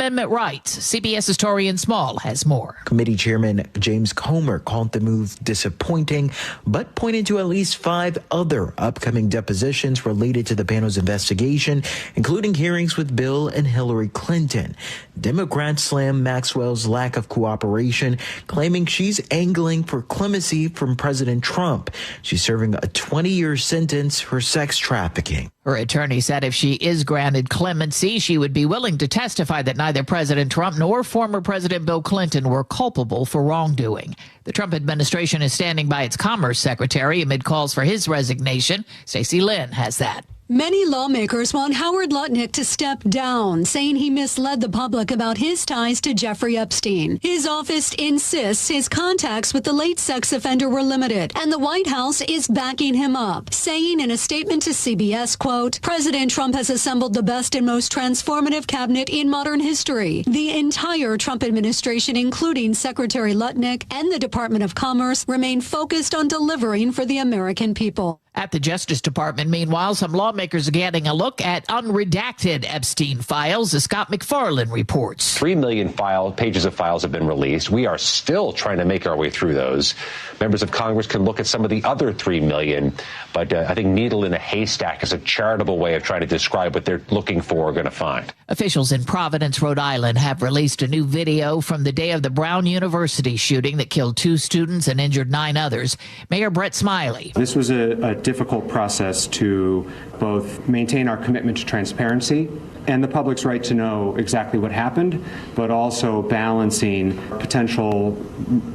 Amendment rights. CBS historian Small has more. Committee Chairman James Comer called the move disappointing, but pointed to at least 5 other upcoming depositions related to the panel's investigation, including hearings with Bill and Hillary Clinton. Democrats slam Maxwell's lack of cooperation, claiming she's angling for clemency from President Trump. She's serving a 20-year sentence for sex trafficking. Her attorney said if she is granted clemency, she would be willing to testify that neither President Trump nor former President Bill Clinton were culpable for wrongdoing. The Trump administration is standing by its Commerce Secretary amid calls for his resignation. Stacey Lynn has that. Many lawmakers want Howard Lutnick to step down, saying he misled the public about his ties to Jeffrey Epstein. His office insists his contacts with the late sex offender were limited, and the White House is backing him up, saying in a statement to CBS, quote, President Trump has assembled the best and most transformative cabinet in modern history. The entire Trump administration, including Secretary Lutnick and the Department of Commerce, remain focused on delivering for the American people. At the Justice Department, meanwhile, some lawmakers are getting a look at unredacted Epstein files, as Scott McFarlane reports. 3 million pages of files have been released. We are still trying to make our way through those. Members of Congress can look at some of the other 3 million, but I think needle in a haystack is a charitable way of trying to describe what they're looking for or going to find. Officials in Providence, Rhode Island, have released a new video from the day of the Brown University shooting that killed 2 students and injured 9 others. Mayor Brett Smiley. This was a difficult process to both maintain our commitment to transparency and the public's right to know exactly what happened, but also balancing potential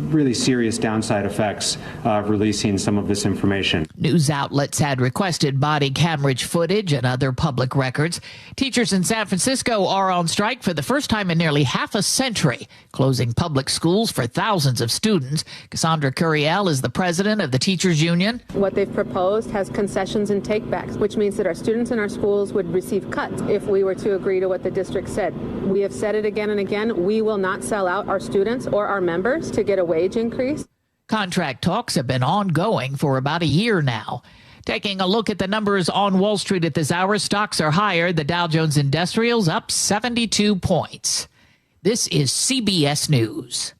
really serious downside effects of releasing some of this information. News outlets had requested body camera footage and other public records. Teachers in San Francisco are on strike for the first time in nearly half a century, closing public schools for thousands of students. Cassandra Curiel is the president of the Teachers Union. What they've proposed has concessions and takebacks, which means that our students in our schools would receive cuts if we were to agree to what the district said. We have said it again and again. We will not sell out our students or our members to get a wage increase. Contract talks have been ongoing for about a year now. Taking a look at the numbers on Wall Street at this hour, stocks are higher. The Dow Jones Industrial's up 72 points. This is CBS News.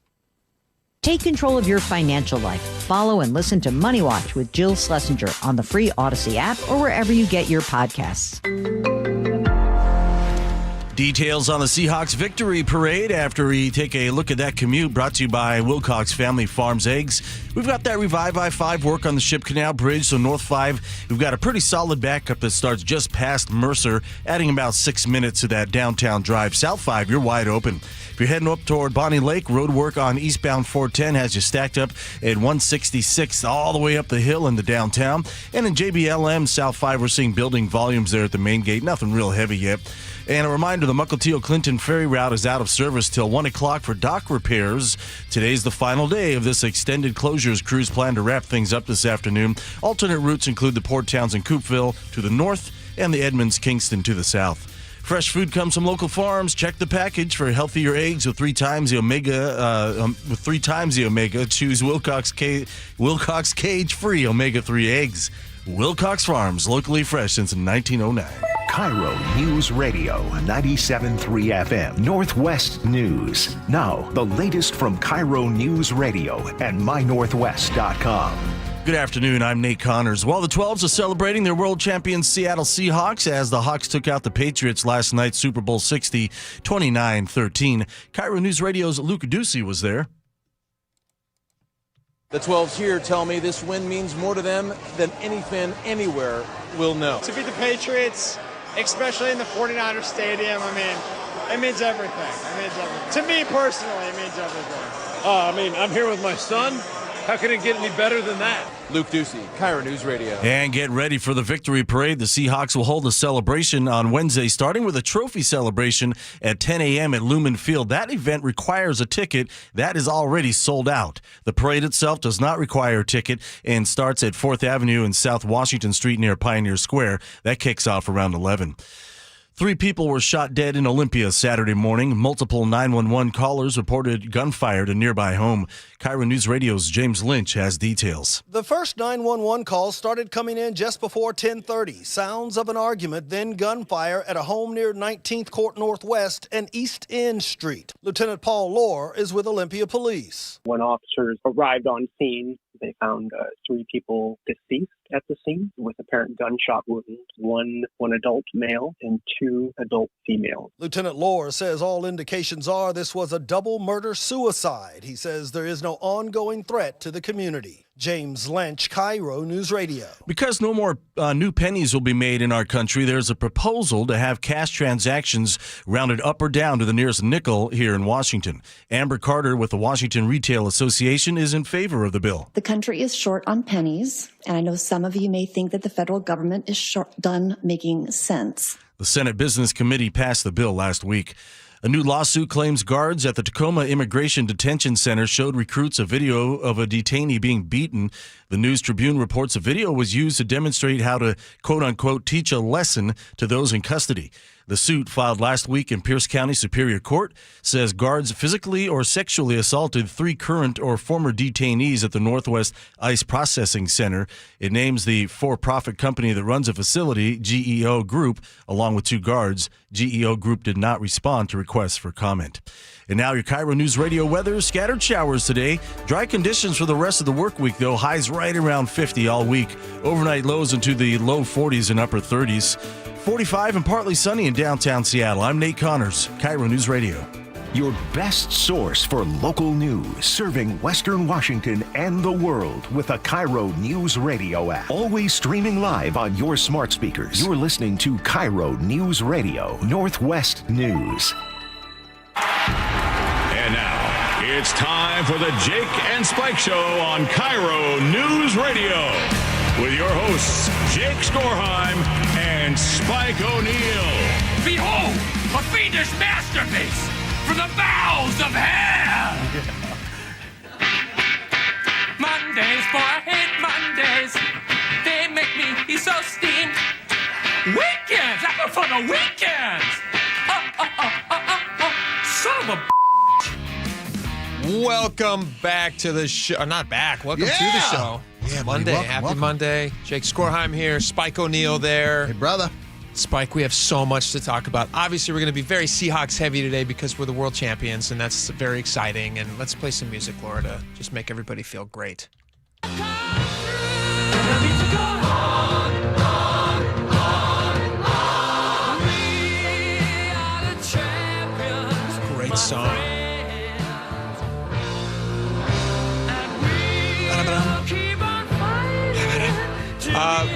Take control of your financial life. Follow and listen to Money Watch with Jill Schlesinger on the free Odyssey app or wherever you get your podcasts. Details on the Seahawks victory parade after we take a look at that commute, brought to you by Wilcox Family Farms Eggs. We've got that Revive I-5 work on the Ship Canal Bridge, so North 5, we've got a pretty solid backup that starts just past Mercer, adding about 6 minutes to that downtown drive. South 5, you're wide open. If you're heading up toward Bonnie Lake, road work on eastbound 410 has you stacked up at 166 all the way up the hill into downtown. And in JBLM, South 5, we're seeing building volumes there at the main gate. Nothing real heavy yet. And a reminder, the Mukilteo-Clinton ferry route is out of service till 1 o'clock for dock repairs. Today's the final day of this extended closures. Crews plan to wrap things up this afternoon. Alternate routes include the Port Towns and Coopville to the north and the Edmonds-Kingston to the south. Fresh food comes from local farms. Check the package for healthier eggs with 3 times the omega. Choose Wilcox cage-free omega-3 eggs. Wilcox Farms, locally fresh since 1909. KIRO Newsradio 97.3 FM, Northwest News. Now, the latest from KIRO Newsradio and mynorthwest.com. Good afternoon, I'm Nate Connors. While the 12s are celebrating their world champions Seattle Seahawks as the Hawks took out the Patriots last night, Super Bowl 60, 29-13. KIRO News Radio's Luke Ducey was there. The 12s here tell me this win means more to them than any fan anywhere will know. To beat the Patriots, especially in the 49ers stadium, I mean, it means everything. To me personally, it means everything. I'm here with my son. How can it get any better than that? Luke Ducey, KIRO News Radio. And get ready for the victory parade. The Seahawks will hold a celebration on Wednesday, starting with a trophy celebration at 10 a.m. at Lumen Field. That event requires a ticket. That is already sold out. The parade itself does not require a ticket and starts at 4th Avenue and South Washington Street near Pioneer Square. That kicks off around 11. 3 people were shot dead in Olympia Saturday morning. Multiple 911 callers reported gunfire at a nearby home. KIRO News Radio's James Lynch has details. The first 911 calls started coming in just before 10:30. Sounds of an argument, then gunfire at a home near 19th Court Northwest and East End Street. Lieutenant Paul Lohr is with Olympia Police. When officers arrived on scene, they found 3 people deceased at the scene with apparent gunshot wounds, one adult male and 2 adult females. Lieutenant Lohr says all indications are this was a double murder-suicide. He says there is no ongoing threat to the community. James Lynch, KIRO News Radio. Because no more new pennies will be made in our country, there's a proposal to have cash transactions rounded up or down to the nearest nickel here in Washington. Amber Carter with the Washington Retail Association is in favor of the bill. The country is short on pennies, and I know some of you may think that the federal government is done making sense. The Senate Business Committee passed the bill last week. A new lawsuit claims guards at the Tacoma Immigration Detention Center showed recruits a video of a detainee being beaten. The News Tribune reports a video was used to demonstrate how to, quote-unquote, teach a lesson to those in custody. The suit, filed last week in Pierce County Superior Court, says guards physically or sexually assaulted 3 current or former detainees at the Northwest ICE Processing Center. It names the for-profit company that runs the facility, GEO Group, along with 2 guards. GEO Group did not respond to requests for comment. And now your KIRO News Radio weather. Scattered showers today. Dry conditions for the rest of the work week, though. Highs right around 50 all week. Overnight lows into the low 40s and upper 30s. 45 and partly sunny in downtown Seattle. I'm Nate Connors, KIRO News Radio. Your best source for local news, serving Western Washington and the world with the KIRO News Radio app. Always streaming live on your smart speakers. You're listening to KIRO News Radio, Northwest News. And now, it's time for the Jake and Spike Show on KIRO News Radio. With your hosts, Jake Skorheim and Spike O'Neill. Behold, a fiendish masterpiece from the bowels of hell! Mondays, for I hate Mondays. They make me so steamed. Weekends, I go for the weekends! Son of a Welcome back to the show. Not back. Welcome to the show. Yeah, Monday. Happy Monday. Jake Skorheim here. Spike O'Neill there. Hey, brother. Spike, we have so much to talk about. Obviously, we're going to be very Seahawks heavy today because we're the world champions, and that's very exciting. And let's play some music, Laura, to just make everybody feel great. Great song.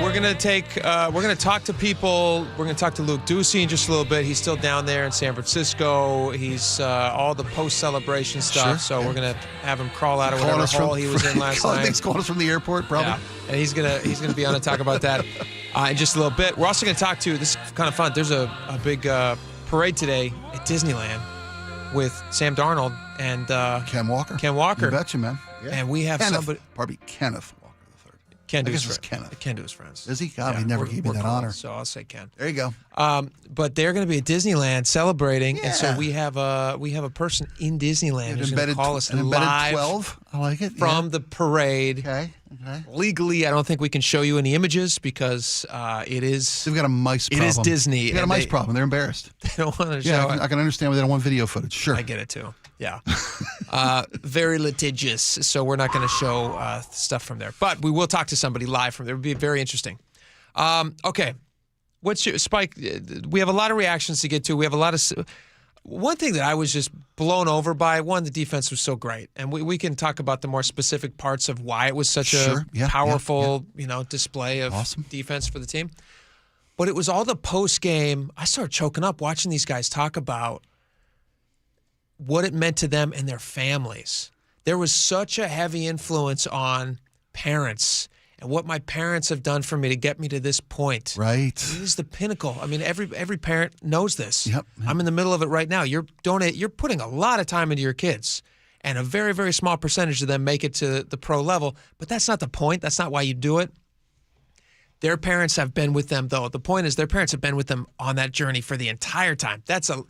We're gonna talk to people. We're gonna talk to Luke Ducey in just a little bit. He's still down there in San Francisco. He's all the post-celebration stuff. Sure. So we're gonna have him crawl out of whatever hole he was in last night. He's calling us from the airport, probably. Yeah. And he's gonna be on to talk about that in just a little bit. We're also gonna talk to, this is kind of fun. There's a big parade today at Disneyland with Sam Darnold and Ken Walker. You betcha, man. Yeah. And we have somebody. Probably Kenneth Walker III. Ken do I guess his it's Kenneth. Ken do his friends. Is he? God, he never gave me that cool, honor. So I'll say Ken. There you go. But they're going to be at Disneyland celebrating, and so we have a person in Disneyland who's going to call us live 12. I like it. From the parade. Okay. Legally, I don't think we can show you any images because it is. They've got a mice problem. It is Disney. They've got a mice problem. They're embarrassed. They don't want to show. Yeah, I can understand why they don't want video footage. Sure. I get it too. Yeah. Very litigious. So we're not going to show stuff from there, but we will talk to somebody live from there. It would be very interesting. Okay. What's your Spike? We have a lot of reactions to get to. We have a lot of. One thing that I was just blown over by, the defense was so great. And we can talk about the more specific parts of why it was such a powerful, display of defense for the team. But it was all the post-game. I started choking up watching these guys talk about what it meant to them and their families. There was such a heavy influence on parents and what my parents have done for me to get me to this point. Right. This is the pinnacle. I mean, every parent knows this. Yep. I'm in the middle of it right now. You're putting a lot of time into your kids, and a very, very small percentage of them make it to the pro level. But that's not the point. That's not why you do it. Their parents have been with them, though. The point is their parents have been with them on that journey for the entire time. That's a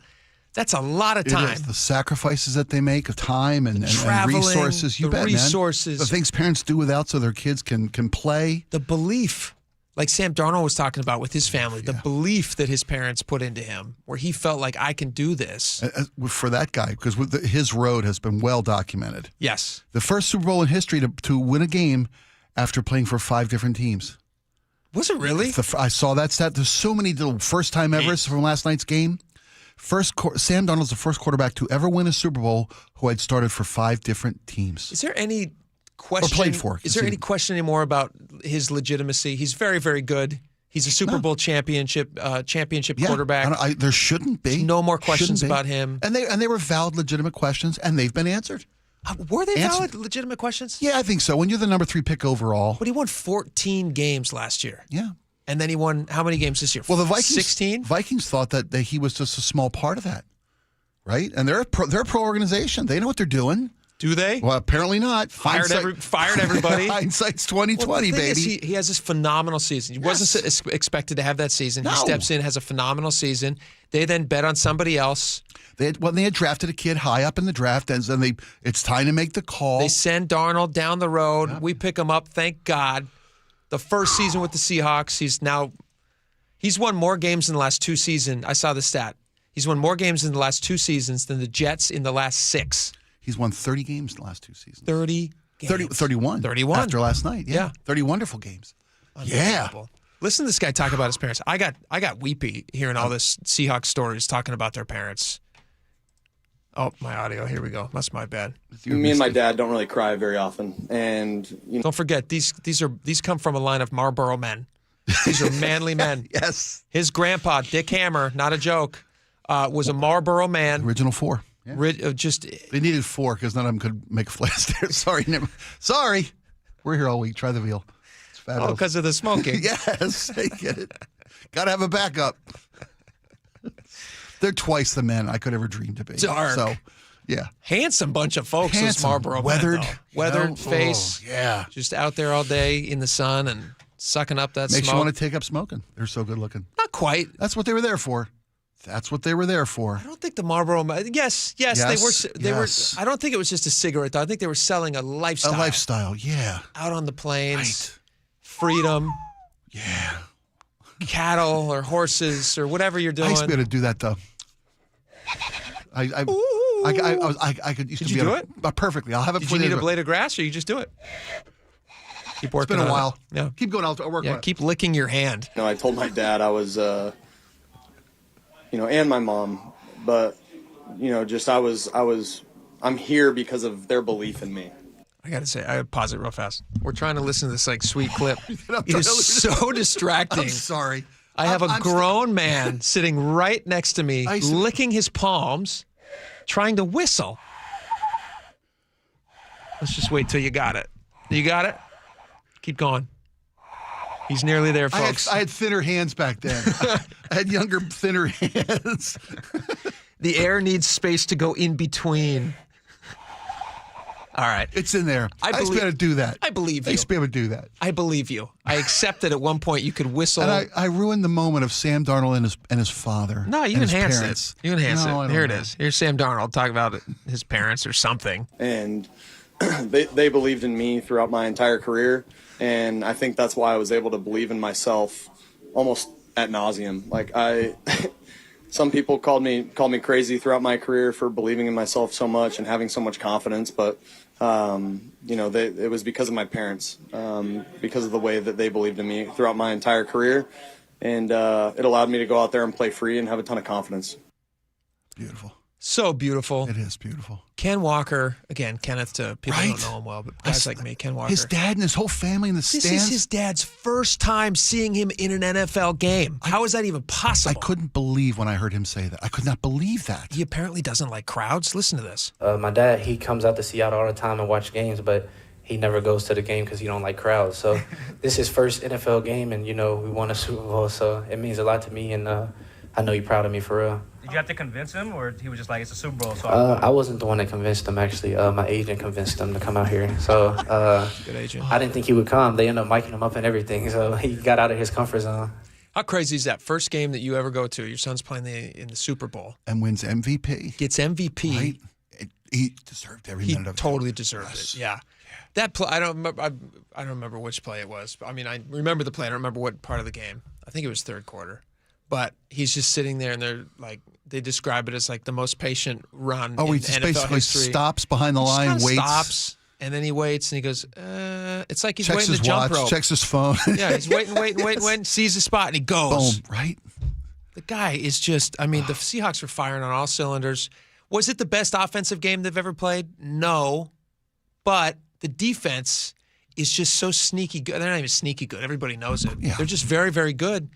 lot of time. It is. The sacrifices that they make of time and resources. You bet, resources. Man. The things parents do without so their kids can play. The belief, like Sam Darnold was talking about with his family, the belief that his parents put into him, where he felt like, I can do this. For that guy, because his road has been well documented. Yes. The first Super Bowl in history to win a game after playing for 5 different teams. Was it really? I saw that stat. There's so many little first-time evers from last night's game. Sam Darnold's the first quarterback to ever win a Super Bowl who had started for 5 different teams. Is there any question? Or played for. Is there any question anymore about his legitimacy? He's very, very good. He's a Super Bowl championship quarterback. There shouldn't be. There's no more questions about him. And they were valid, legitimate questions, and they've been answered. Were they valid, legitimate questions? Yeah, I think so. When you're the number 3 pick overall. But he won 14 games last year. Yeah. And then he won how many games this year? Well, the Vikings 16? Vikings thought that he was just a small part of that, right? And they're a pro organization. They know what they're doing. Do they? Well, apparently not. Fired everybody. Hindsight's 20/20, baby. He has this phenomenal season. He wasn't expected to have that season. No. He steps in, has a phenomenal season. They then bet on somebody else. They had drafted a kid high up in the draft, and it's time to make the call. They send Darnold down the road. Yep. We pick him up. Thank God. The first season with the Seahawks, he's won more games in the last 2 seasons. I saw the stat. He's won more games in the last 2 seasons than the Jets in the last 6. He's won 30 games in the last 2 seasons. 30 games. 31. 31. After last night. Yeah. 30 wonderful games. Yeah. Listen to this guy talk about his parents. I got weepy hearing all this Seahawks stories talking about their parents. Oh, my audio. Here we go. That's my bad. Me and my dad don't really cry very often, and don't forget these come from a line of Marlboro men. These are manly men. Yes. His grandpa, Dick Hammer, not a joke, was a Marlboro man. Original 4. Yeah. They needed 4 because none of them could make a flash there. Sorry. We're here all week. Try the veal. It's fat. Oh, because of the smoking. Yes, I get it. Got to have a backup. They're twice the men I could ever dream to be. Dark. So, yeah. Handsome bunch of folks, those Marlboro weathered, men, weathered face. Oh, yeah. Just out there all day in the sun and sucking up that Makes smoke. you want to take up smoking. They're so good looking. Not quite. That's what they were there for. I don't think the Marlboro men. Yes, they were. I don't think it was just a cigarette, though. I think they were selling a lifestyle. A lifestyle, yeah. Out on the plains. Right. Freedom. Yeah. Cattle or horses or whatever you're doing. I used to be able to do that though. I could used Did to you be do able it to, perfectly. I'll have it. Did you need a blade of grass or you just do it? Keep working. It's been a while. Yeah. Keep going. I'll work on it. Keep licking your hand. I told my dad I was, and my mom, but I'm here because of their belief in me. I got to say, I pause it real fast. We're trying to listen to this sweet clip. It is so distracting. I'm sorry. I have a grown man sitting right next to me, licking his palms, trying to whistle. Let's just wait till you got it. You got it? Keep going. He's nearly there, folks. I had thinner hands back then. I had younger, thinner hands. The air needs space to go in between. All right. It's in there. I used to be able to do that. I believe you. I used to be able to do that. I believe you. I accept that at one point you could whistle. And I ruined the moment of Sam Darnold and his father. No, you enhanced it. You enhanced it. Here it is. Here's Sam Darnold talking about his parents or something. And they believed in me throughout my entire career, and I think that's why I was able to believe in myself almost ad nauseum. Some people called me crazy throughout my career for believing in myself so much and having so much confidence, but it was because of my parents, because of the way that they believed in me throughout my entire career, and it allowed me to go out there and play free and have a ton of confidence. Beautiful. So beautiful. It is beautiful. Ken Walker, again, Kenneth to people who don't know him well, but guys like me, Ken Walker. His dad and his whole family in the stands. This is his dad's first time seeing him in an NFL game. How is that even possible? I couldn't believe when I heard him say that. I could not believe that. He apparently doesn't like crowds. Listen to this. My dad, he comes out to Seattle all the time and watch games, but he never goes to the game because he don't like crowds. So this is his first NFL game, and, we won a Super Bowl, so it means a lot to me, and I know you're proud of me for real. Did you have to convince him, or he was just like, it's a Super Bowl? So I wasn't the one that convinced him, actually. My agent convinced him to come out here. So good agent. I didn't think he would come. They ended up miking him up and everything, so he got out of his comfort zone. How crazy is that? First game that you ever go to, your son's playing in the Super Bowl. And wins MVP. Gets MVP. Right? He deserved every minute of it. He totally deserved it, yeah. That play, I don't remember which play it was. I mean, I remember the play. I don't remember what part of the game. I think it was third quarter. But he's just sitting there, and they're like, they describe it as like the most patient run in he just NFL basically history. stops behind the line, waits. Stops, and then he waits, and he goes, it's like he's checks waiting his to jump watch, rope. checks his phone. Yeah, he's waiting, sees the spot, and he goes. Boom, right? The guy is just, I mean, the Seahawks are firing on all cylinders. Was it the best offensive game they've ever played? No. But the defense is just so sneaky good. They're not even sneaky good. Everybody knows it. Yeah. They're just very, very good.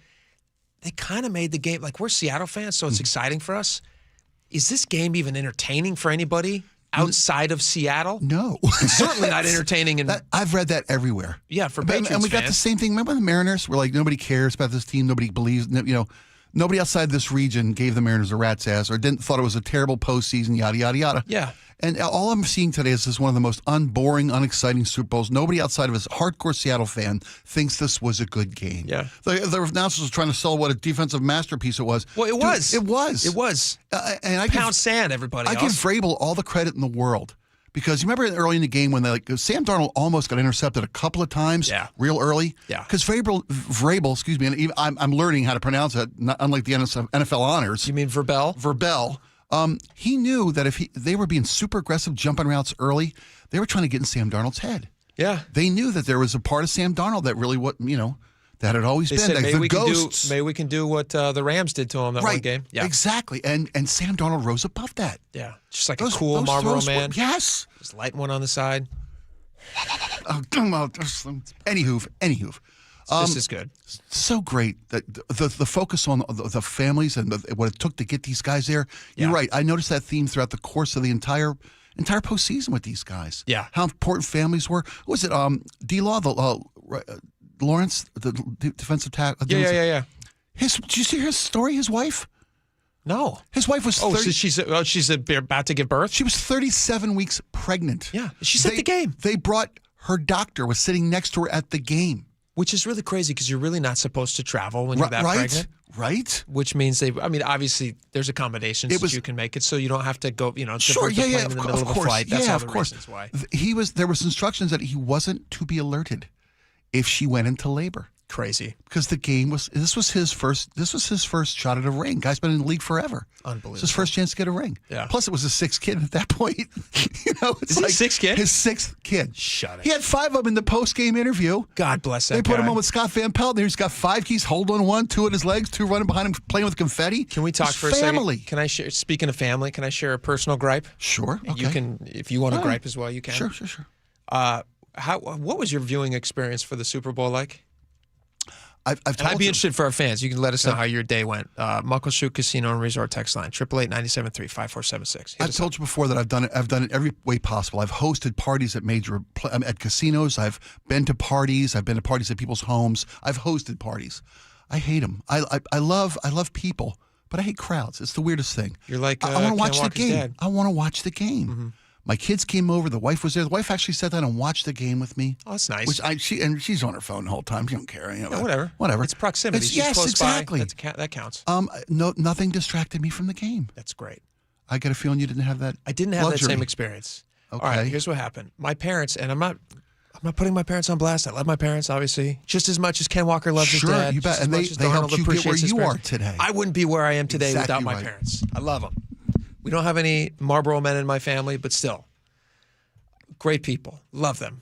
They kind of made the game, like we're Seattle fans, so it's exciting for us. Is this game even entertaining for anybody outside of Seattle? No. It's certainly not entertaining. I've read that everywhere. Yeah, for Patriots And we got the same thing. Remember the Mariners? We're like, nobody cares about this team. Nobody believes, nobody outside this region gave the Mariners a rat's ass or thought it was a terrible postseason, yada, yada, yada. Yeah. And all I'm seeing today is this is one of the most unboring, unexciting Super Bowls. Nobody outside of a hardcore Seattle fan thinks this was a good game. Yeah. The announcers were trying to sell what a defensive masterpiece it was. Well, it was. It was. It was. And I Pound sand, everybody I else. give Vrabel all the credit in the world. Because you remember early in the game when Sam Darnold almost got intercepted a couple of times, real early. Yeah. Because Vrabel, excuse me, and even I'm learning how to pronounce it, unlike the NFL honors. You mean Verbel? Verbel. He knew that if they were being super aggressive, jumping routes early, they were trying to get in Sam Darnold's head. Yeah. They knew that there was a part of Sam Darnold that really that had always They been. said, Like, maybe we can do what the Rams did to him that one game. Yeah. Exactly. And Sam Darnold rose above that. Yeah. Just like a cool Marlboro man. Yes. Just lighting one on the side. Anywho. This is good. So great that the focus on the families and what it took to get these guys there. You're right. I noticed that theme throughout the course of the entire postseason with these guys. Yeah. How important families were. What was it D-Law, Lawrence, the defensive tackle? Yeah. Did you see his story? His wife? No. His wife was 30. So she's about to give birth? She was 37 weeks pregnant. Yeah. She's at the game. They brought her doctor, was sitting next to her at the game. Which is really crazy because you're really not supposed to travel when you're that pregnant. Right. Which means obviously there's accommodations that you can make it so you don't have to go, divert the plane in the middle of a flight. That's all the reasons why. There was instructions that he wasn't to be alerted if she went into labor. Crazy. Because the game this was his first shot at a ring. Guy's been in the league forever. Unbelievable. It's his first chance to get a ring. Yeah. Plus it was his sixth kid at that point. Is he sixth kid? His sixth kid. Shut it. He had 5 of them in the post-game interview. God bless that They put guy. him on with Scott Van Pelt. He's got 5 keys, holding one, 2 on his legs, 2 running behind him, playing with confetti. Can we talk for a family. second? Can I share? Speaking of family, can I share a personal gripe? Sure. Okay. You can, if you want to gripe as well, you can. Sure. What was your viewing experience for the Super Bowl like? I'd be interested for our fans. You can let us know how your day went. Muckleshoot Casino and Resort text line 888-973-5476. I've told you before that I've done it every way possible. I've hosted parties at at casinos. I've been to parties. I've been to parties at people's homes. I've hosted parties. I hate them. I love people, but I hate crowds. It's the weirdest thing. You're like I want to watch the Walker's game. dad. I want to watch the game. Mm-hmm. My kids came over. The wife was there. The wife actually sat down and watched the game with me. Oh, that's nice. She's on her phone the whole time. She don't care. Whatever. It's proximity. Yes, close exactly. by. That counts. Nothing distracted me from the game. That's great. I got a feeling you didn't have that. I didn't have luxury. that same experience. Okay. All right. Here's what happened. My parents, and I'm not putting my parents on blast. I love my parents, obviously, just as much as Ken Walker loves his dad. You bet. Just And as much as they helped Donald you get where appreciates his you parents. are today. I wouldn't be where I am today without my right. parents. I love them. We don't have any Marlboro men in my family, but still. Great people. Love them.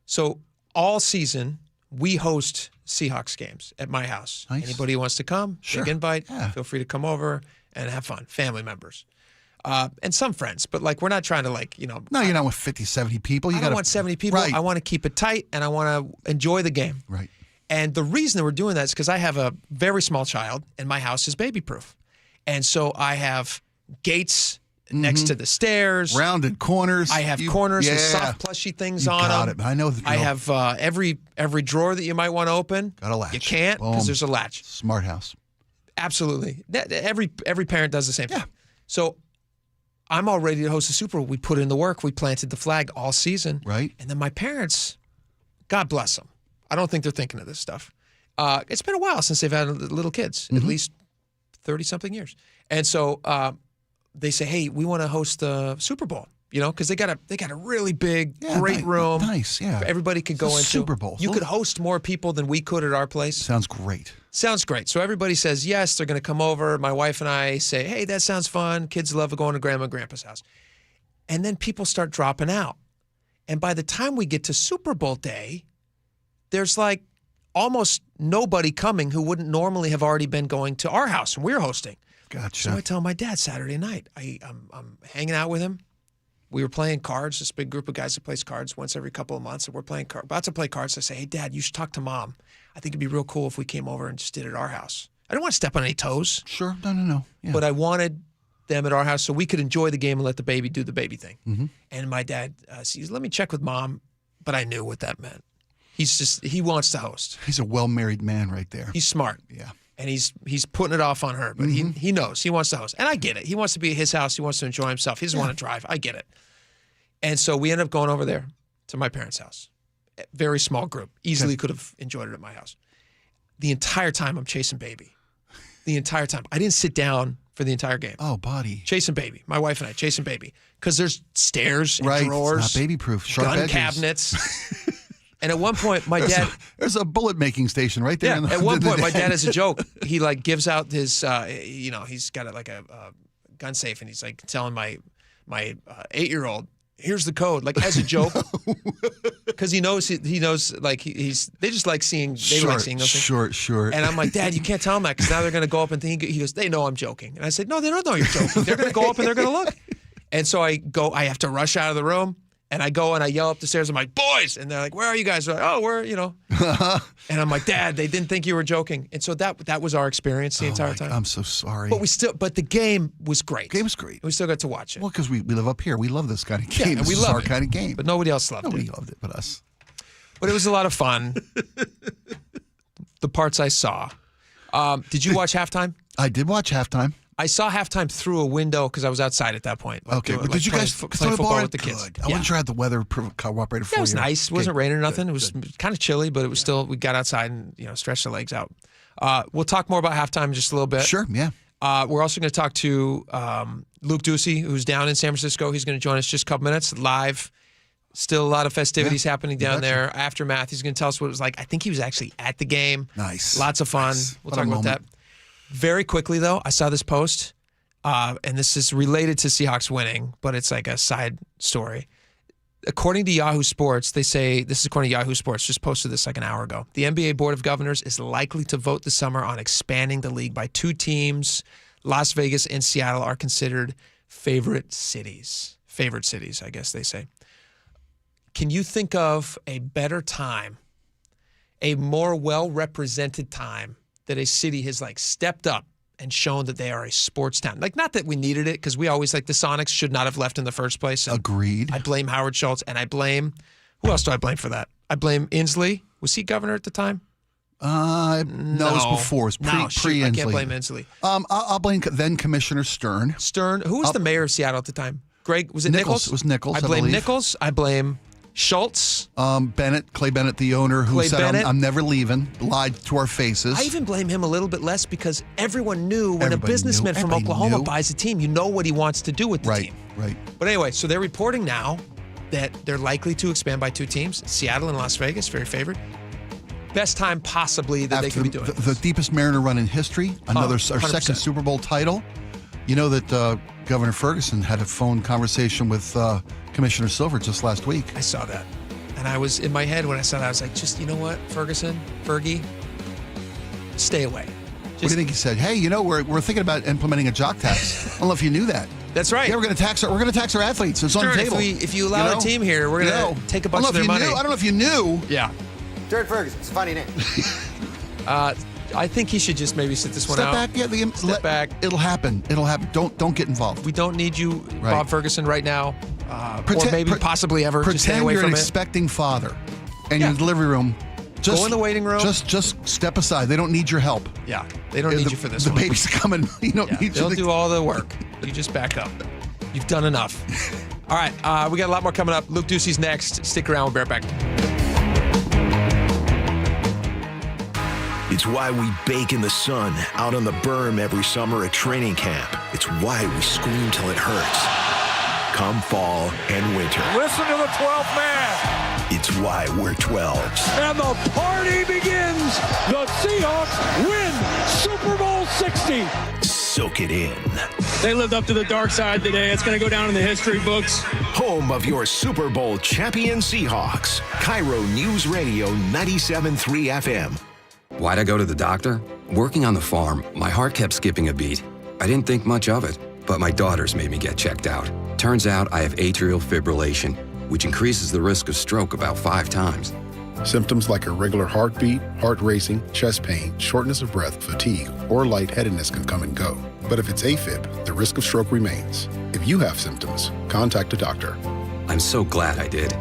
So all season, we host Seahawks games at my house. Nice. Anybody who wants to come, big invite, feel free to come over and have fun. Family members. And some friends, but we're not trying to No, you're not with 50, 70 people. I don't want 70 people. Right. I want to keep it tight and I want to enjoy the game. Right. And the reason that we're doing that is because I have a very small child and my house is baby proof. And so I have gates next to the stairs. Rounded corners. I have corners with soft plushy things on got them. it. I know the drill. I have every drawer that you might want to open. Got a latch. You can't because there's a latch. Smart house. Absolutely. Every parent does the same thing. So I'm all ready to host a Super Bowl. We put in the work. We planted the flag all season. Right. And then my parents, God bless them. I don't think they're thinking of this stuff. It's been a while since they've had little kids, at least 30-something years. And so they say, hey, we want to host the Super Bowl, because they got a really big, great room. Nice, yeah. Everybody could go into. Super Bowl. You could host more people than we could at our place. Sounds great. Sounds great. So everybody says yes, they're going to come over. My wife and I say, hey, that sounds fun. Kids love going to Grandma and Grandpa's house. And then people start dropping out. And by the time we get to Super Bowl day, there's like almost nobody coming who wouldn't normally have already been going to our house when we were hosting. Gotcha. So I tell my dad Saturday night, I'm hanging out with him. We were playing cards, this big group of guys that plays cards once every couple of months, and we're playing about to play cards. I say, hey, Dad, you should talk to Mom. I think it'd be real cool if we came over and just did it at our house. I didn't want to step on any toes. Sure. No. Yeah. But I wanted them at our house so we could enjoy the game and let the baby do the baby thing. Mm-hmm. And my dad says, let me check with Mom. But I knew what that meant. He wants to host. He's a well-married man right there. He's smart. Yeah. And he's putting it off on her. But he knows. He wants to host. And I get it. He wants to be at his house. He wants to enjoy himself. He doesn't want to drive. I get it. And so we ended up going over there to my parents' house. Very small group. Easily could have enjoyed it at my house. The entire time I'm chasing baby. The entire time. I didn't sit down for the entire game. Oh, buddy. Chasing baby. My wife and I chasing baby. Because there's stairs and drawers. It's not baby-proof. Sharp gun edges. cabinets. And at one point, my dad... There's a bullet-making station right there. Yeah, at one point, my dad has a joke. He, gives out his, he's got a gun safe, and he's, telling my 8-year-old, here's the code, as a joke. Because he knows, they just like seeing, like seeing those things. Sure. And I'm like, Dad, you can't tell them that, because now they're going to go up and think, he goes, they know I'm joking. And I said, no, they don't know you're joking. They're going to go up and they're going to look. And so I have to rush out of the room. And I go and I yell up the stairs. I'm like, boys. And they're like, where are you guys? They're like, oh, we're. And I'm like, Dad, they didn't think you were joking. And so that was our experience the entire time. I'm so sorry. But the game was great. The game was great. We still got to watch it. Well, because we live up here. We love this kind of game. Yeah, this is our kind of game. But nobody else loved it. Nobody loved it but us. But it was a lot of fun. The parts I saw. Did you watch halftime? I did watch halftime. I saw halftime through a window because I was outside at that point. Okay, but did you guys play football with the kids? Good. I wasn't sure how the weather cooperated for you. It was nice. It wasn't raining or nothing. It was kind of chilly, but it was still, we got outside and stretched the legs out. We'll talk more about halftime in just a little bit. Sure, yeah. We're also going to talk to Luke Ducey, who's down in San Francisco. He's going to join us just a couple minutes live. Still a lot of festivities happening down there. Aftermath. He's going to tell us what it was like. I think he was actually at the game. Nice. Lots of fun. Nice. We'll talk about that. Very quickly, though, I saw this post. And this is related to Seahawks winning, but it's like a side story. According to Yahoo Sports, they say, this is according to Yahoo Sports, just posted this like an hour ago. The NBA Board of Governors is likely to vote this summer on expanding the league by 2 teams. Las Vegas and Seattle are considered favorite cities. Favorite cities, I guess they say. Can you think of a better time, a more well-represented time that a city has stepped up and shown that they are a sports town? Not that we needed it, because we always the Sonics should not have left in the first place. And agreed. I blame Howard Schultz, and I blame, who else do I blame for that? I blame Inslee. Was he governor at the time? No, it was before. It was pre-Inslee. I can't blame Inslee. I'll blame then Commissioner Stern. Who was the mayor of Seattle at the time? Greg, was it Nichols? It was Nichols, I blame Nichols. I blame Schultz. Clay Bennett, the owner, who said, I'm never leaving, lied to our faces. I even blame him a little bit less because everyone knew when a businessman from Oklahoma buys a team, you know what he wants to do with the team. Right. But anyway, so they're reporting now that they're likely to expand by 2 teams. Seattle and Las Vegas, very favored. Best time possibly that they could be doing the deepest Mariner run in history, our 100%. second Super Bowl title. You know that Governor Ferguson had a phone conversation with Commissioner Silver just last week. I saw that. And I was in my head when I saw that, I was like, just, you know what, Fergie, stay away. What do you think he said? Hey, we're thinking about implementing a jock tax. I don't know if you knew that. That's right. Yeah, we're going to tax our athletes. It's on the table. If you allow a team here, we're going to take a bunch of their money. I don't know if you knew. Yeah. Jared Ferguson. It's a funny name. I think he should just maybe sit this one out. Step back. It'll happen. Don't get involved. We don't need you, right. Bob Ferguson, right now. Or maybe possibly ever. Pretend just stay away you're from an expecting father, and your delivery room Go in the waiting room. Just step aside. They don't need your help. Yeah, they don't need you for this The one. baby's coming. You don't need you. They'll do all the work. You just back up. You've done enough. All right, we got a lot more coming up. Luke Ducey's next. Stick around. We'll be right back. It's why we bake in the sun out on the berm every summer at training camp. It's why we scream till it hurts. Come fall and winter. Listen to the 12th man. It's why we're 12s. And the party begins. The Seahawks win Super Bowl 60. Soak it in. They lived up to the dark side today. It's going to go down in the history books. Home of your Super Bowl champion Seahawks. KIRO News Radio 97.3 FM. Why'd I go to the doctor? Working on the farm, my heart kept skipping a beat. I didn't think much of it, but my daughters made me get checked out. Turns out I have atrial fibrillation, which increases the risk of stroke about 5 times. Symptoms like irregular heartbeat, heart racing, chest pain, shortness of breath, fatigue, or lightheadedness can come and go. But if it's AFib, the risk of stroke remains. If you have symptoms, contact a doctor. I'm so glad I did.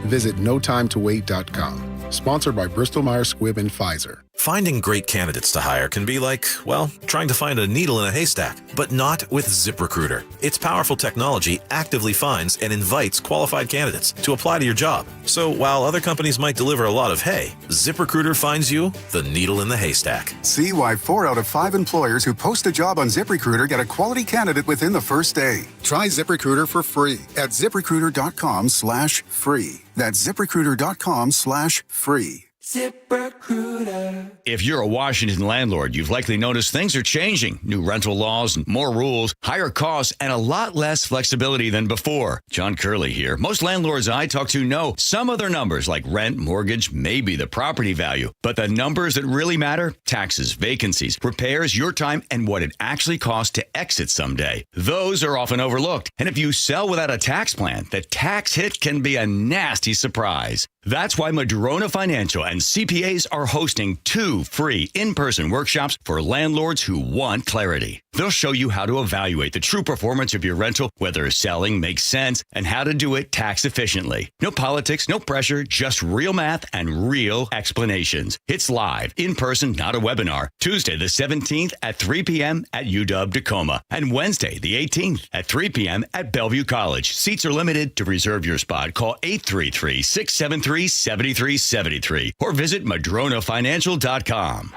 Visit notimetowait.com. Sponsored by Bristol-Myers Squibb and Pfizer. Finding great candidates to hire can be like, well, trying to find a needle in a haystack, but not with ZipRecruiter. Its powerful technology actively finds and invites qualified candidates to apply to your job. So while other companies might deliver a lot of hay, ZipRecruiter finds you the needle in the haystack. See why 4 out of 5 employers who post a job on ZipRecruiter get a quality candidate within the first day. Try ZipRecruiter for free at ZipRecruiter.com/free. That's ZipRecruiter.com/free. ZipRecruiter. If you're a Washington landlord, you've likely noticed things are changing. New rental laws, more rules, higher costs, and a lot less flexibility than before. John Curley here. Most landlords I talk to know some of their numbers like rent, mortgage, maybe the property value. But the numbers that really matter, taxes, vacancies, repairs, your time, and what it actually costs to exit someday. Those are often overlooked. And if you sell without a tax plan, the tax hit can be a nasty surprise. That's why Madrona Financial and CPAs are hosting 2 free in-person workshops for landlords who want clarity. They'll show you how to evaluate the true performance of your rental, whether selling makes sense, and how to do it tax efficiently. No politics, no pressure, just real math and real explanations. It's live, in person, not a webinar. Tuesday the 17th at 3 p.m. at UW-Tacoma, and Wednesday the 18th at 3 p.m. at Bellevue College. Seats are limited. To reserve your spot, call 833-673-7373 or visit MadronaFinancial.com.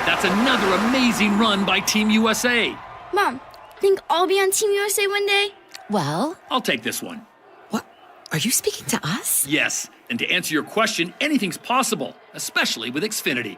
That's another amazing run by Team USA. Mom, think I'll be on Team USA one day? Well, I'll take this one. What? Are you speaking to us? Yes, and to answer your question, anything's possible, especially with Xfinity.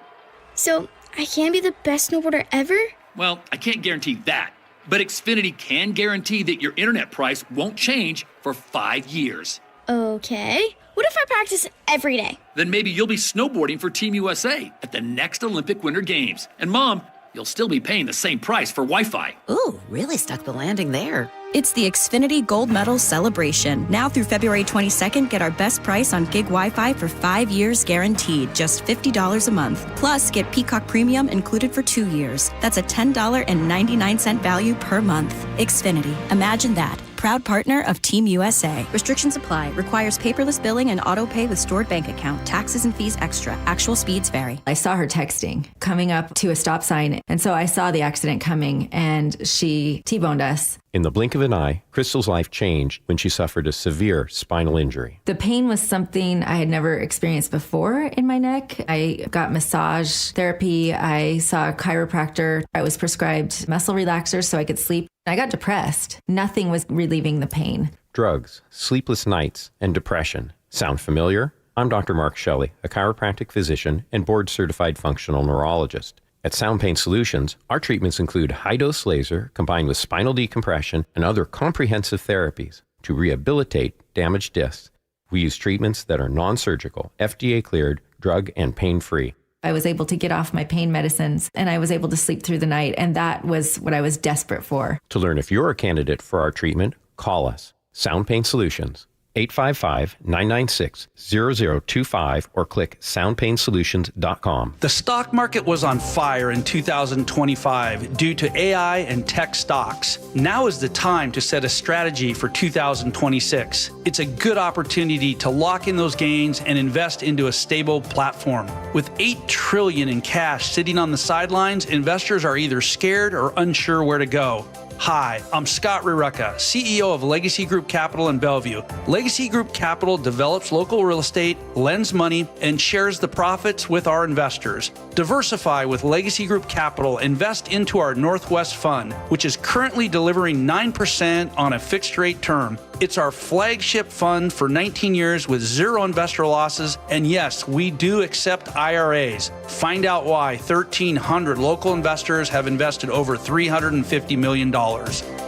So, I can be the best snowboarder ever? Well, I can't guarantee that, but Xfinity can guarantee that your internet price won't change for 5 years. Okay. What if I practice every day? Then maybe you'll be snowboarding for Team USA at the next Olympic Winter Games. And Mom, you'll still be paying the same price for Wi-Fi. Ooh, really stuck the landing there. It's the Xfinity Gold Medal Celebration. Now through February 22nd, get our best price on gig Wi-Fi for 5 years guaranteed, just $50 a month. Plus, get Peacock Premium included for 2 years. That's a $10.99 value per month. Xfinity. Imagine that. Proud partner of Team USA. Restrictions apply. Requires paperless billing and auto pay with stored bank account. Taxes and fees extra. Actual speeds vary. I saw her texting, coming up to a stop sign. And so I saw the accident coming and she T-boned us. In the blink of an eye, Crystal's life changed when she suffered a severe spinal injury. The pain was something I had never experienced before in my neck. I got massage therapy. I saw a chiropractor. I was prescribed muscle relaxers so I could sleep. I got depressed. Nothing was relieving the pain. Drugs, sleepless nights, and depression. Sound familiar? I'm Dr. Mark Shelley, a chiropractic physician and board-certified functional neurologist. At Sound Pain Solutions, our treatments include high-dose laser combined with spinal decompression and other comprehensive therapies to rehabilitate damaged discs. We use treatments that are non-surgical, FDA-cleared, drug and pain-free. I was able to get off my pain medicines and I was able to sleep through the night, and that was what I was desperate for. To learn if you're a candidate for our treatment, call us. Sound Pain Solutions, 855-996-0025 or click soundpainsolutions.com. The stock market was on fire in 2025 due to AI and tech stocks. Now is the time to set a strategy for 2026. It's a good opportunity to lock in those gains and invest into a stable platform. With $8 trillion in cash sitting on the sidelines, investors are either scared or unsure where to go. Hi, I'm Scott Rurecka, CEO of Legacy Group Capital in Bellevue. Legacy Group Capital develops local real estate, lends money, and shares the profits with our investors. Diversify with Legacy Group Capital. Invest into our Northwest Fund, which is currently delivering 9% on a fixed rate term. It's our flagship fund for 19 years with zero investor losses. And yes, we do accept IRAs. Find out why 1,300 local investors have invested over $350 million.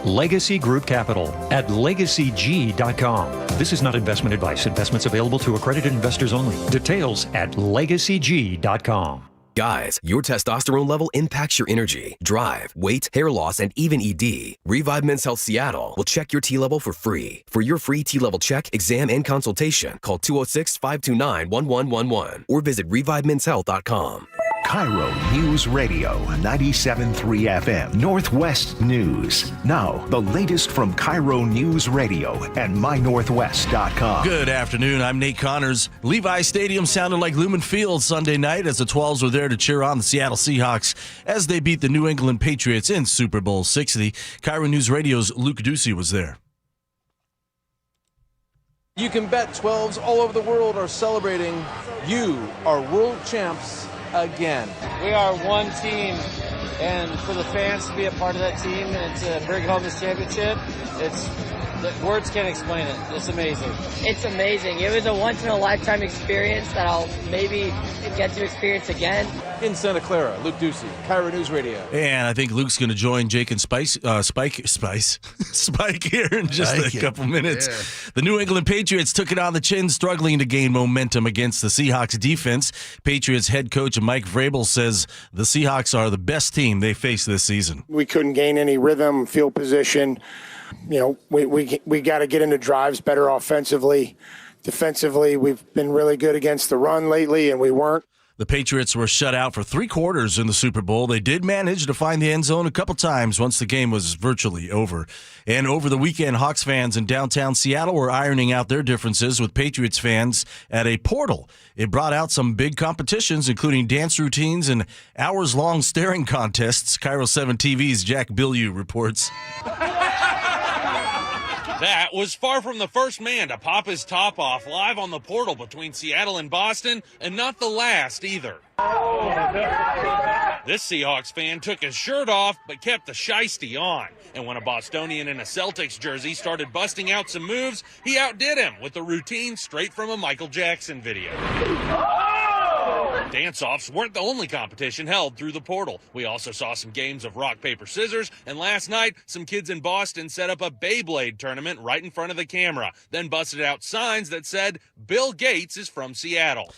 Legacy Group Capital at legacyg.com. This is not investment advice. Investments available to accredited investors only. Details at legacyg.com. Guys, your testosterone level impacts your energy, drive, weight, hair loss, and even ED. Revive Men's Health Seattle will check your T level for free. For your free T level check, exam, and consultation, call 206-529-1111 or visit revivemenshealth.com. KIRO News Radio 97.3 FM Northwest News. Now, the latest from KIRO News Radio and mynorthwest.com. Good afternoon. I'm Nate Connors. Levi Stadium sounded like Lumen Field Sunday night as the 12s were there to cheer on the Seattle Seahawks as they beat the New England Patriots in Super Bowl 60. KIRO News Radio's Luke Ducey was there. You can bet 12s all over the world are celebrating. You are world champs again. We are one team, and for the fans to be a part of that team and to bring home this championship, words can't explain it. It's amazing. It's amazing. It was a once-in-a-lifetime experience that I'll maybe get to experience again. In Santa Clara, Luke Ducey, KIRO News Radio. And I think Luke's going to join Jake and Spike here in just a couple minutes. Yeah. The New England Patriots took it on the chin, struggling to gain momentum against the Seahawks defense. Patriots head coach Mike Vrabel says the Seahawks are the best team they faced this season. We couldn't gain any rhythm, field position. You know, we got to get into drives better offensively. Defensively, we've been really good against the run lately, and we weren't. The Patriots were shut out for 3 quarters in the Super Bowl. They did manage to find the end zone a couple times once the game was virtually over. And over the weekend, Hawks fans in downtown Seattle were ironing out their differences with Patriots fans at a portal. It brought out some big competitions, including dance routines and hours-long staring contests. KIRO 7 TV's Jack Bilyeu reports. That was far from the first man to pop his top off live on the portal between Seattle and Boston, and not the last either. This Seahawks fan took his shirt off, but kept the shiesty on. And when a Bostonian in a Celtics jersey started busting out some moves, he outdid him with a routine straight from a Michael Jackson video. Dance-offs weren't the only competition held through the portal. We also saw some games of rock, paper, scissors, and last night, some kids in Boston set up a Beyblade tournament right in front of the camera, then busted out signs that said, "Bill Gates is from Seattle."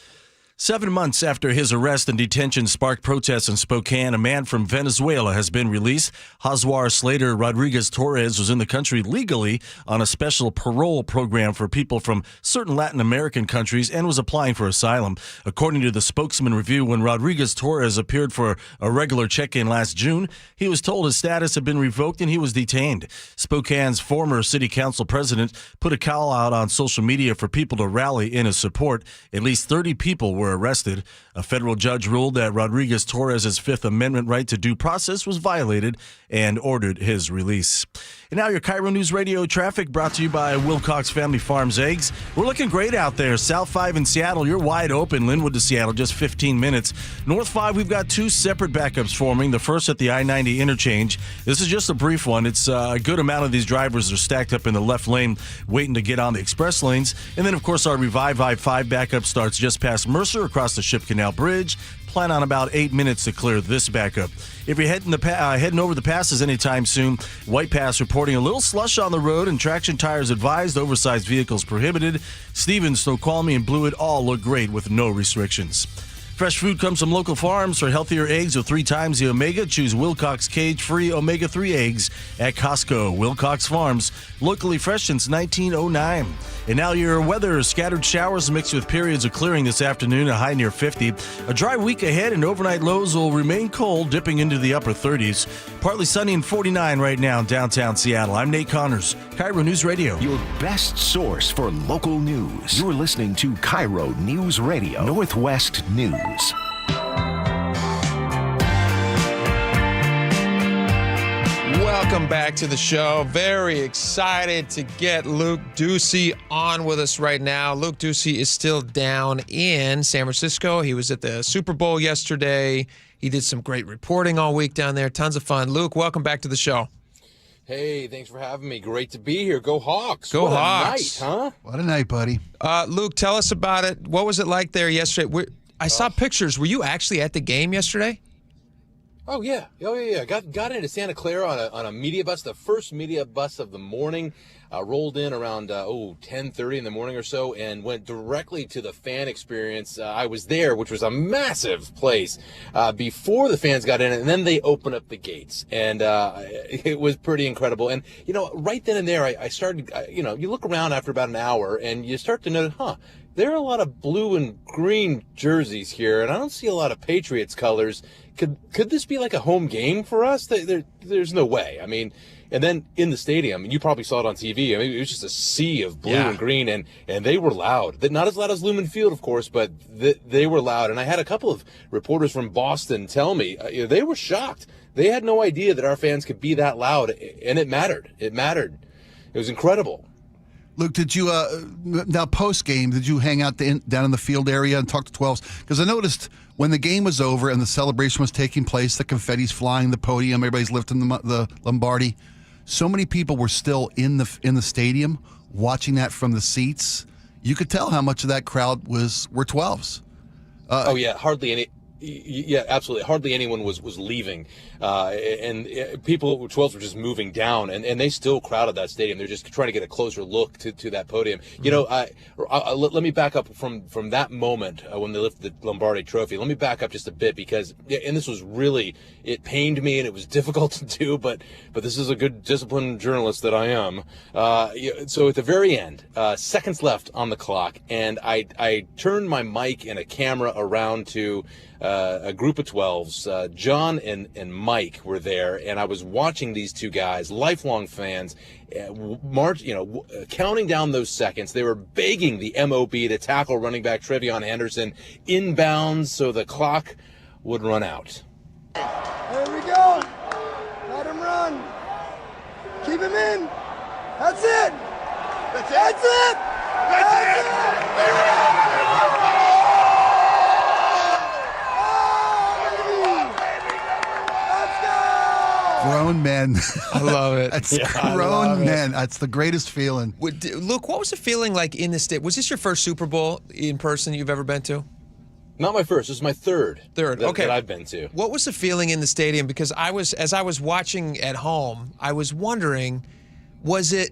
7 months after his arrest and detention sparked protests in Spokane, a man from Venezuela has been released. Javier Slater Rodriguez Torres was in the country legally on a special parole program for people from certain Latin American countries and was applying for asylum. According to the Spokesman Review, when Rodriguez Torres appeared for a regular check-in last June, he was told his status had been revoked and he was detained. Spokane's former city council president put a call out on social media for people to rally in his support. At least 30 people were arrested. A federal judge ruled that Rodriguez Torres' Fifth Amendment right to due process was violated and ordered his release. And now your KIRO News Radio traffic brought to you by Wilcox Family Farms Eggs. We're looking great out there. South 5 in Seattle, you're wide open. Linwood to Seattle, just 15 minutes. North 5, we've got 2 separate backups forming. The first at the I-90 interchange. This is just a brief one. It's a good amount of these drivers are stacked up in the left lane waiting to get on the express lanes. And then, of course, our Revive I-5 backup starts just past Mercer across the Ship Canal Bridge. Plan on about 8 minutes to clear this backup. If you're heading over the passes anytime soon, White Pass reporting a little slush on the road and traction tires advised, oversized vehicles prohibited. Stevens, Snoqualmie, and Blewett all look great with no restrictions. Fresh food comes from local farms. For healthier eggs with 3 times the omega, choose Wilcox cage-free omega-3 eggs at Costco. Wilcox Farms, locally fresh since 1909. And now your weather. Scattered showers mixed with periods of clearing this afternoon, a high near 50. A dry week ahead, and overnight lows will remain cold, dipping into the upper 30s. Partly sunny and 49 right now in downtown Seattle. I'm Nate Connors, KIRO News Radio. Your best source for local news. You're listening to KIRO News Radio, Northwest News. Welcome back to the show. Very excited to get Luke Ducey on with us right now. Luke Ducey is still down in San Francisco. He was at the Super Bowl yesterday. He did some great reporting all week down there. Tons of fun. Luke, welcome back to the show. Hey, thanks for having me. Great to be here. Go Hawks. Go what Hawks. A night, huh? What a night, buddy. Luke, tell us about it. What was it like there yesterday? I saw pictures. Were you actually at the game yesterday? Oh yeah. Got into Santa Clara on a media bus, the first media bus of the morning. Rolled in around 10:30 in the morning or so, and went directly to the fan experience. I was there, which was a massive place before the fans got in, and then they opened up the gates, and it was pretty incredible. And right then and there, I started. You look around after about an hour, and you start to notice, there are a lot of blue and green jerseys here, and I don't see a lot of Patriots colors. Could this be like a home game for us? There's no way. I mean, and then in the stadium, and you probably saw it on TV, I mean, it was just a sea of blue and green, and they were loud. Not as loud as Lumen Field, of course, but they were loud. And I had a couple of reporters from Boston tell me they were shocked. They had no idea that our fans could be that loud, and it mattered. It mattered. It was incredible. Luke, did you, now post-game, did you hang out down in the field area and talk to 12s? Because I noticed when the game was over and the celebration was taking place, the confetti's flying, the podium, everybody's lifting the Lombardi. So many people were still in the stadium watching that from the seats. You could tell how much of that crowd were 12s. Hardly any. Yeah, absolutely. Hardly anyone was leaving, and people 12s were just moving down, and they still crowded that stadium. They're just trying to get a closer look to that podium. Let me back up from that moment when they lifted the Lombardi Trophy. Let me back up just a bit because, and this was really, it pained me and it was difficult to do, but this is a good disciplined journalist that I am. So at the very end, seconds left on the clock, and I turned my mic and a camera around to a group of 12s. John and Mike were there, and I was watching these two guys, lifelong fans, counting down those seconds. They were begging the MOB to tackle running back Trevion Henderson inbounds so the clock would run out. There we go. Let him run. Keep him in. That's it. That's it. Grown men. I love it. That's grown men. That's the greatest feeling. Luke, what was the feeling like in the state? Was this your first Super Bowl in person you've ever been to? Not my first. This is my third. Okay. That I've been to. What was the feeling in the stadium? Because as I was watching at home, I was wondering, was it,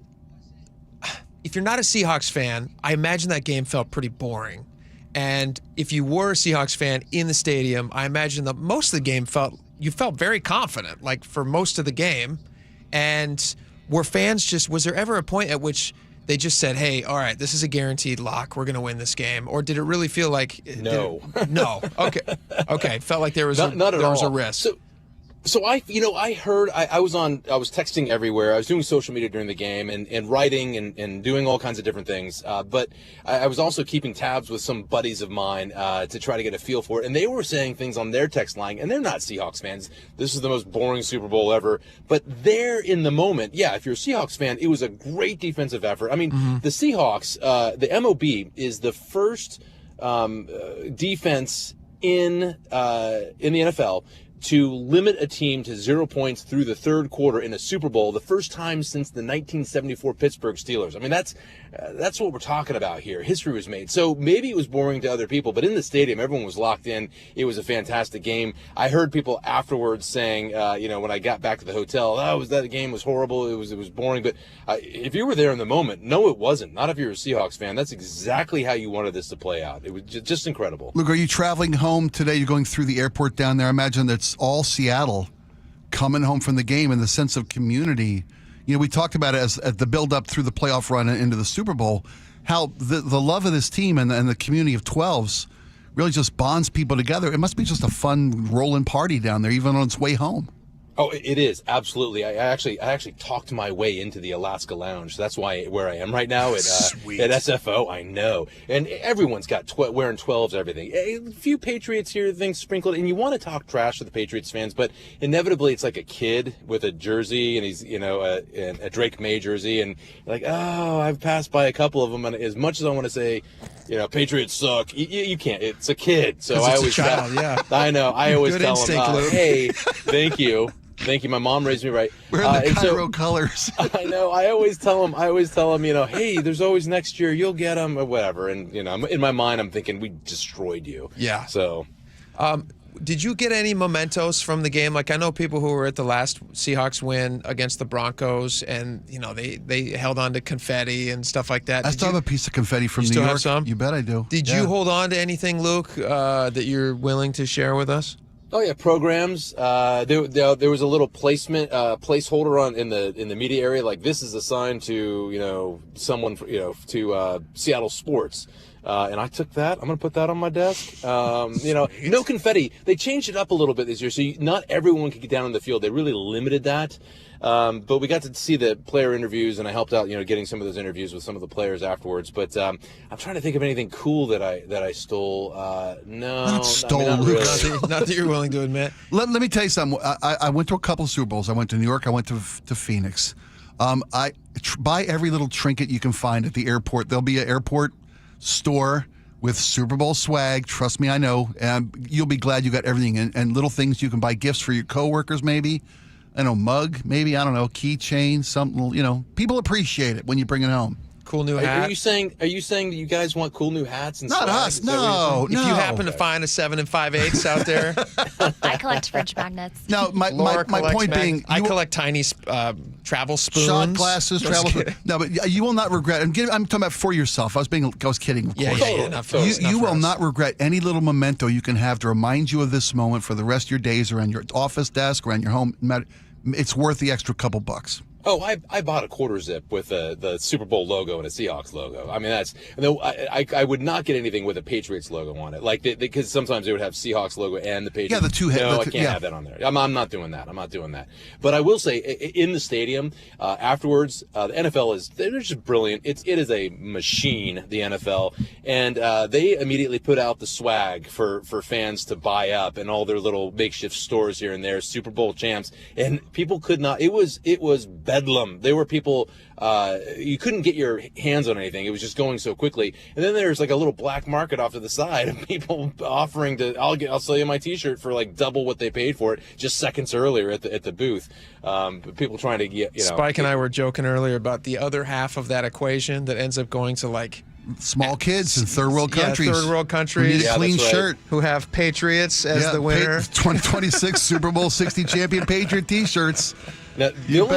if you're not a Seahawks fan, I imagine that game felt pretty boring. And if you were a Seahawks fan in the stadium, I imagine that most of the game you felt very confident, like for most of the game. And was there ever a point at which they just said, hey, all right, this is a guaranteed lock, we're going to win this game? Or did it really feel like... No. No. Okay. Felt like there was a risk. So I heard, I was texting everywhere. I was doing social media during the game and writing and doing all kinds of different things. But I was also keeping tabs with some buddies of mine to try to get a feel for it. And they were saying things on their text line, and they're not Seahawks fans. This is the most boring Super Bowl ever. But there in the moment, yeah, if you're a Seahawks fan, it was a great defensive effort. I mean, the Seahawks, the MOB is the first defense in the NFL to limit a team to 0 points through the third quarter in a Super Bowl, the first time since the 1974 Pittsburgh Steelers. I mean, that's what we're talking about here. History was made. So maybe it was boring to other people, but in the stadium, everyone was locked in. It was a fantastic game. I heard people afterwards saying, when I got back to the hotel, that game was horrible. It was boring. But if you were there in the moment, no, it wasn't. Not if you're a Seahawks fan. That's exactly how you wanted this to play out. It was just incredible. Luke, are you traveling home today? You're going through the airport down there. I imagine that's all Seattle coming home from the game and the sense of community. We talked about it as the build-up through the playoff run and into the Super Bowl, how the love of this team and the community of 12s really just bonds people together. It must be just a fun rolling party down there, even on its way home. Oh, it is, absolutely. I actually talked my way into the Alaska Lounge. That's where I am right now at SFO. I know, and everyone's got wearing 12s, everything. A few Patriots here, things sprinkled, and you want to talk trash to the Patriots fans, but inevitably it's like a kid with a jersey, and he's a Drake May jersey, and you're like, I've passed by a couple of them, and as much as I want to say, Patriots suck, you can't. It's a kid, so I always I know. I always tell him, hey, thank you. Thank you. My mom raised me right. We're in the KIRO colors. I know. I always tell him, hey, there's always next year. You'll get them or whatever. And, in my mind, I'm thinking we destroyed you. Yeah. So. Did you get any mementos from the game? Like, I know people who were at the last Seahawks win against the Broncos, and, they held on to confetti and stuff like that. I still have a piece of confetti from New still York. Have some? You bet I do. Did you hold on to anything, Luke, that you're willing to share with us? Oh yeah, programs. There was a little placeholder in the media area. Like, this is assigned to someone to Seattle sports. And I took that. I'm going to put that on my desk. No confetti. They changed it up a little bit this year, so not everyone could get down on the field. They really limited that. But we got to see the player interviews, and I helped out, getting some of those interviews with some of the players afterwards. But I'm trying to think of anything cool that I stole. No, not really. Not that you're willing to admit. Let me tell you something. I went to a couple of Super Bowls. I went to New York. I went to Phoenix. I buy every little trinket you can find at the airport. There'll be an airport store with Super Bowl swag. Trust me, I know. And you'll be glad you got everything. And little things you can buy, gifts for your coworkers, maybe. I know, mug, maybe, I don't know, keychain, something, people appreciate it when you bring it home. Cool new hat. Are you saying that you guys want cool new hats and Not swag? us, no. If you happen to find a 7 5/8 out there. I collect fridge magnets. No, my point being, I collect tiny travel spoons. Shot glasses, travel spoons. No, but you will not regret. I'm talking about for yourself. I was kidding, of course. Yeah. You will not regret any little memento you can have to remind you of this moment for the rest of your days around your office desk, around your home. It's worth the extra couple bucks. Oh, I bought a quarter zip with the Super Bowl logo and a Seahawks logo. I mean, I would not get anything with a Patriots logo on it, like because sometimes they would have Seahawks logo and the Patriots. Yeah, the two. No, I can't have that on there. I'm not doing that. I'm not doing that. But I will say, in the stadium afterwards, the NFL they're just brilliant. It is a machine, the NFL, and they immediately put out the swag for fans to buy up and all their little makeshift stores here and there. Super Bowl champs, and people could not. It was bedlam. There were people, you couldn't get your hands on anything. It was just going so quickly. And then there's like a little black market off to the side of people offering I'll sell you my T-shirt for like double what they paid for it just seconds earlier at the booth. People trying to get, Spike and I were joking earlier about the other half of that equation that ends up going to like small kids in third world countries. Yeah, third world countries. Who need a clean shirt. Who have Patriots as the winner. 2026 Super Bowl 60 champion Patriot T-shirts. Now, the only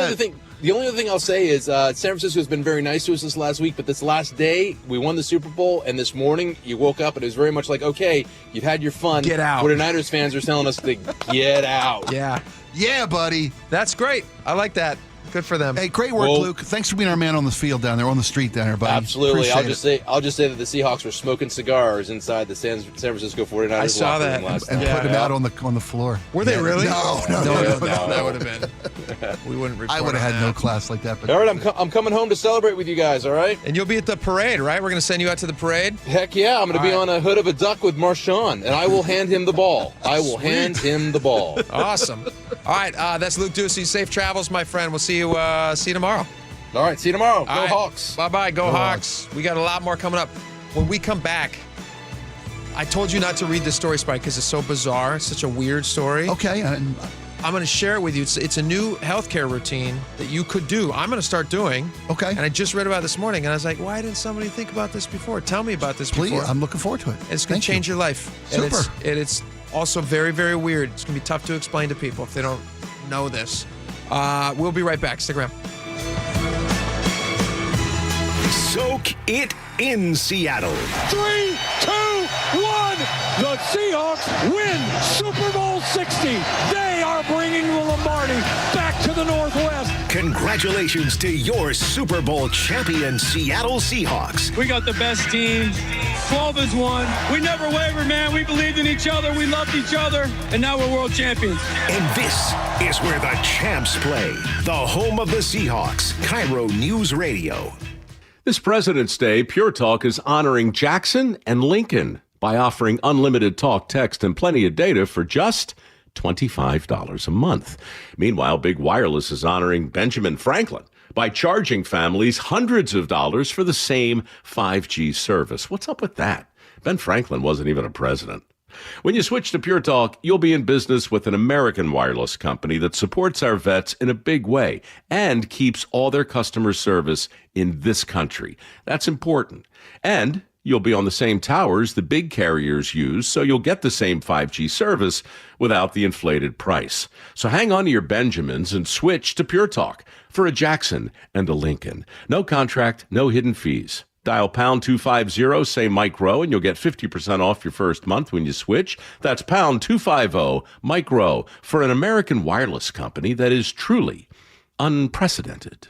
other thing I'll say is San Francisco has been very nice to us this last week, but this last day, we won the Super Bowl, and this morning, you woke up, and it was very much like, okay, you've had your fun. Get out. 49ers fans are telling us to get out. Yeah. Yeah, buddy. That's great. I like that. Good for them. Hey, great work, Luke. Thanks for being our man on the field down there, on the street down there, buddy. Absolutely. I'll just say that the Seahawks were smoking cigars inside the San Francisco 49ers. I saw that. And putting them out on the floor. Were they really? No. That would have been. We wouldn't report. I would have had no class like that. But all right, I'm coming home to celebrate with you guys. All right. And you'll be at the parade, right? We're going to send you out to the parade. Heck yeah! I'm going to be on a hood of a duck with Marshawn, and I will hand him the ball. Hand him the ball. Awesome. All right, that's Luke Ducey. Safe travels, my friend. We'll see you tomorrow. All right, see you tomorrow. Go right. Hawks. Bye-bye. Go Hawks. We got a lot more coming up. When we come back, I told you not to read the story, Spike, because it's so bizarre. It's such a weird story. Okay. I'm going to share it with you. It's a new healthcare routine that you could do. I'm going to start doing. Okay. And I just read about it this morning, and I was like, why didn't somebody think about this before? Tell me about this before. Please, I'm looking forward to it. It's going to change your life. Super. And it's also very, very weird. It's going to be tough to explain to people if they don't know this. We'll be right back. Stick around. Soak it in, Seattle. 3, 2, 1. The Seahawks win Super Bowl 60. They are bringing the Lombardi back to the Northwest. Congratulations to your Super Bowl champion Seattle Seahawks. We got the best team. 12 is 1. We never wavered, man. We believed in each other. We loved each other. And now we're world champions. And this is where the champs play. The home of the Seahawks. KIRO Newsradio. This President's Day, Pure Talk is honoring Jackson and Lincoln by offering unlimited talk, text, and plenty of data for just $25 a month. Meanwhile, Big Wireless is honoring Benjamin Franklin by charging families hundreds of dollars for the same 5G service. What's up with that? Ben Franklin wasn't even a president. When you switch to Pure Talk, you'll be in business with an American wireless company that supports our vets in a big way and keeps all their customer service in this country. That's important. And you'll be on the same towers the big carriers use, so you'll get the same 5G service without the inflated price. So hang on to your Benjamins and switch to Pure Talk for a Jackson and a Lincoln. No contract, no hidden fees. Dial pound 250, say Mike Rowe, and you'll get 50% off your first month when you switch. That's pound 250, Mike Rowe, for an American wireless company that is truly unprecedented.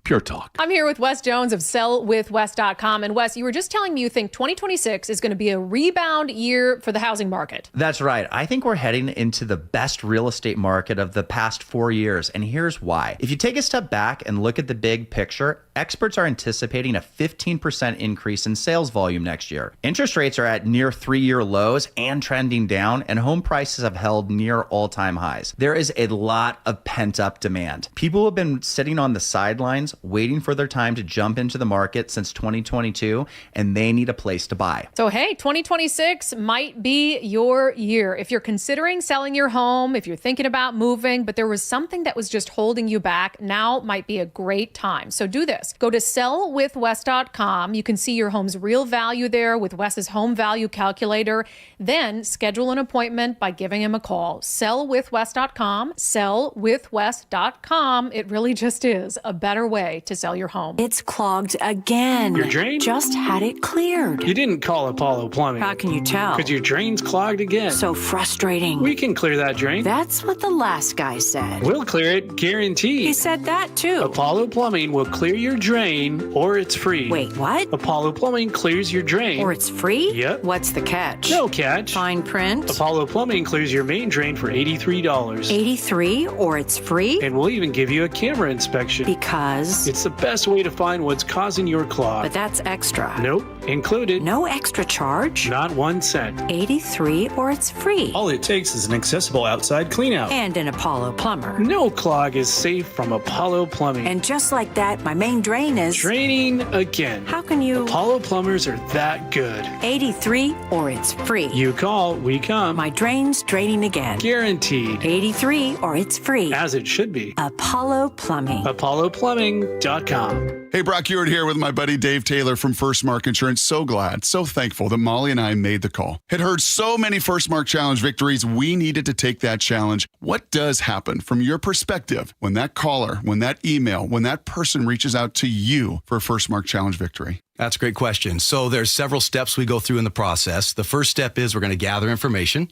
Pure Talk. I'm here with Wes Jones of sellwithwes.com. And Wes, you were just telling me you think 2026 is going to be a rebound year for the housing market. That's right. I think we're heading into the best real estate market of the past 4 years. And here's why. If you take a step back and look at the big picture, experts are anticipating a 15% increase in sales volume next year. Interest rates are at near 3-year lows and trending down, and home prices have held near all-time highs. There is a lot of pent-up demand. People have been sitting on the sidelines waiting for their time to jump into the market since 2022, and they need a place to buy. So, hey, 2026 might be your year. If you're considering selling your home, if you're thinking about moving, but there was something that was just holding you back, now might be a great time. So do this. Go to sellwithwes.com. You can see your home's real value there with Wes's home value calculator. Then schedule an appointment by giving him a call. Sellwithwes.com. Sellwithwes.com. It really just is a better way to sell your home. It's clogged again. Your drain? Just had it cleared. You didn't call Apollo Plumbing. How can you tell? Because your drain's clogged again. So frustrating. We can clear that drain. That's what the last guy said. We'll clear it, guaranteed. He said that too. Apollo Plumbing will clear your drain, or it's free. Wait, what? Apollo Plumbing clears your drain. Or it's free? Yep. What's the catch? No catch. Fine print? Apollo Plumbing clears your main drain for $83. $83, or it's free? And we'll even give you a camera inspection. Because? It's the best way to find what's causing your clog. But that's extra. Nope. Included. No extra charge? Not 1 cent. 83, or it's free. All it takes is an accessible outside cleanout. And an Apollo plumber. No clog is safe from Apollo Plumbing. And just like that, my main drain is... draining again. How can you... Apollo plumbers are that good. 83, or it's free. You call, we come. My drain's draining again. Guaranteed. 83, or it's free. As it should be. Apollo Plumbing. ApolloPlumbing.com. Hey, Brock Ewart here with my buddy Dave Taylor from First Mark Insurance. So glad, so thankful that Molly and I made the call. Had heard so many First Mark Challenge victories, we needed to take that challenge. What does happen from your perspective when that caller, when that email, when that person reaches out to you for a First Mark Challenge victory? That's a great question. So there's several steps we go through in the process. The first step is we're going to gather information,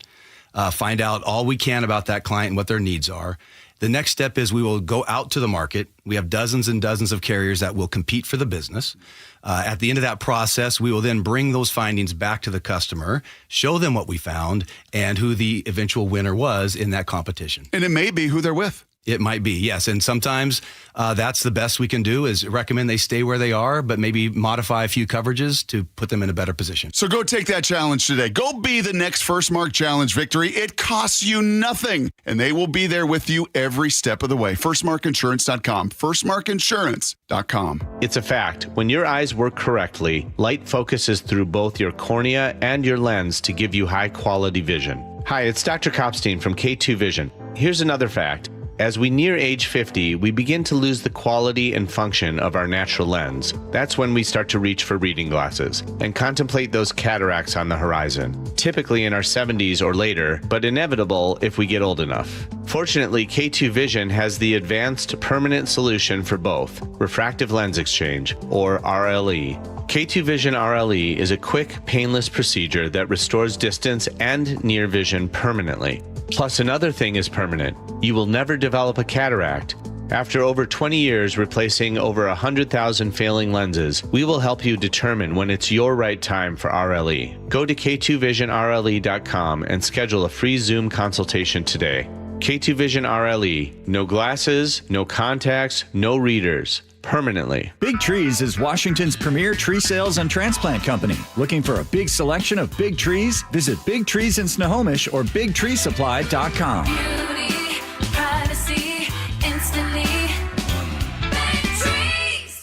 find out all we can about that client and what their needs are. The next step is we will go out to the market. We have dozens and dozens of carriers that will compete for the business. At the end of that process, we will then bring those findings back to the customer, show them what we found, and who the eventual winner was in that competition. And it may be who they're with. It might be, yes. And sometimes that's the best we can do is recommend they stay where they are, but maybe modify a few coverages to put them in a better position. So go take that challenge today. Go be the next First Mark Challenge victory. It costs you nothing, and they will be there with you every step of the way. FirstMarkInsurance.com. FirstMarkInsurance.com. It's a fact. When your eyes work correctly, light focuses through both your cornea and your lens to give you high-quality vision. Hi, it's Dr. Kopstein from K2 Vision. Here's another fact. As we near age 50, we begin to lose the quality and function of our natural lens. That's when we start to reach for reading glasses and contemplate those cataracts on the horizon, typically in our 70s or later, but inevitable if we get old enough. Fortunately, K2 Vision has the advanced permanent solution for both, refractive lens exchange, or RLE. K2 Vision RLE is a quick, painless procedure that restores distance and near vision permanently. Plus, another thing is permanent. You will never develop a cataract. After over 20 years replacing over 100,000 failing lenses, we will help you determine when it's your right time for RLE. Go to k2visionrle.com and schedule a free Zoom consultation today. K2 Vision RLE. No glasses, no contacts, no readers. Permanently. Big Trees is Washington's premier tree sales and transplant company. Looking for a big selection of big trees? Visit Big Trees in Snohomish or BigTreeSupply.com. Beauty, privacy, instantly.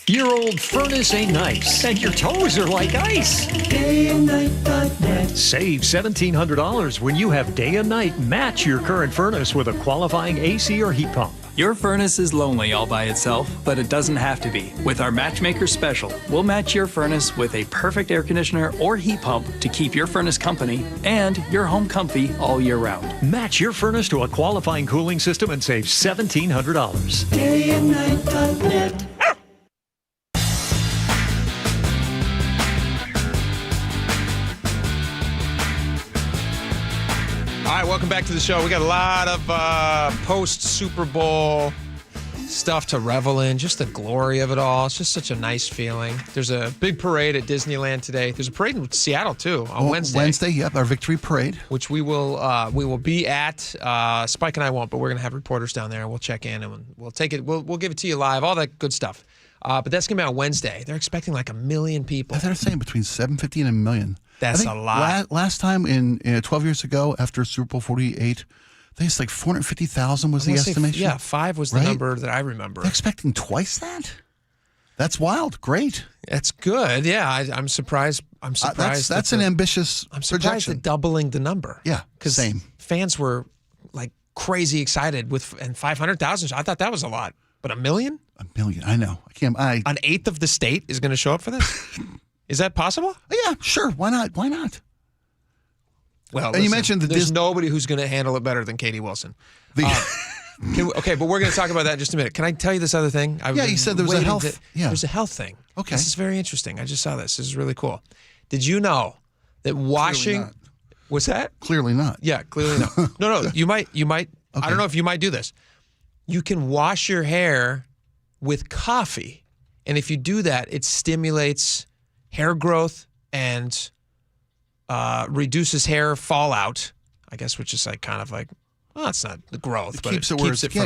Your old furnace ain't nice, and your toes are like ice. DayandNight.net. Save $1,700 when you have Day and Night match your current furnace with a qualifying AC or heat pump. Your furnace is lonely all by itself, but it doesn't have to be. With our Matchmaker Special, we'll match your furnace with a perfect air conditioner or heat pump to keep your furnace company and your home comfy all year round. Match your furnace to a qualifying cooling system and save $1,700. DayandNight.net. All right, welcome back to the show. We got a lot of post-Super Bowl stuff to revel in, just the glory of it all. It's just such a nice feeling. There's a big parade at Disneyland today. There's a parade in Seattle, too, on Wednesday. Wednesday, yep, our victory parade. Which we will be at. Spike and I won't, but we're going to have reporters down there, and we'll check in, and we'll take it. We'll give it to you live, all that good stuff. But that's going to be on Wednesday. They're expecting like 1 million people. They're saying between 750 and 1 million. That's a lot. Last time, in 12 years ago, after Super Bowl 48, I think it's like 450,000 was the estimation. Yeah, 5 was the number that I remember. They're expecting twice that? That's wild. Great. That's good. Yeah, I'm surprised. I'm surprised. That's an ambitious I'm surprised projection. at doubling the number. Yeah, because same. Fans were like crazy excited and 500,000. I thought that was a lot, but 1 million? 1 million. I know. I can't. An eighth of the state is going to show up for this. Is that possible? Yeah, sure. Why not? Why not? Well, and you mentioned that there's nobody who's going to handle it better than Katie Wilson. Okay, but we're going to talk about that in just a minute. Can I tell you this other thing? You said there was a health. There's a health thing. Okay, this is very interesting. I just saw this. This is really cool. Did you know that washing? What's that? Clearly not. Yeah, clearly not. No. You might. Okay. I don't know if you might do this. You can wash your hair with coffee, and if you do that, it stimulates hair growth and reduces hair fallout, I guess, which is like kind of like, well, it's not the growth, but it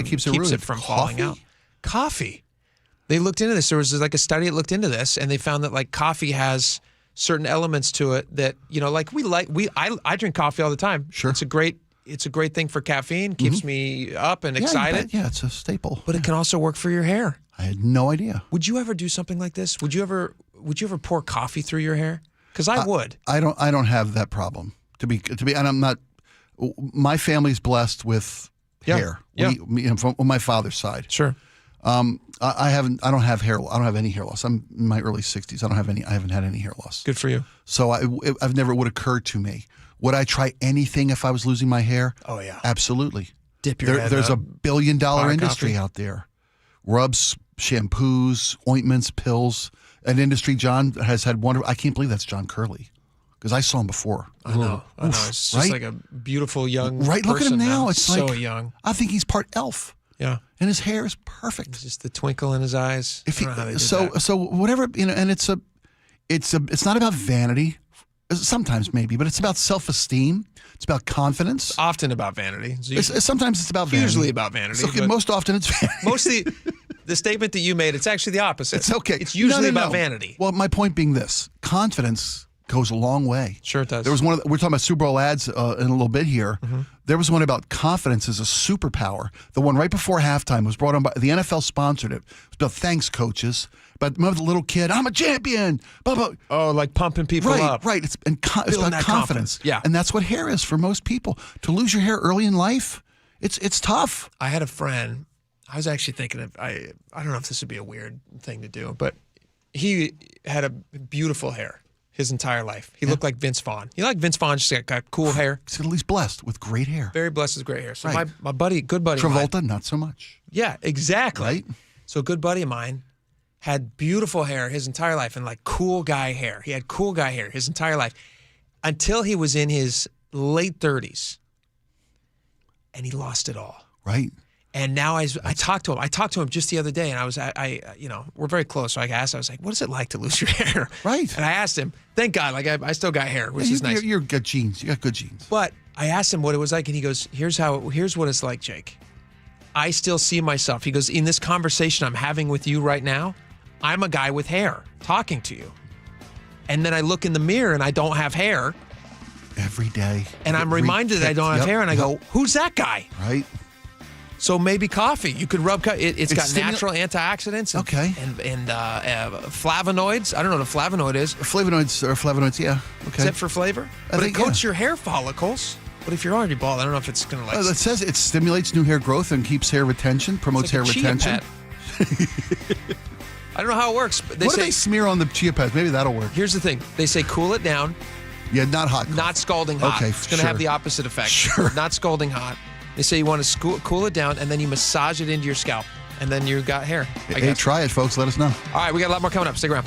keeps it from falling out. Coffee. They looked into this. There was like a study that looked into this, and they found that like coffee has certain elements to it that, you know, like I drink coffee all the time. Sure. It's a great thing for caffeine, keeps me up and excited. Yeah, it's a staple. But it can also work for your hair. I had no idea. Would you ever do something like this? Would you ever pour coffee through your hair? Because I would. I don't have that problem. To be, and I'm not. My family's blessed with hair. Yeah. From my father's side. Sure. I don't have hair. I don't have any hair loss. I'm in my early 60s. I haven't had any hair loss. Good for you. So I've never would occur to me. Would I try anything if I was losing my hair? Oh yeah. Absolutely. Dip your head There's up. $1 billion industry out there. Rubs, shampoos, ointments, pills. An industry John has had I can't believe that's John Curley, because I saw him before. I know. It's just like a beautiful young Look at him person now. It's so like, young. I think he's part elf. Yeah. And his hair is perfect. It's just the twinkle in his eyes. So whatever, and it's not about vanity. Sometimes maybe, but it's about self-esteem. It's about confidence. It's often about vanity. Sometimes it's about vanity. Usually about vanity. Okay, most often it's vanity. Mostly, the statement that you made, it's actually the opposite. It's okay. It's usually No. about vanity. Well, my point being this: confidence goes a long way. Sure it does. There was one. We're talking about Super Bowl ads in a little bit here. Mm-hmm. There was one about confidence as a superpower. The one right before halftime was brought on by the NFL. Sponsored it. It was about thanks, coaches. But remember the little kid? I'm a champion. Blah, blah. Oh, like pumping people up. Right. It's about confidence. Yeah. And that's what hair is for most people. To lose your hair early in life, it's tough. I had a friend. I was actually thinking of. I don't know if this would be a weird thing to do, but he had a beautiful hair his entire life. He looked like Vince Vaughn. You know, like Vince Vaughn, just got cool hair. He's at least blessed with great hair. Very blessed with great hair. So Right. my buddy, good buddy of Travolta, mine, not so much. yeah, exactly. Right? So a good buddy of mine had beautiful hair his entire life and like cool guy hair. He had cool guy hair his entire life until he was in his late 30s, and he lost it all. Right. And now I talked to him. I talked to him just the other day, and we're very close. So I asked, I was like, "What is it like to lose your hair?" Right. And I asked him. Thank God, like I still got hair, which is nice. You're good genes. You got good genes. But I asked him what it was like, and he goes, Here's what it's like, Jake. I still see myself. He goes, in this conversation I'm having with you right now, I'm a guy with hair talking to you. And then I look in the mirror and I don't have hair. Every day. And I'm reminded that I don't have hair, and I go, who's that guy? Right. So maybe coffee. You could rub. It's got natural antioxidants. And, Okay. And flavonoids. I don't know what a flavonoid is. Flavonoids, yeah. Okay. Is that for flavor? But it coats your hair follicles. But if you're already bald, I don't know if it's going to It says it stimulates new hair growth and keeps hair retention, promotes hair retention. I don't know how it works. But What do they smear on the chia pets? Maybe that'll work. Here's the thing. They say cool it down. Yeah, not hot. Not scalding hot. Okay, it's going to have the opposite effect. Sure. Not scalding hot. They say you want to cool it down, and then you massage it into your scalp, and then you got hair. Hey, try it, folks. Let us know. All right, we got a lot more coming up. Stick around.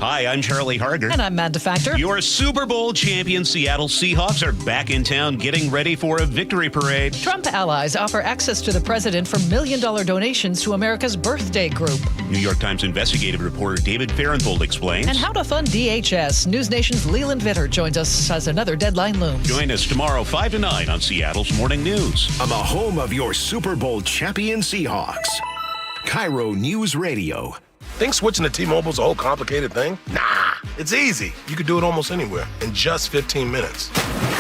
Hi, I'm Charlie Harder. And I'm Amanda Factor. Your Super Bowl champion Seattle Seahawks are back in town getting ready for a victory parade. Trump allies offer access to the president for $1 million donations to America's birthday group. New York Times investigative reporter David Fahrenthold explains. And how to fund DHS. News Nation's Leland Vitter joins us as another deadline looms. Join us tomorrow 5 to 9 on Seattle's Morning News. On the home of your Super Bowl champion Seahawks. KIRO News Radio. Think switching to T-Mobile is a whole complicated thing? Nah, it's easy. You can do it almost anywhere in just 15 minutes.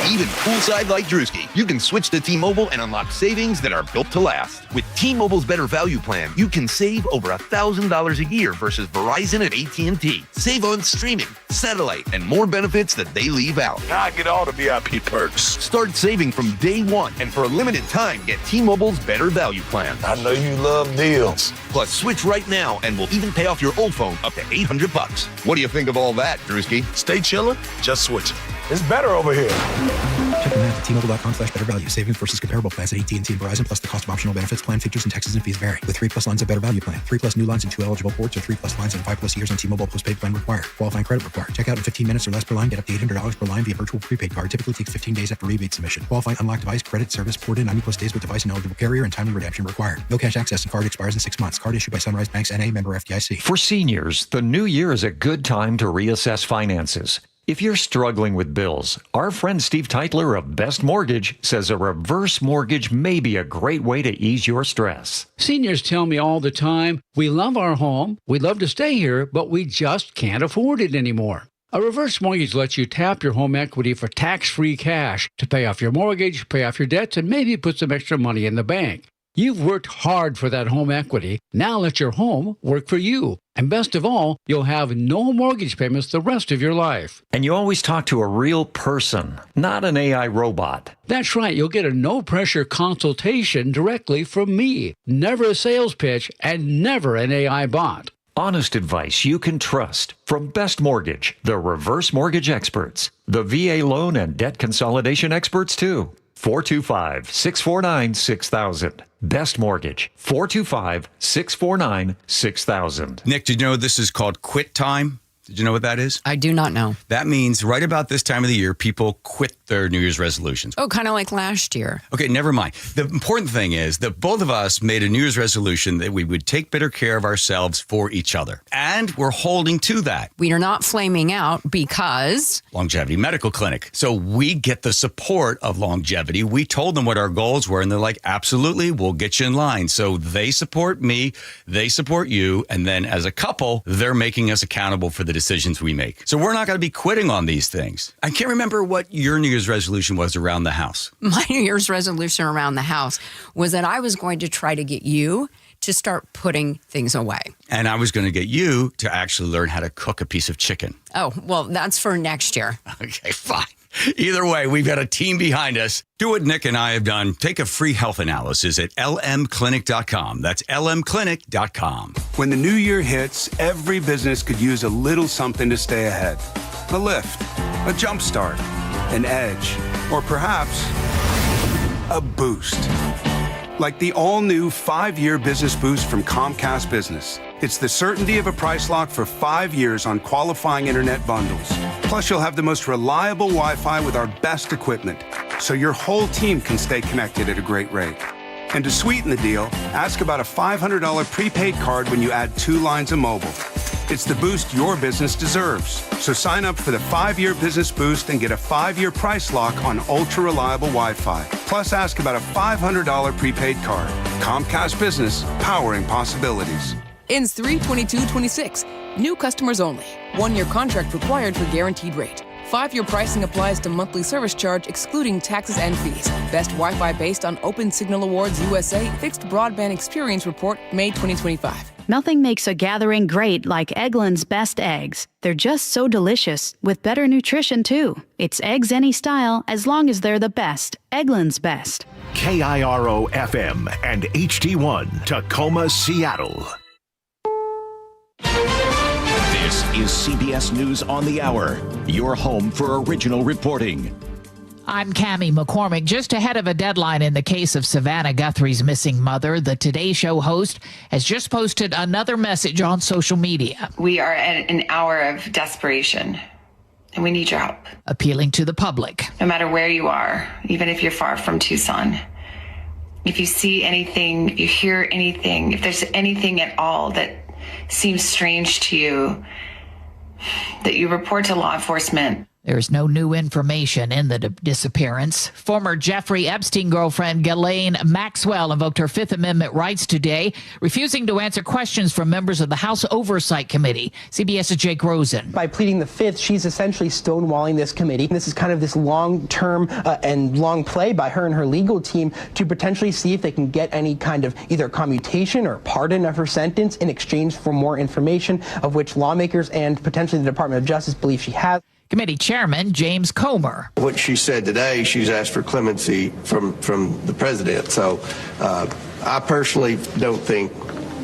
Even poolside like Drewski, you can switch to T-Mobile and unlock savings that are built to last. With T-Mobile's Better Value Plan, you can save over $1,000 a year versus Verizon and AT&T. Save on streaming, satellite, and more benefits that they leave out. Now I get all the VIP perks. Start saving from day one, and for a limited time, get T-Mobile's Better Value Plan. I know you love deals. Plus, switch right now, and we'll even pay off your old phone up to $800. What do you think of all that, Drewski? Stay chillin', just switch it. It's better over here. Check the math at T-Mobile.com/better value. Savings versus comparable plans at AT&T and Verizon, plus the cost of optional benefits. Plan features and taxes and fees vary. With 3+ lines of Better Value Plan. 3+ new lines and 2 eligible ports, or 3+ lines and 5+ years on T-Mobile postpaid plan required. Qualifying credit required. Check out in 15 minutes or less per line. Get up to $800 per line via virtual prepaid card. Typically takes 15 days after rebate submission. Qualifying unlocked device credit service ported 90+ days with device and eligible carrier, and timely redemption required. No cash access and card expires in 6 months. Card issued by Sunrise Banks N.A. member FDIC. For seniors, the new year is a good time to reassess finances. If you're struggling with bills, our friend Steve Teitler of Best Mortgage says a reverse mortgage may be a great way to ease your stress. Seniors tell me all the time, we love our home, we'd love to stay here, but we just can't afford it anymore. A reverse mortgage lets you tap your home equity for tax-free cash to pay off your mortgage, pay off your debts, and maybe put some extra money in the bank. You've worked hard for that home equity. Now let your home work for you. And best of all, you'll have no mortgage payments the rest of your life. And you always talk to a real person, not an AI robot. That's right. You'll get a no-pressure consultation directly from me. Never a sales pitch and never an AI bot. Honest advice you can trust from Best Mortgage, the reverse mortgage experts, the VA loan and debt consolidation experts too. 425-649-6000. Best Mortgage, 425-649-6000. Nick, did you know this is called quit time? Did you know what that is? I do not know. That means right about this time of the year, people quit their New Year's resolutions. Oh, kind of like last year. Okay, never mind. The important thing is that both of us made a New Year's resolution that we would take better care of ourselves for each other. And we're holding to that. We are not flaming out because... Longevity Medical Clinic. So we get the support of Longevity. We told them what our goals were, and they're like, absolutely, we'll get you in line. So they support me, they support you, and then as a couple, they're making us accountable for the decisions we make. So we're not going to be quitting on these things. I can't remember what your New Year's resolution was around the house. My New Year's resolution around the house was that I was going to try to get you to start putting things away. And I was going to get you to actually learn how to cook a piece of chicken. Oh, well, that's for next year. Okay, fine. Either way, we've got a team behind us. Do what Nick and I have done. Take a free health analysis at lmclinic.com. That's lmclinic.com. When the new year hits, every business could use a little something to stay ahead. A lift, a jump start, an edge, or perhaps a boost. Like the all-new 5-year business boost from Comcast Business. It's the certainty of a price lock for 5 years on qualifying internet bundles. Plus, you'll have the most reliable Wi-Fi with our best equipment, so your whole team can stay connected at a great rate. And to sweeten the deal, ask about a $500 prepaid card when you add 2 lines of mobile. It's the boost your business deserves. So sign up for the 5-year business boost and get a 5-year price lock on ultra-reliable Wi-Fi. Plus, ask about a $500 prepaid card. Comcast Business, powering possibilities. Ends 3/22/26. New customers only. 1-year contract required for guaranteed rate. 5-year pricing applies to monthly service charge excluding taxes and fees. Best Wi-Fi based on Open Signal Awards USA Fixed Broadband Experience Report, May 2025. Nothing makes a gathering great like Eggland's Best Eggs. They're just so delicious, with better nutrition too. It's eggs any style, as long as they're the best. Eggland's Best. KIRO FM and HD1, Tacoma, Seattle. This is CBS News on the Hour, your home for original reporting. I'm Cammie McCormick. Just ahead of a deadline in the case of Savannah Guthrie's missing mother, the Today Show host has just posted another message on social media. We are at an hour of desperation, and we need your help. Appealing to the public. No matter where you are, even if you're far from Tucson, if you see anything, if you hear anything, if there's anything at all that seems strange to you, that you report to law enforcement. There's no new information in the disappearance. Former Jeffrey Epstein girlfriend Ghislaine Maxwell invoked her Fifth Amendment rights today, refusing to answer questions from members of the House Oversight Committee. CBS's Jake Rosen. By pleading the Fifth, she's essentially stonewalling this committee. This is kind of this long-term and long play by her and her legal team to potentially see if they can get any kind of either commutation or pardon of her sentence in exchange for more information, of which lawmakers and potentially the Department of Justice believe she has. Committee Chairman James Comer. What she said today, she's asked for clemency from the president. So I personally don't think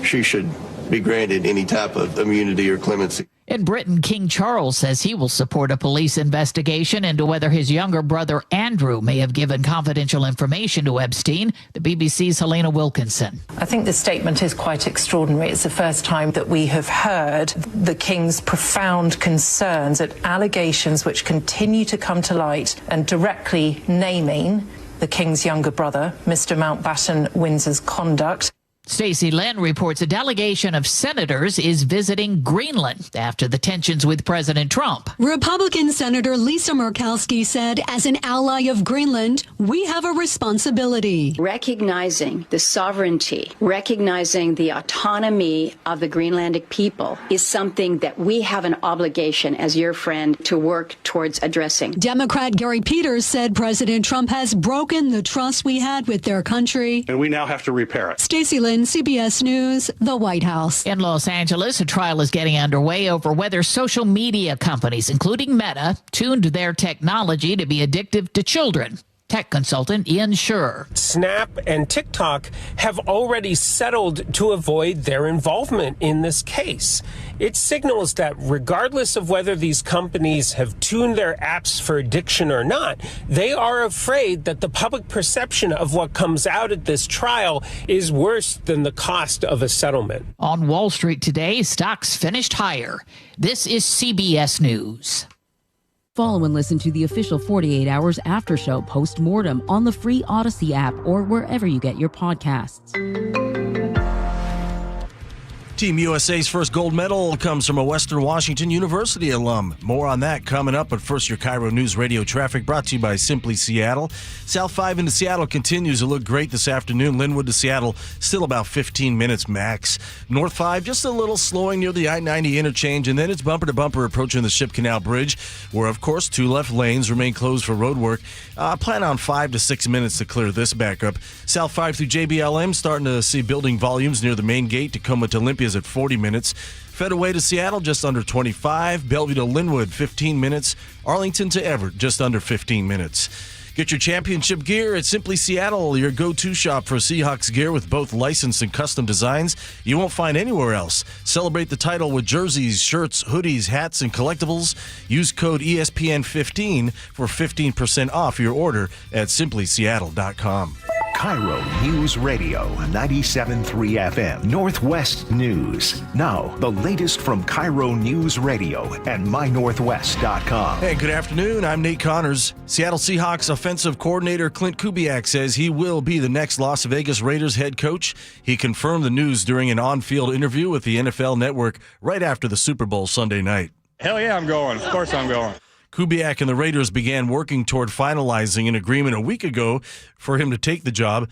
she should be granted any type of immunity or clemency. In Britain, King Charles says he will support a police investigation into whether his younger brother Andrew may have given confidential information to Epstein. The BBC's Helena Wilkinson. I think this statement is quite extraordinary. It's the first time that we have heard the King's profound concerns at allegations which continue to come to light and directly naming the King's younger brother, Mr. Mountbatten Windsor's conduct. Stacey Lynn reports a delegation of senators is visiting Greenland after the tensions with President Trump. Republican Senator Lisa Murkowski said, as an ally of Greenland, we have a responsibility. Recognizing the sovereignty, recognizing the autonomy of the Greenlandic people is something that we have an obligation as your friend to work towards addressing. Democrat Gary Peters said President Trump has broken the trust we had with their country. And we now have to repair it. Stacey Lynn, CBS News, the White House. In Los Angeles, a trial is getting underway over whether social media companies, including Meta, tuned their technology to be addictive to children. Tech consultant Ian Schur. Snap and TikTok have already settled to avoid their involvement in this case. It signals that regardless of whether these companies have tuned their apps for addiction or not, they are afraid that the public perception of what comes out at this trial is worse than the cost of a settlement. On Wall Street today, stocks finished higher. This is CBS News. Follow and listen to the official 48 Hours After Show post-mortem on the free Odyssey app or wherever you get your podcasts. Team USA's first gold medal comes from a Western Washington University alum. More on that coming up, but first your KIRO News Radio traffic brought to you by Simply Seattle. South 5 into Seattle continues to look great this afternoon. Linwood to Seattle, still about 15 minutes max. North 5, just a little slowing near the I-90 interchange, and then it's bumper to bumper approaching the Ship Canal Bridge, where, of course, 2 left lanes remain closed for road work. Plan on 5 to 6 minutes to clear this back up. South 5 through JBLM, starting to see building volumes near the main gate. Tacoma to Olympia is at 40 minutes. Fedaway to Seattle, just under 25. Bellevue to Linwood, 15 minutes. Arlington to Everett, just under 15 minutes. Get your championship gear at Simply Seattle, your go-to shop for Seahawks gear with both licensed and custom designs you won't find anywhere else. Celebrate the title with jerseys, shirts, hoodies, hats, and collectibles. Use code ESPN15 for 15% off your order at simplyseattle.com. KIRO News Radio, 97.3 FM, Northwest News. Now, the latest from KIRO News Radio and mynorthwest.com. Hey, good afternoon. I'm Nate Connors. Seattle Seahawks offensive coordinator Clint Kubiak says he will be the next Las Vegas Raiders head coach. He confirmed the news during an on-field interview with the NFL Network right after the Super Bowl Sunday night. Hell yeah, I'm going. Of course I'm going. Kubiak and the Raiders began working toward finalizing an agreement a week ago for him to take the job.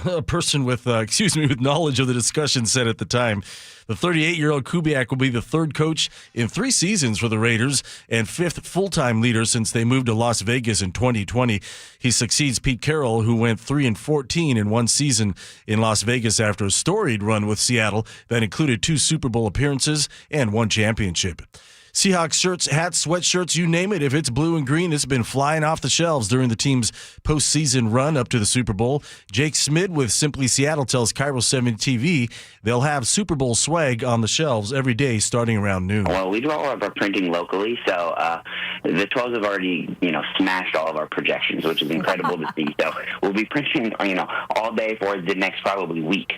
A person with knowledge of the discussion said at the time. The 38-year-old Kubiak will be the third coach in 3 seasons for the Raiders and 5th full-time leader since they moved to Las Vegas in 2020. He succeeds Pete Carroll, who went 3-14 in one season in Las Vegas after a storied run with Seattle that included 2 Super Bowl appearances and 1 championship. Seahawks shirts, hats, sweatshirts, you name it. If it's blue and green, it's been flying off the shelves during the team's postseason run up to the Super Bowl. Jake Smid with Simply Seattle tells KIRO 7 TV they'll have Super Bowl swag on the shelves every day starting around noon. Well, we do all of our printing locally, so the 12s have already, smashed all of our projections, which is incredible to see. So we'll be printing, all day for the next probably week,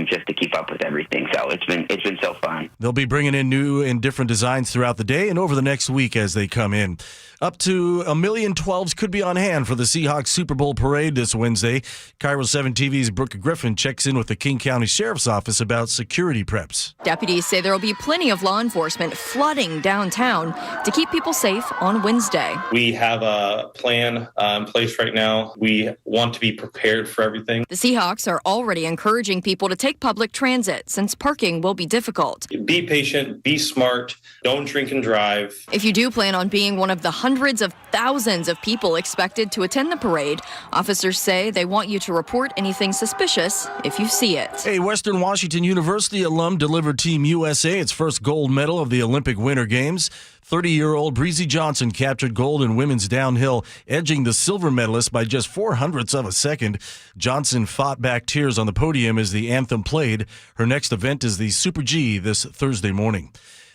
just to keep up with everything. So it's been so fun. They'll be bringing in new and different designs throughout the day and over the next week as they come in. Up to 1 million 12s could be on hand for the Seahawks Super Bowl parade this Wednesday. KIRO 7 TV's Brooke Griffin checks in with the King County Sheriff's Office about security preps. Deputies say there will be plenty of law enforcement flooding downtown to keep people safe on Wednesday. We have a plan in place right now. We want to be prepared for everything. The Seahawks are already encouraging people to take public transit since parking will be difficult. Be patient, be smart, don't drink and drive. If you do plan on being one of the hundreds of thousands of people expected to attend the parade, officers say they want you to report anything suspicious if you see it. A Western Washington University alum delivered Team USA its first gold medal of the Olympic Winter Games. 30-year-old Breezy Johnson captured gold in women's downhill, edging the silver medalist by just 0.04 of a second. Johnson fought back tears on the podium as the anthem played. Her next event is the Super G this Thursday morning.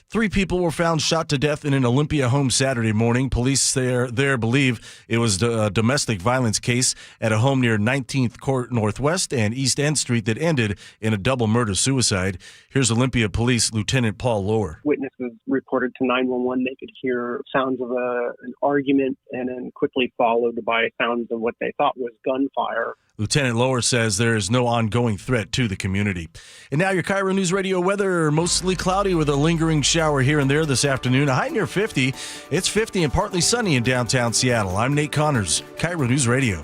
3 people were found shot to death in an Olympia home Saturday morning. Police there believe it was a domestic violence case at a home near 19th Court Northwest and East End Street that ended in a double murder-suicide. Here's Olympia Police Lieutenant Paul Lohr. Witnesses reported to 911 they could hear sounds of an argument and then quickly followed by sounds of what they thought was gunfire. Lieutenant Lohr says there is no ongoing threat to the community. And now your KIRO News Radio weather, mostly cloudy with a lingering shower here and there this afternoon. A high near 50. It's 50 and partly sunny in downtown Seattle. I'm Nate Connors, KIRO News Radio.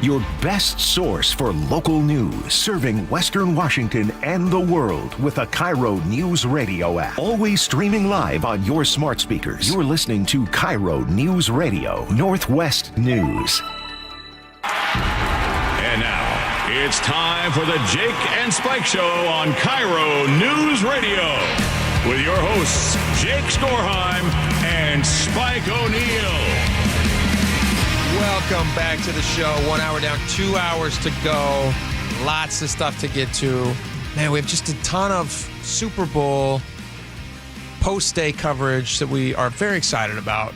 Your best source for local news, serving Western Washington and the world with a KIRO News Radio app. Always streaming live on your smart speakers. You're listening to KIRO News Radio, Northwest News. And now, it's time for the Jake and Spike Show on KIRO News Radio with your hosts, Jake Skorheim and Spike O'Neill. Welcome back to the show. 1 hour down, 2 hours to go. Lots of stuff to get to. Man, we have just a ton of Super Bowl post-day coverage that we are very excited about.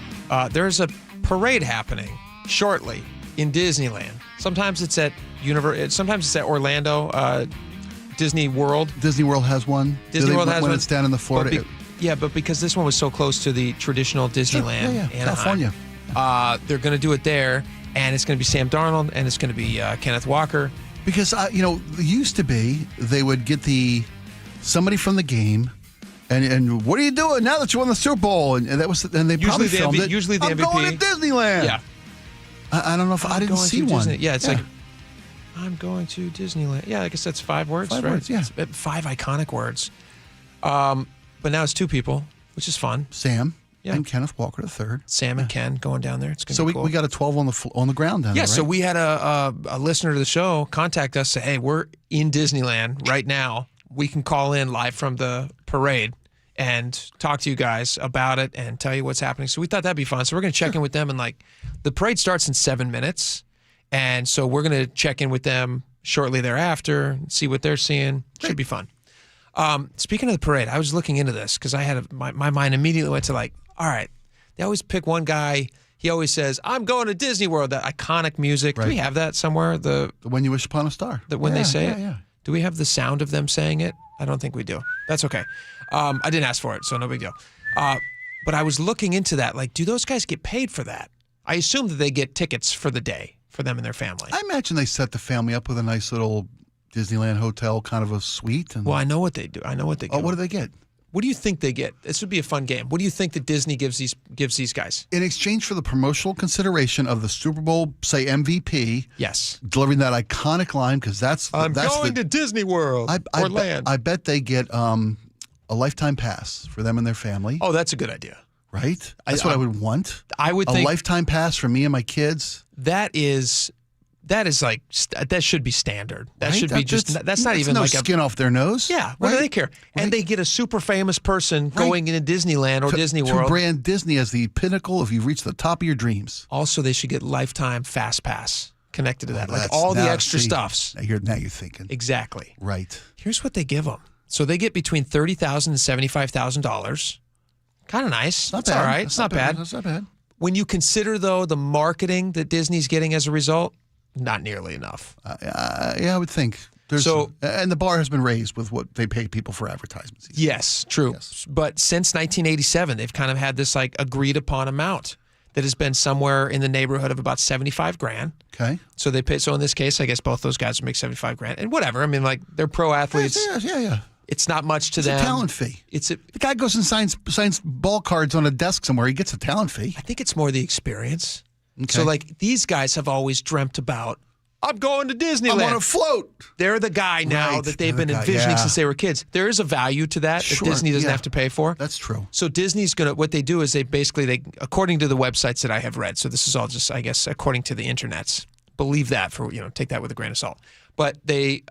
There's a parade happening shortly in Disneyland. Sometimes it's at Orlando, Disney World. Disney World has one. Disney World has when one. It's down in the Florida. Yeah, but because this one was so close to the traditional Disneyland, Anaheim, California. They're going to do it there, and it's going to be Sam Darnold, and it's going to be Kenneth Walker. Because it used to be they would get somebody from the game, and what are you doing now that you won the Super Bowl? And that was, and they probably filmed it. Usually the I'm MVP. going to Disneyland. Yeah, I don't know if I didn't see one. Disney. Yeah, it's like I'm going to Disneyland. Yeah, I guess that's 5 words, right? Words, yeah. It's 5 iconic words. But now it's 2 people, which is fun. Sam and Kenneth Walker III. Sam and Ken going down there. It's going to be cool. We got a 12 on the ground down there, right? So we had a listener to the show contact us, say, hey, we're in Disneyland right now. We can call in live from the parade and talk to you guys about it and tell you what's happening. So we thought that'd be fun. So we're going to check in with them, and the parade starts in 7 minutes. And so we're going to check in with them shortly thereafter and see what they're seeing. Should be fun. Speaking of the parade, I was looking into this because I had my mind immediately went to all right, they always pick one guy. He always says, I'm going to Disney World, that iconic music. Right. Do we have that somewhere? The When You Wish Upon a Star. When they say it? Do we have the sound of them saying it? I don't think we do. That's okay. I didn't ask for it, so no big deal. But I was looking into that. Do those guys get paid for that? I assume that they get tickets for the day for them and their family. I imagine they set the family up with a nice little Disneyland hotel, kind of a suite. Well, I know what they do. What do they get? What do you think they get? This would be a fun game. What do you think that Disney gives these guys? In exchange for the promotional consideration of the Super Bowl, say MVP, yes, delivering that iconic line, because that's going to Disney World or land. I bet they get a lifetime pass for them and their family. Oh, that's a good idea. Right? That's what I would want. I would think a lifetime pass for me and my kids. That should be standard. That should be that's not even no like skin off their nose. Yeah, what do they care? Right? And they get a super famous person going into Disneyland or Disney World. To brand Disney as the pinnacle if you reach the top of your dreams. Also, they should get lifetime fast pass connected to that. All the extra stuffs. Now you're thinking. Exactly. Right. Here's what they give them. So they get between $30,000 and $75,000. Kind of nice. That's all right. It's not bad. That's not bad. When you consider, though, the marketing that Disney's getting as a result, not nearly enough. I would think. And the bar has been raised with what they pay people for advertisements. Yes, true. Yes. But since 1987, they've kind of had this agreed upon amount that has been somewhere in the neighborhood of about $75,000. Okay. So they pay. So in this case, I guess both those guys would make $75,000, and whatever. I mean, they're pro athletes. Yeah. It's not much to them. It's a talent fee. The guy goes and signs ball cards on a desk somewhere. He gets a talent fee. I think it's more the experience. Okay. So these guys have always dreamt about, I'm going to Disneyland. I'm on a float. They're the guy now that they've been envisioning since they were kids. There is a value to that Disney doesn't have to pay for. That's true. So Disney's what they do is they according to the websites that I have read, so this is all just, I guess, according to the internets, believe that take that with a grain of salt. But they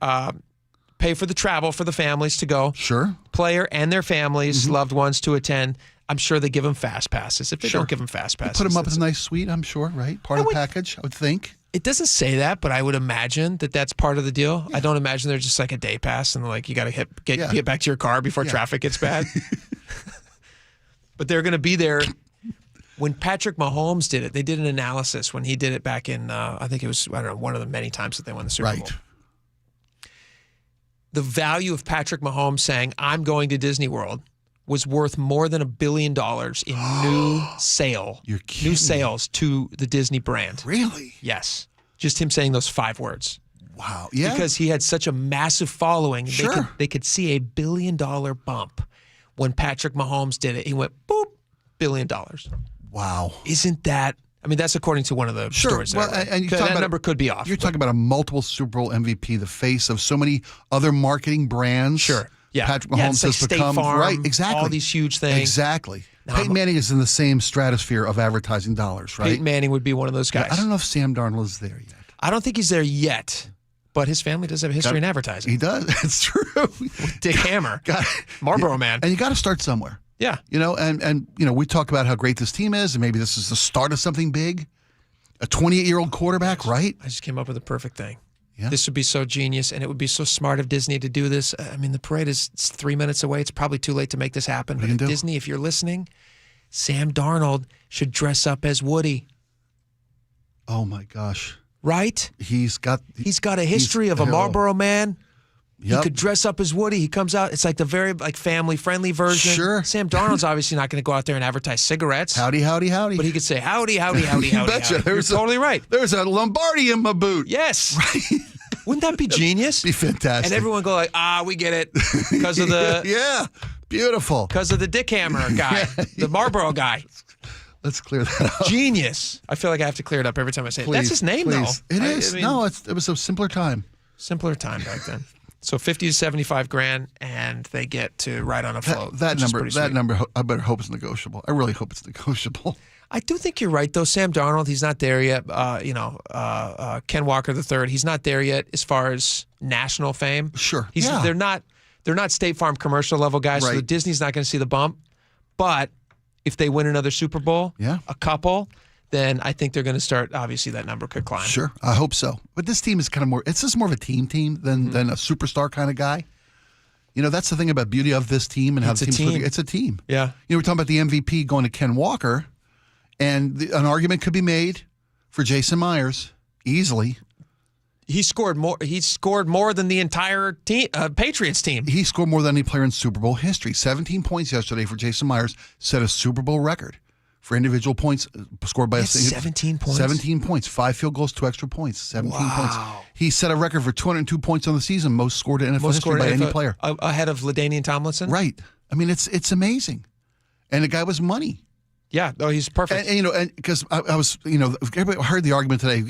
pay for the travel for the families to go. Sure. Player and their families, loved ones to attend. I'm sure they give them fast passes. If they don't give them fast passes, put them up in a nice suite, I'm sure, right? Part of the package, I would think. It doesn't say that, but I would imagine that that's part of the deal. Yeah. I don't imagine they're just like a day pass and you got to get back to your car before traffic gets bad. But they're going to be there. When Patrick Mahomes did it, they did an analysis when he did it back in, I think it was, one of the many times that they won the Super Bowl. The value of Patrick Mahomes saying, I'm going to Disney World, was worth more than $1 billion in new sales to the Disney brand. Really? Yes. Just him saying those 5 words. Wow. Yeah. Because he had such a massive following. Sure. They could see $1 billion bump. When Patrick Mahomes did it, he went, boop, $1 billion. Wow. Isn't that... I mean, that's according to one of the stories. Well, and that number could be off. You're talking about a multiple Super Bowl MVP, the face of so many other marketing brands. Sure. Yeah. Patrick Mahomes has become State Farm, right. Exactly. All these huge things. Exactly. Peyton Manning is in the same stratosphere of advertising dollars, right? Peyton Manning would be one of those guys. I don't know if Sam Darnold is there yet. I don't think he's there yet, but his family does have a history in advertising. He does. It's true. Dick Hammer, Marlboro Man, and you got to start somewhere. Yeah. And we talk about how great this team is, and maybe this is the start of something big. A 28-year-old quarterback, right? I just came up with the perfect thing. Yeah. This would be so genius, and it would be so smart of Disney to do this. I mean, the parade is 3 minutes away. It's probably too late to make this happen. But Disney, if you're listening, Sam Darnold should dress up as Woody. Oh, my gosh. Right? He's got a history of a Marlboro Man. Yep. He could dress up as Woody. He comes out. It's like the very family-friendly version. Sure. Sam Darnold's obviously not going to go out there and advertise cigarettes. Howdy, howdy, howdy. But he could say, howdy, howdy, howdy, You howdy, betcha. howdy. You're totally right. There's a Lombardi in my boot. Yes. Right. Wouldn't that be genius? Be fantastic. And everyone go like, we get it. Because of the... Yeah. Beautiful. Because of the Dick Hammer guy. The Marlboro guy. Let's clear that up. Genius. I feel like I have to clear it up every time I say it. That's his name, please. though. It is. It was a simpler time. Simpler time back then. So 50 to 75 grand, and they get to ride on a float. That number, I better hope it's negotiable. I really hope it's negotiable. I do think you're right, though. Sam Darnold, he's not there yet. Ken Walker III, he's not there yet as far as national fame. Sure. They're not State Farm commercial level guys, so Disney's not going to see the bump. But if they win another Super Bowl, a couple, then I think they're going to start. Obviously, that number could climb. Sure, I hope so. But this team is kind of more. It's just more of a team than a superstar kind of guy. You know, that's the thing about beauty of this team and how the team. It's a team. Yeah. You know, we're talking about the MVP going to Ken Walker, and an argument could be made for Jason Myers easily. He scored more. He scored more than the entire team, Patriots team. He scored more than any player in Super Bowl history. 17 points yesterday for Jason Myers, set a Super Bowl record for individual points scored by 17 points. 17 points, 5 field goals, 2 extra points, 17 points. He set a record for 202 points on the season, most scored in NFL history by any player, ahead of LaDainian Tomlinson. Right. I mean, it's amazing, and the guy was money. Yeah, he's perfect. And because I was, everybody heard the argument today,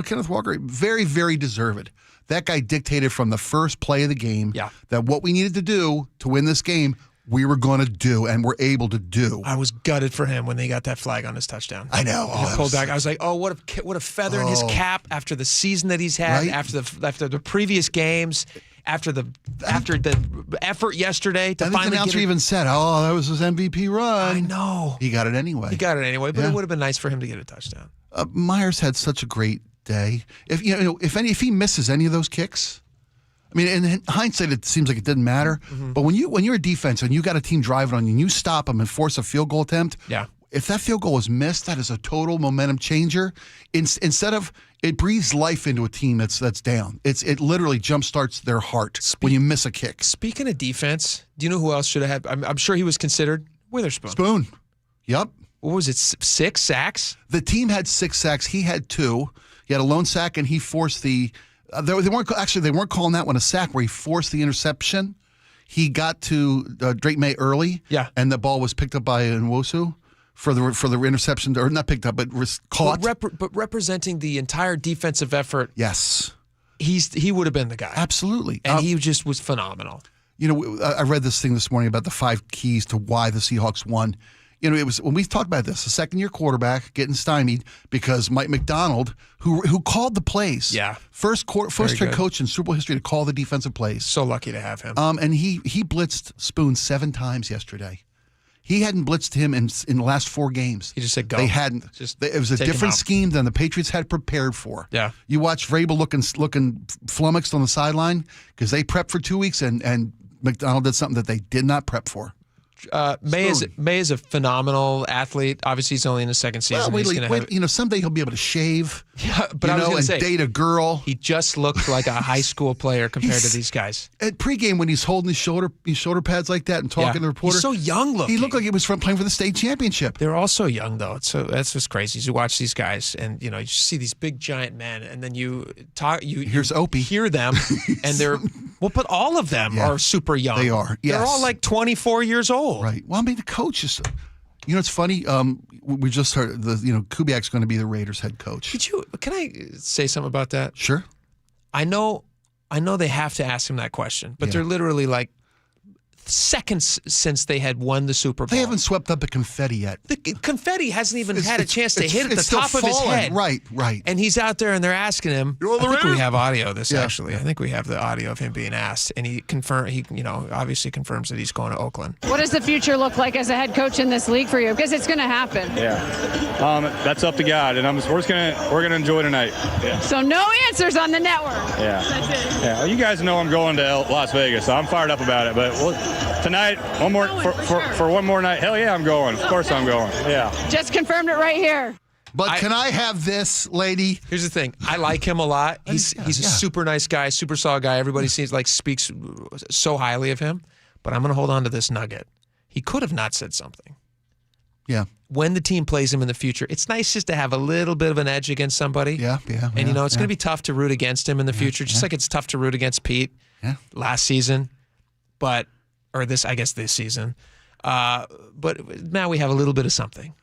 Kenneth Walker, very, very deserved. That guy dictated from the first play of the game that what we needed to do to win this game, we were going to do and were able to do. I was gutted for him when they got that flag on his touchdown. I know. He pulled back. I was like, what a feather in his cap after the season that he's had, after the previous games. After the effort yesterday to finally the announcer even said, that was his MVP run. I know. He got it anyway. But it would have been nice for him to get a touchdown. Myers had such a great day. If he misses any of those kicks, I mean, in hindsight, it seems like it didn't matter. Mm-hmm. But when you're a defense and you got a team driving on you and you stop them and force a field goal attempt, if that field goal is missed, that is a total momentum changer. Instead of it breathes life into a team that's down. It literally jumpstarts their heart when you miss a kick. Speaking of defense, do you know who else should have had? I'm sure he was considered. Witherspoon. Spoon. Yep. What was it? 6 sacks? The team had 6 sacks. He had 2. He had a lone sack, and he forced the. They weren't calling that one a sack where he forced the interception. He got to Drake May early. Yeah. And the ball was picked up by Nwosu for the interception, or not picked up, but was caught. But representing the entire defensive effort. Yes. He would have been the guy. Absolutely. And he just was phenomenal. I read this thing this morning about the 5 keys to why the Seahawks won. It was when we talked about this, a second-year quarterback getting stymied because Mike McDonald, who called the plays, first head coach in Super Bowl history to call the defensive plays. So lucky to have him. And he blitzed Spoon 7 times yesterday. He hadn't blitzed him in the last 4 games. He just said go. They hadn't. It was a different scheme than the Patriots had prepared for. Yeah. You watch Vrabel looking flummoxed on the sideline because they prepped for 2 weeks and McDonald did something that they did not prep for. May is a phenomenal athlete. Obviously, he's only in his second season. Well, someday he'll be able to shave. Yeah, but I was going to say, date a girl. He just looked like a high school player compared to these guys. At pregame, when he's holding his shoulder pads like that and talking to the reporter, he's so young looking. He looked like he was playing for the state championship. They're all so young, though. So that's just crazy. You watch these guys, and you see these big giant men, and then here's Opie. Hear them, and but all of them are super young. They are. Yes. They're all like 24 years old. Right. Well, I mean, the coach is. It's funny. We just heard Kubiak's going to be the Raiders head coach. Can I say something about that? Sure. I know they have to ask him that question, but they're literally like seconds since they had won the Super Bowl. They haven't swept up the confetti yet. The confetti hasn't even had a chance to hit at the top of his head. Right. And he's out there and they're asking him. I think we have audio of this, actually. I think we have the audio of him being asked. And he obviously confirms that he's going to Oakland. What does the future look like as a head coach in this league for you? Because it's going to happen. Yeah. That's up to God. And we're gonna enjoy tonight. Yeah. So no answers on the network. Yeah. That's it. Yeah. Well, you guys know I'm going to Las Vegas, so I'm fired up about it. But tonight, for one more night. Hell yeah, I'm going. Of course I'm going. Yeah. Just confirmed it right here. But can I have this, lady? Here's the thing. I like him a lot. He's a super nice guy, super solid guy. Everybody speaks so highly of him. But I'm going to hold on to this nugget. He could have not said something. Yeah. When the team plays him in the future, it's nice just to have a little bit of an edge against somebody. Yeah. And, it's going to be tough to root against him in the future, just like it's tough to root against Pete last season. This season. But now we have a little bit of something.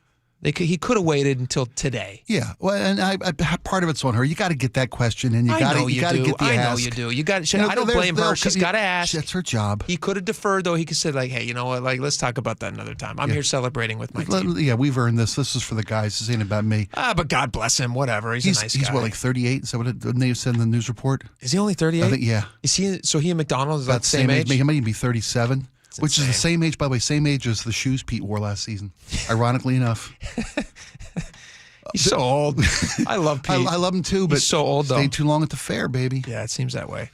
He could have waited until today. Yeah, well, and I part of it's on her. You got to get that question, and you got to get the ask. I know you do. You got. I don't blame her. She's got to ask. That's her job. He could have deferred, though. He could say, like, hey, you know what? Like, let's talk about that another time. I'm here celebrating with my team. Yeah, we've earned this. This is for the guys. This ain't about me. But God bless him. Whatever. He's a nice guy. He's what, like 38? Is that what they said in the news report? Is he only 38? I think, yeah. Is he? So he and McDonald is about the same age? He might even be 37. Which is the same age, by the way, same age as the shoes Pete wore last season, ironically enough. He's so old. I love Pete. I love him too, but he's so old, though. Stayed too long at the fair, baby. Yeah, it seems that way.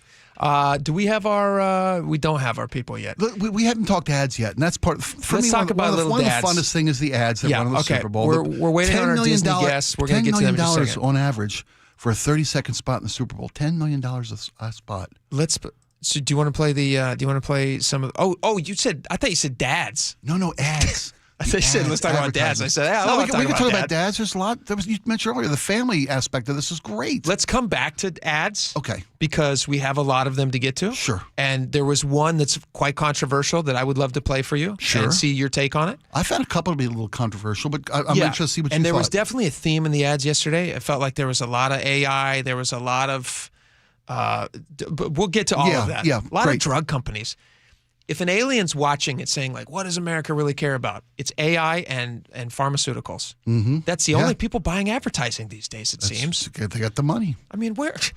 Do we have our? We don't have our people yet. We haven't talked ads yet, and that's part. Let's talk about little dads. One of the funnest things is the ads that run on the Super Bowl. We're waiting on our Disney guests. We're going to get to them in a second. $10 million on average for a 30-second spot in the Super Bowl. $10 million a spot. So do you want to play the? Do you want to play some of? Oh, you said. I thought you said dads. No, ads. I said let's talk about dads. I said we can talk about dads. There's a lot. You mentioned earlier the family aspect of this is great. Let's come back to ads. Okay. Because we have a lot of them to get to. Sure. And there was one that's quite controversial that I would love to play for you. Sure. And see your take on it. I found a couple to be a little controversial, but I'm interested to see what you thought. And there was definitely a theme in the ads yesterday. It felt like there was a lot of AI. There was a lot of. But we'll get to all of that. Yeah, a lot of drug companies. If an alien's watching it saying, like, what does America really care about? It's AI and pharmaceuticals. Mm-hmm. That's the only people buying advertising these days, it seems. They got the money. I mean, where's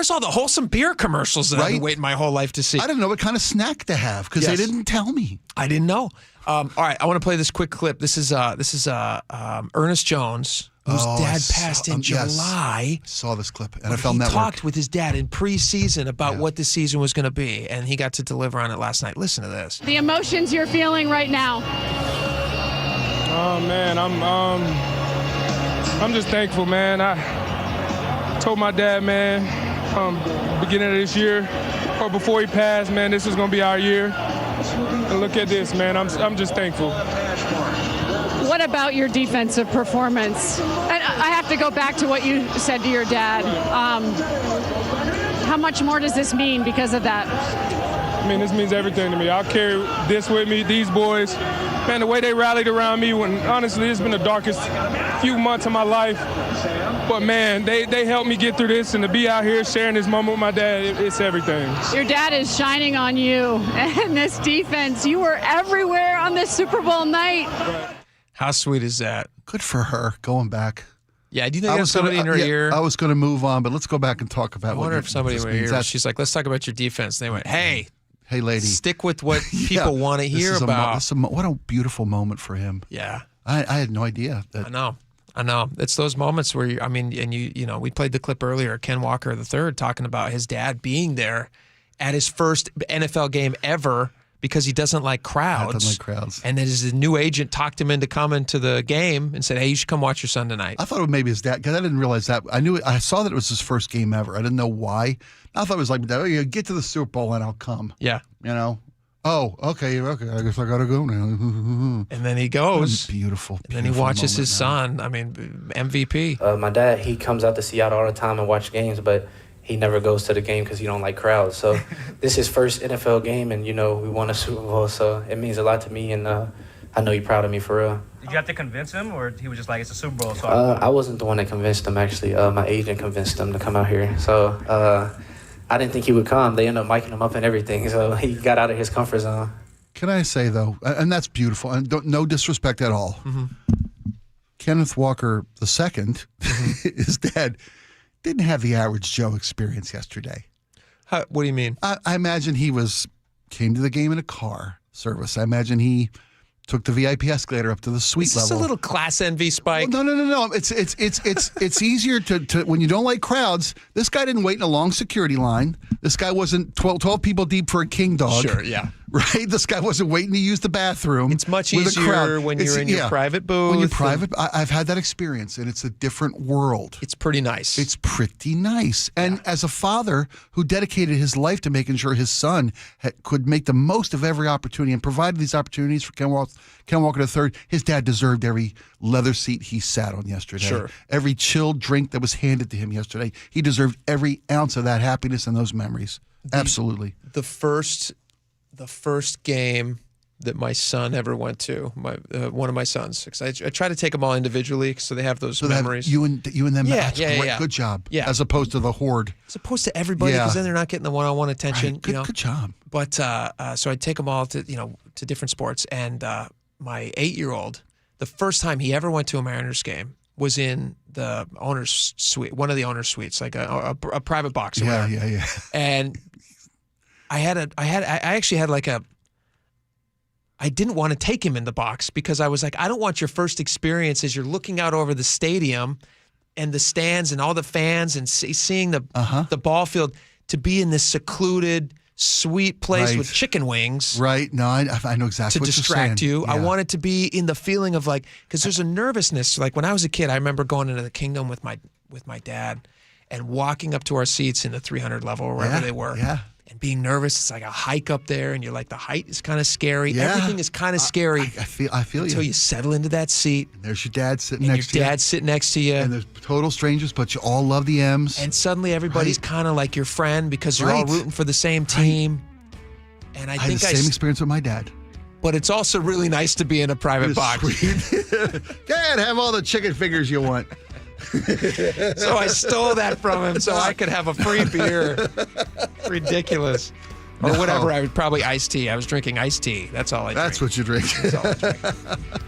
all the wholesome beer commercials that I've been waiting my whole life to see? I didn't know what kind of snack to have because they didn't tell me. I didn't know. All right, I want to play this quick clip. This is Ernest Jones, whose dad passed in July. I saw this clip. NFL Network. He talked with his dad in preseason about what the season was going to be, and he got to deliver on it last night. Listen to this. The emotions you're feeling right now. Oh man, I'm just thankful, man. I told my dad, man, beginning of this year, or before he passed, man, this is going to be our year. And look at this, man. I'm just thankful. What about your defensive performance? And I have to go back to what you said to your dad. How much more does this mean because of that? I mean, this means everything to me. I'll carry this with me, these boys. Man, the way they rallied around me when, honestly, it's been the darkest few months of my life. But, man, they helped me get through this, and to be out here sharing this moment with my dad, it's everything. Your dad is shining on you and this defense. You were everywhere on this Super Bowl night. How sweet is that? Good for her going back. Yeah, do you think there's somebody in her ear? I was going to move on, but let's go back and talk about I wonder if somebody in her ear, she's like, let's talk about your defense. And they went, hey, lady. Stick with what people want to hear about. What a beautiful moment for him. Yeah. I had no idea. I know. It's those moments where, we played the clip earlier, Ken Walker III talking about his dad being there at his first NFL game ever because he doesn't like crowds. And then his new agent talked him into coming to the game and said, hey, you should come watch your son tonight. I thought it was maybe his dad, because I didn't realize that. I saw that it was his first game ever. I didn't know why. I thought it was like, get to the Super Bowl and I'll come. Yeah. Oh, okay. I guess I got to go now. And then he goes. Beautiful. And then he watches his son. I mean, MVP. My dad, he comes out to Seattle all the time and watch games, but he never goes to the game because he don't like crowds. So this is his first NFL game, and, we won a Super Bowl. So it means a lot to me, and I know he's proud of me for real. Did you have to convince him, or he was just like, it's a Super Bowl? So I wasn't the one that convinced him, actually. My agent convinced him to come out here. So I didn't think he would come. They ended up miking him up and everything, so he got out of his comfort zone. Can I say, though, and that's beautiful, and no disrespect at all, Kenneth Walker II, his dad, didn't have the average Joe experience yesterday. What do you mean? I imagine he came to the game in a car service. I imagine he took the VIP escalator up to the suite level. Is this a little class envy, Spike? Well, no. It's easier to when you don't like crowds. This guy didn't wait in a long security line. This guy wasn't 12 people deep for a king dog. Sure, yeah. right? This guy wasn't waiting to use the bathroom. It's much with a easier crowd. when you're in your private booth. When you're private, I've had that experience, and it's a different world. It's pretty nice. It's pretty nice. And as a father who dedicated his life to making sure his son could make the most of every opportunity and provided these opportunities for Ken Walker III, his dad deserved every leather seat he sat on yesterday. Sure. Every chilled drink that was handed to him yesterday. He deserved every ounce of that happiness and those memories. Absolutely. The first game that my son ever went to, one of my sons, because I try to take them all individually so they have those memories. You and them. Yeah, that's great. yeah. Good job. Yeah. As opposed to the horde. As opposed to everybody, because then they're not getting the one-on-one attention. Right. Good job. But so I'd take them all to different sports, and my 8-year-old, the first time he ever went to a Mariners game was in the owner's suite, one of the owner's suites, like a private box. Or whatever. Yeah. And I actually had I didn't want to take him in the box because I was like, I don't want your first experience as you're looking out over the stadium and the stands and all the fans and seeing the ball field to be in this secluded, sweet place with chicken wings. Right. No, I know exactly what you're saying. To distract you. Yeah. I wanted to be in the feeling of because there's a nervousness. Like when I was a kid, I remember going into the Kingdom with my dad and walking up to our seats in the 300 level or wherever they were. Yeah. And being nervous, it's like a hike up there, and you're like, the height is kind of scary. Yeah. Everything is kind of scary. I feel until you settle into that seat. And there's your dad sitting next to you. And your dad's sitting next to you. And there's total strangers, but you all love the M's. And suddenly everybody's kind of like your friend because you're all rooting for the same team. And I think had the same experience with my dad. But it's also really nice to be in a private box. Dad, have all the chicken fingers you want. So I stole that from him so I could have a free beer. Ridiculous. Or whatever. I would probably iced tea. I was drinking iced tea. That's all I drink. That's what you drink. That's all I drink.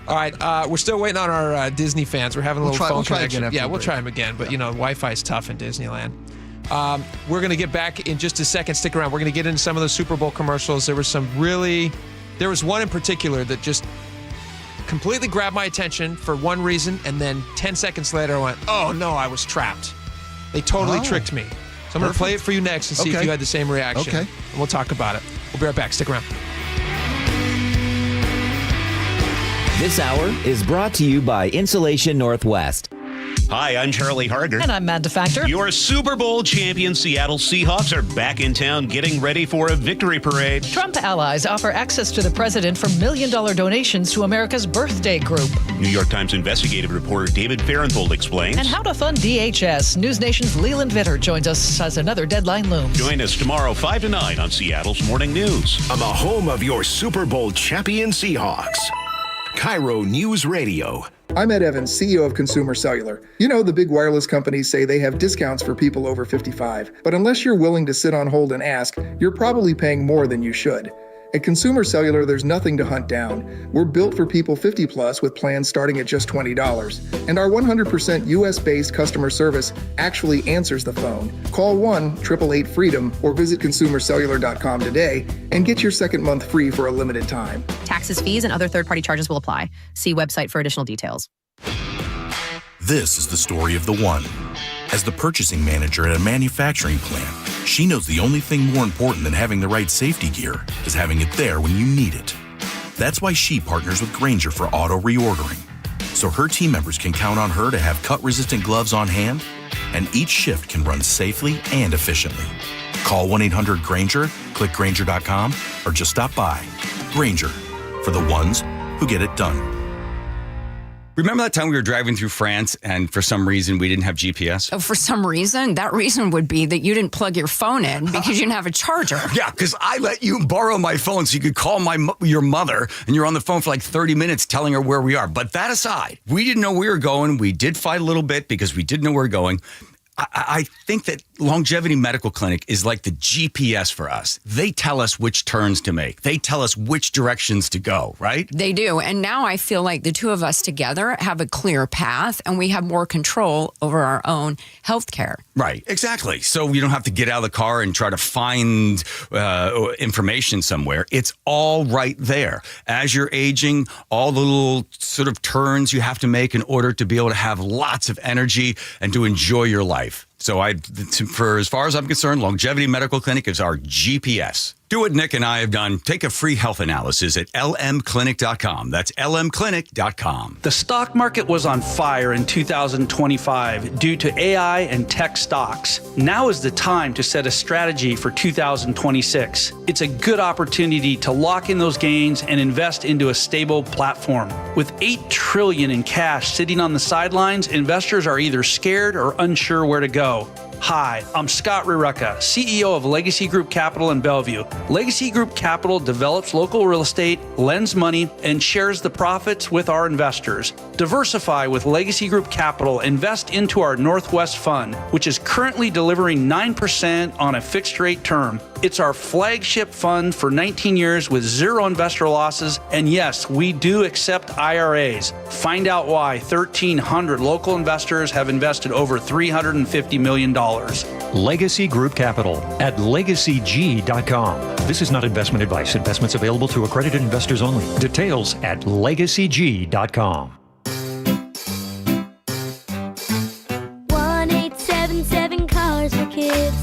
All right. We're still waiting on our Disney fans. We're having a little phone connection. We'll try them again. But, Wi-Fi is tough in Disneyland. We're going to get back in just a second. Stick around. We're going to get into some of the Super Bowl commercials. There was one in particular that just completely grabbed my attention for one reason, and then 10 seconds later I went, oh no, I was trapped. They totally tricked me. So I'm going to play it for you next and see if you had the same reaction. Okay. And we'll talk about it. We'll be right back. Stick around. This hour is brought to you by Insulation Northwest. Hi, I'm Charlie Harger. And I'm Amanda Factor. Your Super Bowl champion Seattle Seahawks are back in town getting ready for a victory parade. Trump allies offer access to the president for $1 million donations to America's birthday group. New York Times investigative reporter David Fahrenthold explains. And how to fund DHS. News Nation's Leland Vitter joins us as another deadline looms. Join us tomorrow 5 to 9 on Seattle's Morning News. On the home of your Super Bowl champion Seahawks. KIRO News Radio. I'm Ed Evans, CEO of Consumer Cellular. You know, the big wireless companies say they have discounts for people over 55. But unless you're willing to sit on hold and ask, you're probably paying more than you should. At Consumer Cellular, there's nothing to hunt down. We're built for people 50 plus with plans starting at just $20. And our 100% US-based customer service actually answers the phone. Call 1-888-FREEDOM or visit consumercellular.com today and get your second month free for a limited time. Taxes, fees, and other third-party charges will apply. See website for additional details. This is the story of the one. As the purchasing manager at a manufacturing plant, she knows the only thing more important than having the right safety gear is having it there when you need it. That's why she partners with Grainger for auto reordering, so her team members can count on her to have cut-resistant gloves on hand, and each shift can run safely and efficiently. Call 1-800-GRAINGER, click Grainger.com, or just stop by. Grainger, for the ones who get it done. Remember that time we were driving through France and for some reason we didn't have GPS? Oh, for some reason? That reason would be that you didn't plug your phone in because you didn't have a charger. Yeah, because I let you borrow my phone so you could call your mother, and you're on the phone for like 30 minutes telling her where we are. But that aside, we didn't know where we were going. We did fight a little bit because we didn't know where we were going. I think that Longevity Medical Clinic is like the GPS for us. They tell us which turns to make. They tell us which directions to go, right? They do. And now I feel like the two of us together have a clear path and we have more control over our own health care. Right, exactly. So you don't have to get out of the car and try to find information somewhere. It's all right there. As you're aging, all the little sort of turns you have to make in order to be able to have lots of energy and to enjoy your life. So for as far as I'm concerned, Longevity Medical Clinic is our GPS. Do what Nick and I have done. Take a free health analysis at lmclinic.com. That's lmclinic.com. The stock market was on fire in 2025 due to AI and tech stocks. Now is the time to set a strategy for 2026. It's a good opportunity to lock in those gains and invest into a stable platform. With $8 trillion in cash sitting on the sidelines, investors are either scared or unsure where to go. Hi, I'm Scott Rireka, CEO of Legacy Group Capital in Bellevue. Legacy Group Capital develops local real estate, lends money, and shares the profits with our investors. Diversify with Legacy Group Capital. Invest into our Northwest Fund, which is currently delivering 9% on a fixed rate term. It's our flagship fund for 19 years with zero investor losses. And yes, we do accept IRAs. Find out why 1,300 local investors have invested over $350 million. Legacy Group Capital at legacyg.com. This is not investment advice. Investments available to accredited investors only. Details at legacyg.com. 1-877 Cars for Kids.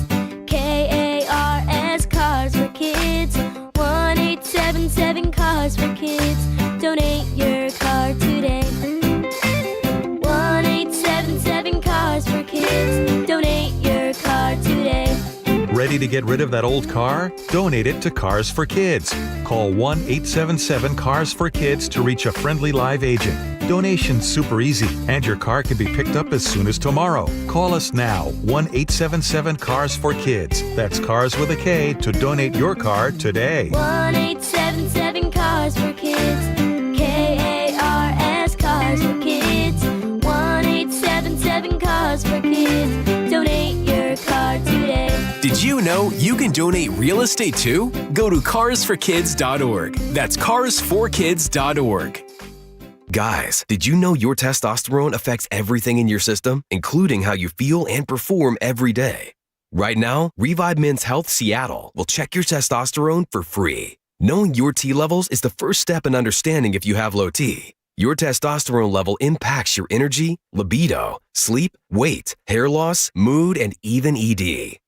KARS Cars for Kids. 1-877 Cars for Kids. Donate your car today. 1-877 Cars for Kids. Donate your car today. Ready to get rid of that old car? Donate it to Cars for Kids. Call 1-877-CARS-FOR-KIDS to reach a friendly live agent. Donation's super easy, and your car can be picked up as soon as tomorrow. Call us now, 1-877-CARS-FOR-KIDS. That's Cars with a K to donate your car today. 1-877 Cars for Kids. KARS Cars for Kids. 1-877 Cars for Kids. Donate your car today. Did you know you can donate real estate too? Go to carsforkids.org. That's carsforkids.org. Guys, did you know your testosterone affects everything in your system, including how you feel and perform every day? Right now, Revive Men's Health Seattle will check your testosterone for free. Knowing your T levels is the first step in understanding if you have low T. Your testosterone level impacts your energy, libido, sleep, weight, hair loss, mood, and even ED.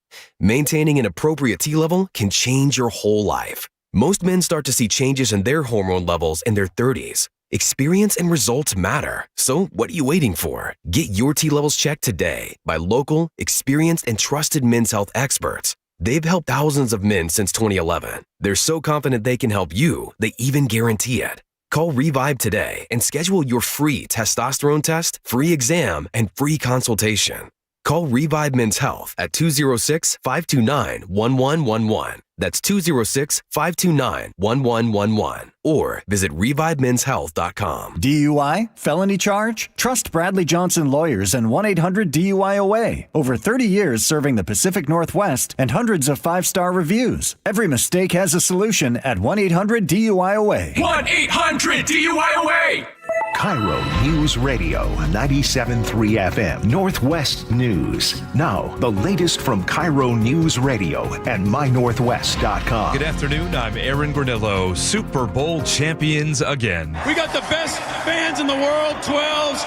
Maintaining an appropriate T level can change your whole life. Most men start to see changes in their hormone levels in their 30s. Experience and results matter. So what are you waiting for? Get your T levels checked today by local, experienced, and trusted men's health experts. They've helped thousands of men since 2011. They're so confident they can help you, they even guarantee it. Call Revive today and schedule your free testosterone test, free exam, and free consultation. Call Revive Men's Health at 206-529-1111. That's 206-529-1111. Or visit ReviveMen'sHealth.com. DUI? Felony charge? Trust Bradley Johnson Lawyers and 1-800-DUI-OA. Over 30 years serving the Pacific Northwest and hundreds of 5-star reviews. Every mistake has a solution at 1-800-DUI-OA. 1-800-DUI-OA! KIRO News Radio 97.3 FM Northwest News. Now, the latest from KIRO News Radio and mynorthwest.com. Good afternoon. I'm Aaron Granillo. Super Bowl champions again. We got the best fans in the world, 12s.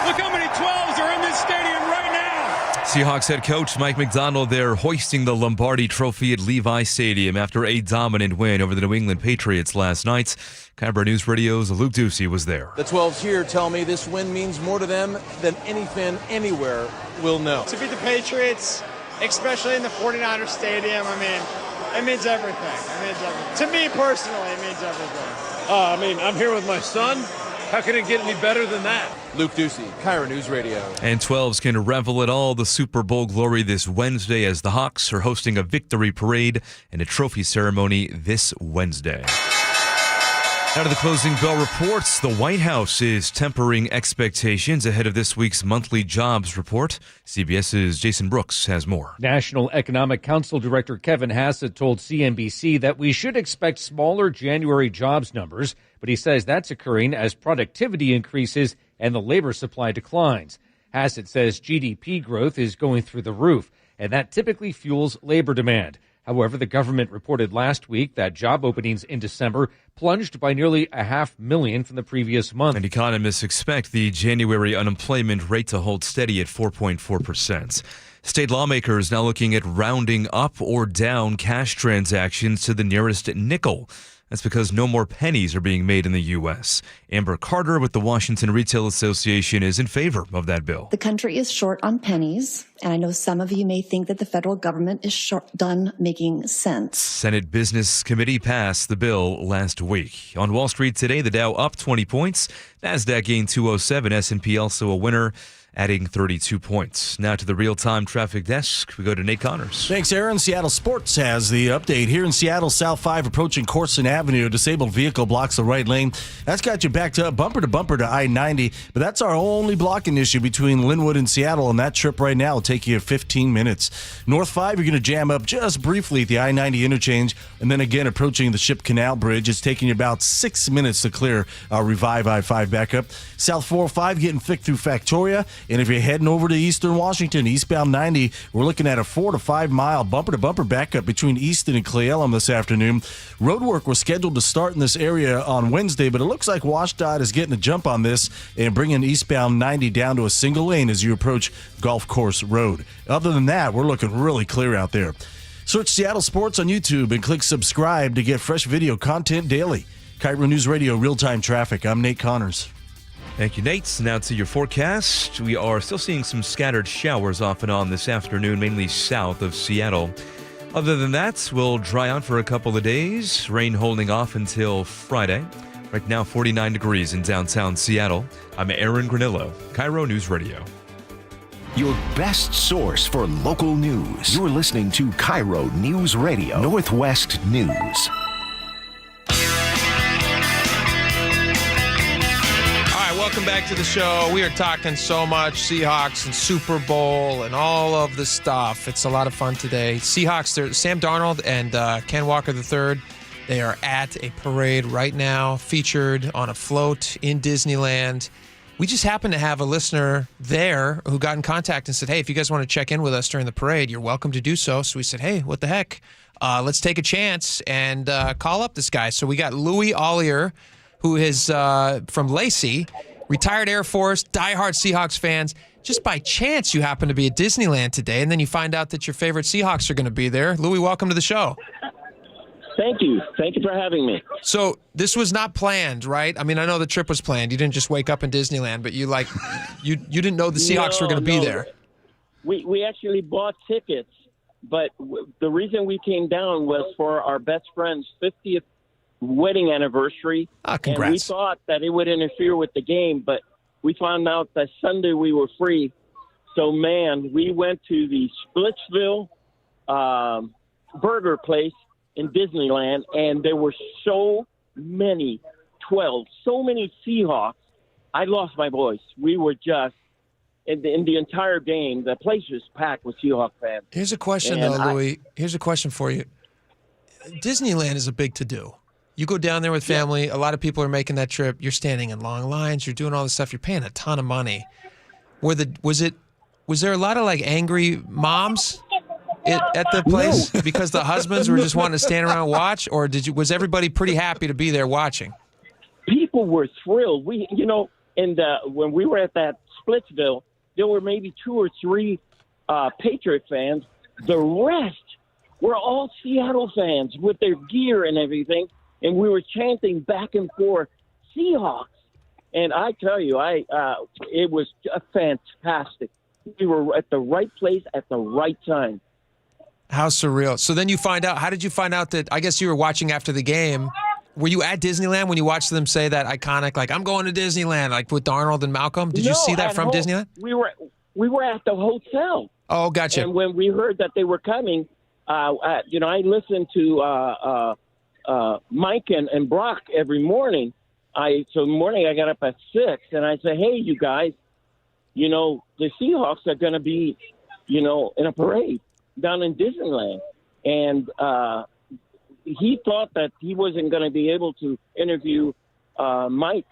Look how many 12s are in this stadium right now. Seahawks head coach Mike Macdonald there hoisting the Lombardi Trophy at Levi Stadium after a dominant win over the New England Patriots last night. KIRO News Radio's Luke Ducey was there. The 12s here tell me this win means more to them than any fan anywhere will know. To beat the Patriots, especially in the 49ers stadium, I mean, it means everything. It means everything. To me personally, it means everything. I'm here with my son. How can it get any better than that? Luke Ducey, KIRO News Radio. And 12s can revel in all the Super Bowl glory this Wednesday as the Hawks are hosting a victory parade and a trophy ceremony this Wednesday. Out of the closing bell reports, the White House is tempering expectations ahead of this week's monthly jobs report. CBS's Jason Brooks has more. National Economic Council Director Kevin Hassett told CNBC that we should expect smaller January jobs numbers, but he says that's occurring as productivity increases and the labor supply declines. Hassett says GDP growth is going through the roof, and that typically fuels labor demand. However, the government reported last week that job openings in December plunged by nearly 500,000 from the previous month. And economists expect the January unemployment rate to hold steady at 4.4%. State lawmakers now looking at rounding up or down cash transactions to the nearest nickel. That's because no more pennies are being made in the U.S. Amber Carter with the Washington Retail Association is in favor of that bill. The country is short on pennies, and I know some of you may think that the federal government is done making sense. Senate Business Committee passed the bill last week. On Wall Street today, the Dow up 20 points. NASDAQ gained 207. S&P also a winner, adding 32 points. Now to the real-time traffic desk. We go to Nate Connors. Thanks, Aaron. Seattle Sports has the update. Here in Seattle, South 5 approaching Corson Avenue. A disabled vehicle blocks the right lane. That's got you backed up bumper to I-90. But that's our only blocking issue between Linwood and Seattle, and that trip right now will take you 15 minutes. North 5, you're going to jam up just briefly at the I-90 interchange, and then again approaching the Ship Canal Bridge. It's taking you about 6 minutes to clear our Revive I-5 backup. South 405 getting thick through Factoria. And if you're heading over to Eastern Washington, eastbound 90, we're looking at a 4 to 5 mile bumper-to-bumper backup between Easton and Cle Elum this afternoon. Roadwork was scheduled to start in this area on Wednesday, but it looks like WashDOT is getting a jump on this and bringing eastbound 90 down to a single lane as you approach Golf Course Road. Other than that, we're looking really clear out there. Search Seattle Sports on YouTube and click subscribe to get fresh video content daily. KIRO News Radio Real-Time Traffic. I'm Nate Connors. Thank you, Nate. Now to your forecast. We are still seeing some scattered showers off and on this afternoon, mainly south of Seattle. Other than that, we'll dry out for a couple of days. Rain holding off until Friday. Right now, 49 degrees in downtown Seattle. I'm Aaron Granillo, KIRO News Radio. Your best source for local news. You're listening to KIRO News Radio, Northwest News. Welcome back to the show. We are talking so much Seahawks and Super Bowl and all of the stuff. It's a lot of fun today. Seahawks, Sam Darnold and Ken Walker III, they are at a parade right now, featured on a float in Disneyland. We just happened to have a listener there who got in contact and said, hey, if you guys want to check in with us during the parade, you're welcome to do so. So we said, hey, what the heck? Let's take a chance and call up this guy. So we got Louis Ollier, who is from Lacey, retired Air Force, diehard Seahawks fans. Just by chance, you happen to be at Disneyland today, and then you find out that your favorite Seahawks are going to be there. Louis, welcome to the show. Thank you. Thank you for having me. So this was not planned, right? I mean, I know the trip was planned. You didn't just wake up in Disneyland, but you didn't know the Seahawks were going to be there. We actually bought tickets, but the reason we came down was for our best friend's 50th wedding anniversary. Congrats. And we thought that it would interfere with the game, but we found out that Sunday we were free. So, man, we went to the Splitsville burger place in Disneyland, and there were so many Seahawks. I lost my voice. We were just, in the entire game, the place was packed with Seahawk fans. Here's a question, Louis. Here's a question for you. Disneyland is a big to-do. You go down there with family. A lot of people are making that trip. You're standing in long lines. You're doing all this stuff. You're paying a ton of money. Was there a lot of angry moms at the place because the husbands were just wanting to stand around and watch, or was everybody pretty happy to be there watching? People were thrilled. When we were at that Splitsville, there were maybe 2 or 3 Patriot fans. The rest were all Seattle fans with their gear and everything. And we were chanting back and forth, Seahawks. And I tell you, it was fantastic. We were at the right place at the right time. How surreal. So then how did you find out that, I guess you were watching after the game. Were you at Disneyland when you watched them say that iconic, I'm going to Disneyland, with Darnold and Malcolm? Did you see that from Disneyland? We were at the hotel. Oh, gotcha. And when we heard that they were coming, I listened to Mike and Brock every morning. So in the morning I got up at 6 and I said, hey, you guys, the Seahawks are going to be, in a parade down in Disneyland. And he thought that he wasn't going to be able to interview Mike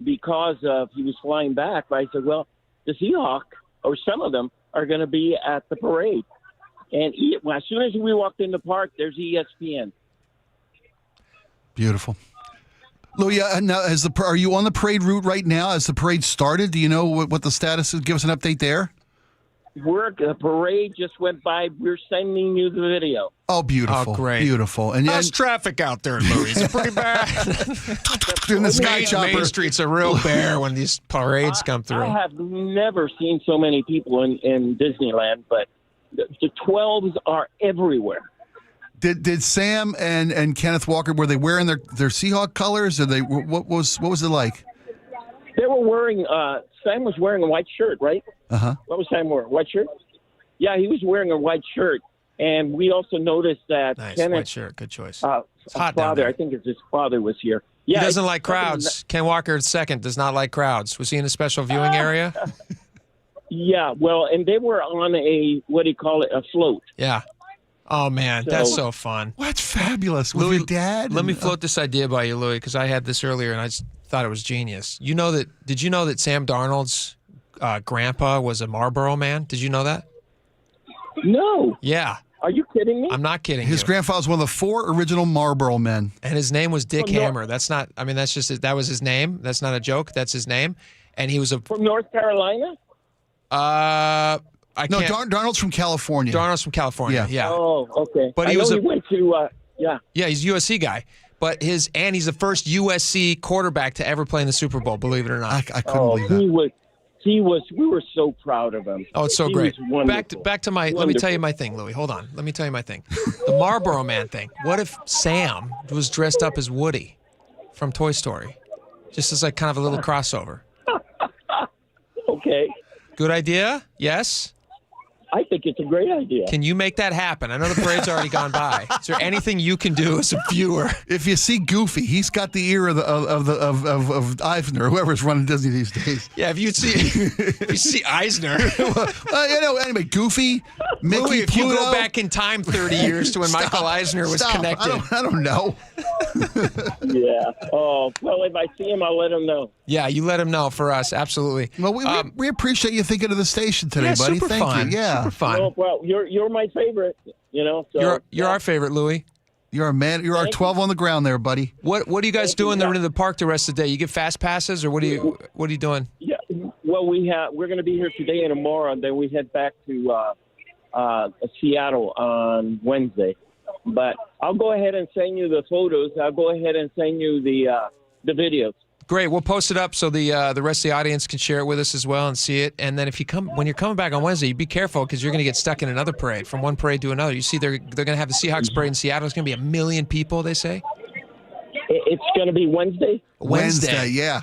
because he was flying back. But I said, well, the Seahawks, or some of them, are going to be at the parade. And well, as soon as we walked in the park, there's ESPN. Beautiful. Louis, now are you on the parade route right now? Has the parade started? Do you know what the status is? Give us an update there. The parade just went by. We're sending you the video. Oh, beautiful. Oh, great. Beautiful. And how's traffic out there, Louis? Is it pretty bad? In the sky chopper. Main Street's a real bear when these parades come through. I have never seen so many people in Disneyland, but the 12s are everywhere. Did Sam and Kenneth Walker, were they wearing their Seahawk colors? Or what was it like? They were wearing. Sam was wearing a white shirt, right? Uh-huh. What was Sam wearing? White shirt? Yeah, he was wearing a white shirt, and we also noticed that Nice, Kenneth, white shirt. Good choice. It's hot down father, there. I think it's his father was here. Yeah, He doesn't it's like crowds. Ken Walker II does not like crowds. Was he in a special viewing area? Yeah, well, and they were on a float. Yeah. Oh, man, that's so fun. That's fabulous. With Louis, your dad? let me float this idea by you, Louis, because I had this earlier, and I just thought it was genius. Did you know that Sam Darnold's grandpa was a Marlboro man? Did you know that? No. Yeah. Are you kidding me? I'm not kidding His you. grandfather was one of the 4 original Marlboro men. And his name was Dick From North- Hammer. That's not, I mean, that's just, that was his name. That's not a joke. That's his name. And he was from North Carolina? Darnold's from California. Darnold's from California, yeah. Oh, okay. But he went to, Yeah, he's a USC guy. But he's the first USC quarterback to ever play in the Super Bowl, believe it or not. I couldn't believe that. We were so proud of him. Oh, it's so He great. was Back to my, let me tell you my thing, Louis. Hold on. Let me tell you my thing. The Marlboro Man thing. What if Sam was dressed up as Woody from Toy Story? Just as like kind of a little crossover. Okay. Good idea? Yes? I think it's a great idea. Can you make that happen? I know the parade's already gone by. Is there anything you can do as a viewer? If you see Goofy, he's got the ear of Eisner, whoever's running Disney these days. Yeah, if you see Eisner. Anyway, Goofy, Mickey, Louis, if you Pluto. go back in time 30 years to when Michael Eisner was connected. I don't know. Yeah. Oh, well, if I see him, I'll let him know. Yeah, you let him know for us. Absolutely. Well, we appreciate you thinking of the station today, buddy. Super Thank fun. you. Yeah. Super fun. No, well, you're my favorite. So You're our favorite, Louis. You're a man. You're our 12 on the ground there, buddy. What do you guys do in the park the rest of the day? You get fast passes, or what are you doing? Yeah. Well, we're going to be here today and tomorrow, and then we head back to Seattle on Wednesday. But I'll go ahead and send you the photos. I'll go ahead and send you the videos. Great. We'll post it up so the rest of the audience can share it with us as well and see it. And then when you're coming back on Wednesday, you be careful because you're going to get stuck in another parade from one parade to another. You see, they're going to have the Seahawks parade in Seattle. It's going to be 1 million people, they say. It's going to be Wednesday. Wednesday, yeah.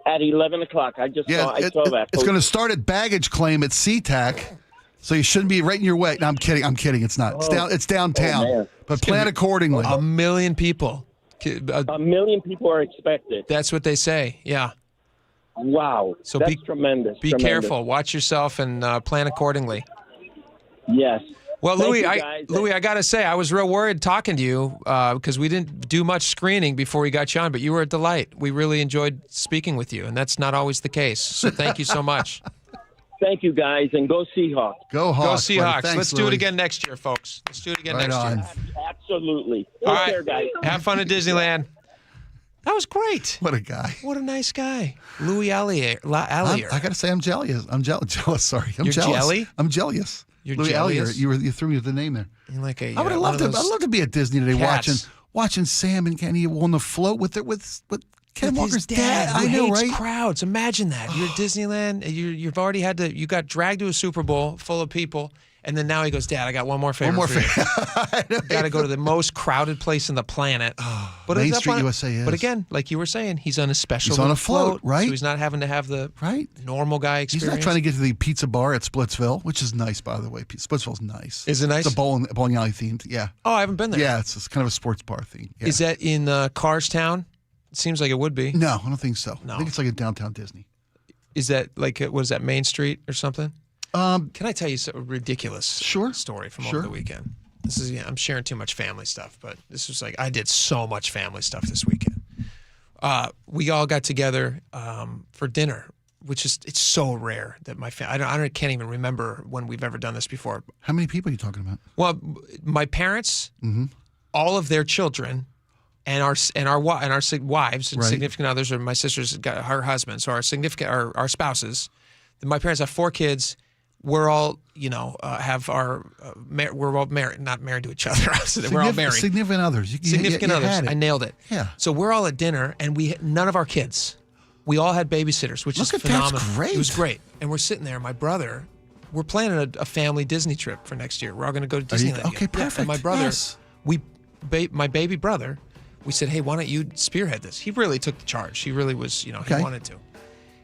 At 11 o'clock. I saw that. It's going to start at baggage claim at SeaTac, so you shouldn't be right in your way. No, I'm kidding. It's not. It's downtown. But plan accordingly. 1 million people. 1 million people are expected. That's what they say. Yeah. Wow. So that's tremendous. Be careful. Watch yourself and plan accordingly. Yes. Well, Thank Louis, you, guys. Louis, I got to say, I was real worried talking to you because we didn't do much screening before we got you on, but you were a delight. We really enjoyed speaking with you, and that's not always the case. So thank you so much. Thank you, guys, and go Seahawks. Go Hawks. Go Seahawks. Thanks, Let's do Louis. it again next year, folks. Let's do it again Right next on. year. Absolutely. All Take right. care, guys. Have fun at Disneyland. That was great. What a guy. What a nice guy. Louis Allier. I got to say, I'm jealous. Sorry. I'm You're jealous. jelly? I'm jealous. You're Louis jealous? Allier. You threw me with the name there. You're like I would have loved to. I'd love to be at Disney today, cats. watching Sam and Kenny on the float with Ken With Walker's his dad. I who know, hates right? crowds. Imagine that. You're at Disneyland. You've already you got dragged to a Super Bowl full of people, and then now he goes, Dad, I got one more favor for you. Got to go to the most crowded place on the planet. But Main it's up Street on- USA is. But again, like you were saying, he's on a special He's on a little float, right? So he's not having to have the normal guy He's experience. not trying to get to the pizza bar at Splitsville, which is nice, by the way. Splitsville's nice. Is it nice? It's a bowling alley themed. Yeah. Oh, I haven't been there. Yeah, it's kind of a sports bar theme. Yeah. Is that in Carstown? It seems like it would be. No, I don't think so. No. I think it's like a downtown Disney. Is that like, what is that, Main Street or something? Can I tell you a ridiculous story from over the weekend? This is, I'm sharing too much family stuff, but this was like, I did so much family stuff this weekend. We all got together for dinner which is it's so rare that my family. I can't even remember when we've ever done this before. How many people are you talking about? Well, my parents, all of their children, and our wives and significant others, or my sister's got her husband, so our spouses. My parents have 4 kids. We're all, have our, we're all married, not married to each other. We're all married. Significant others. Significant others. Had it. I nailed it. Yeah. So we're all at dinner, and none of our kids. We all had babysitters, which is phenomenal. That's great. It was great. And we're sitting there. My brother, we're planning a family Disney trip for next year. We're all going to go to Disneyland. Okay, perfect. Yeah, and my brother, yes. my baby brother, we said, hey, why don't you spearhead this? He really took the charge. He really was, he wanted to.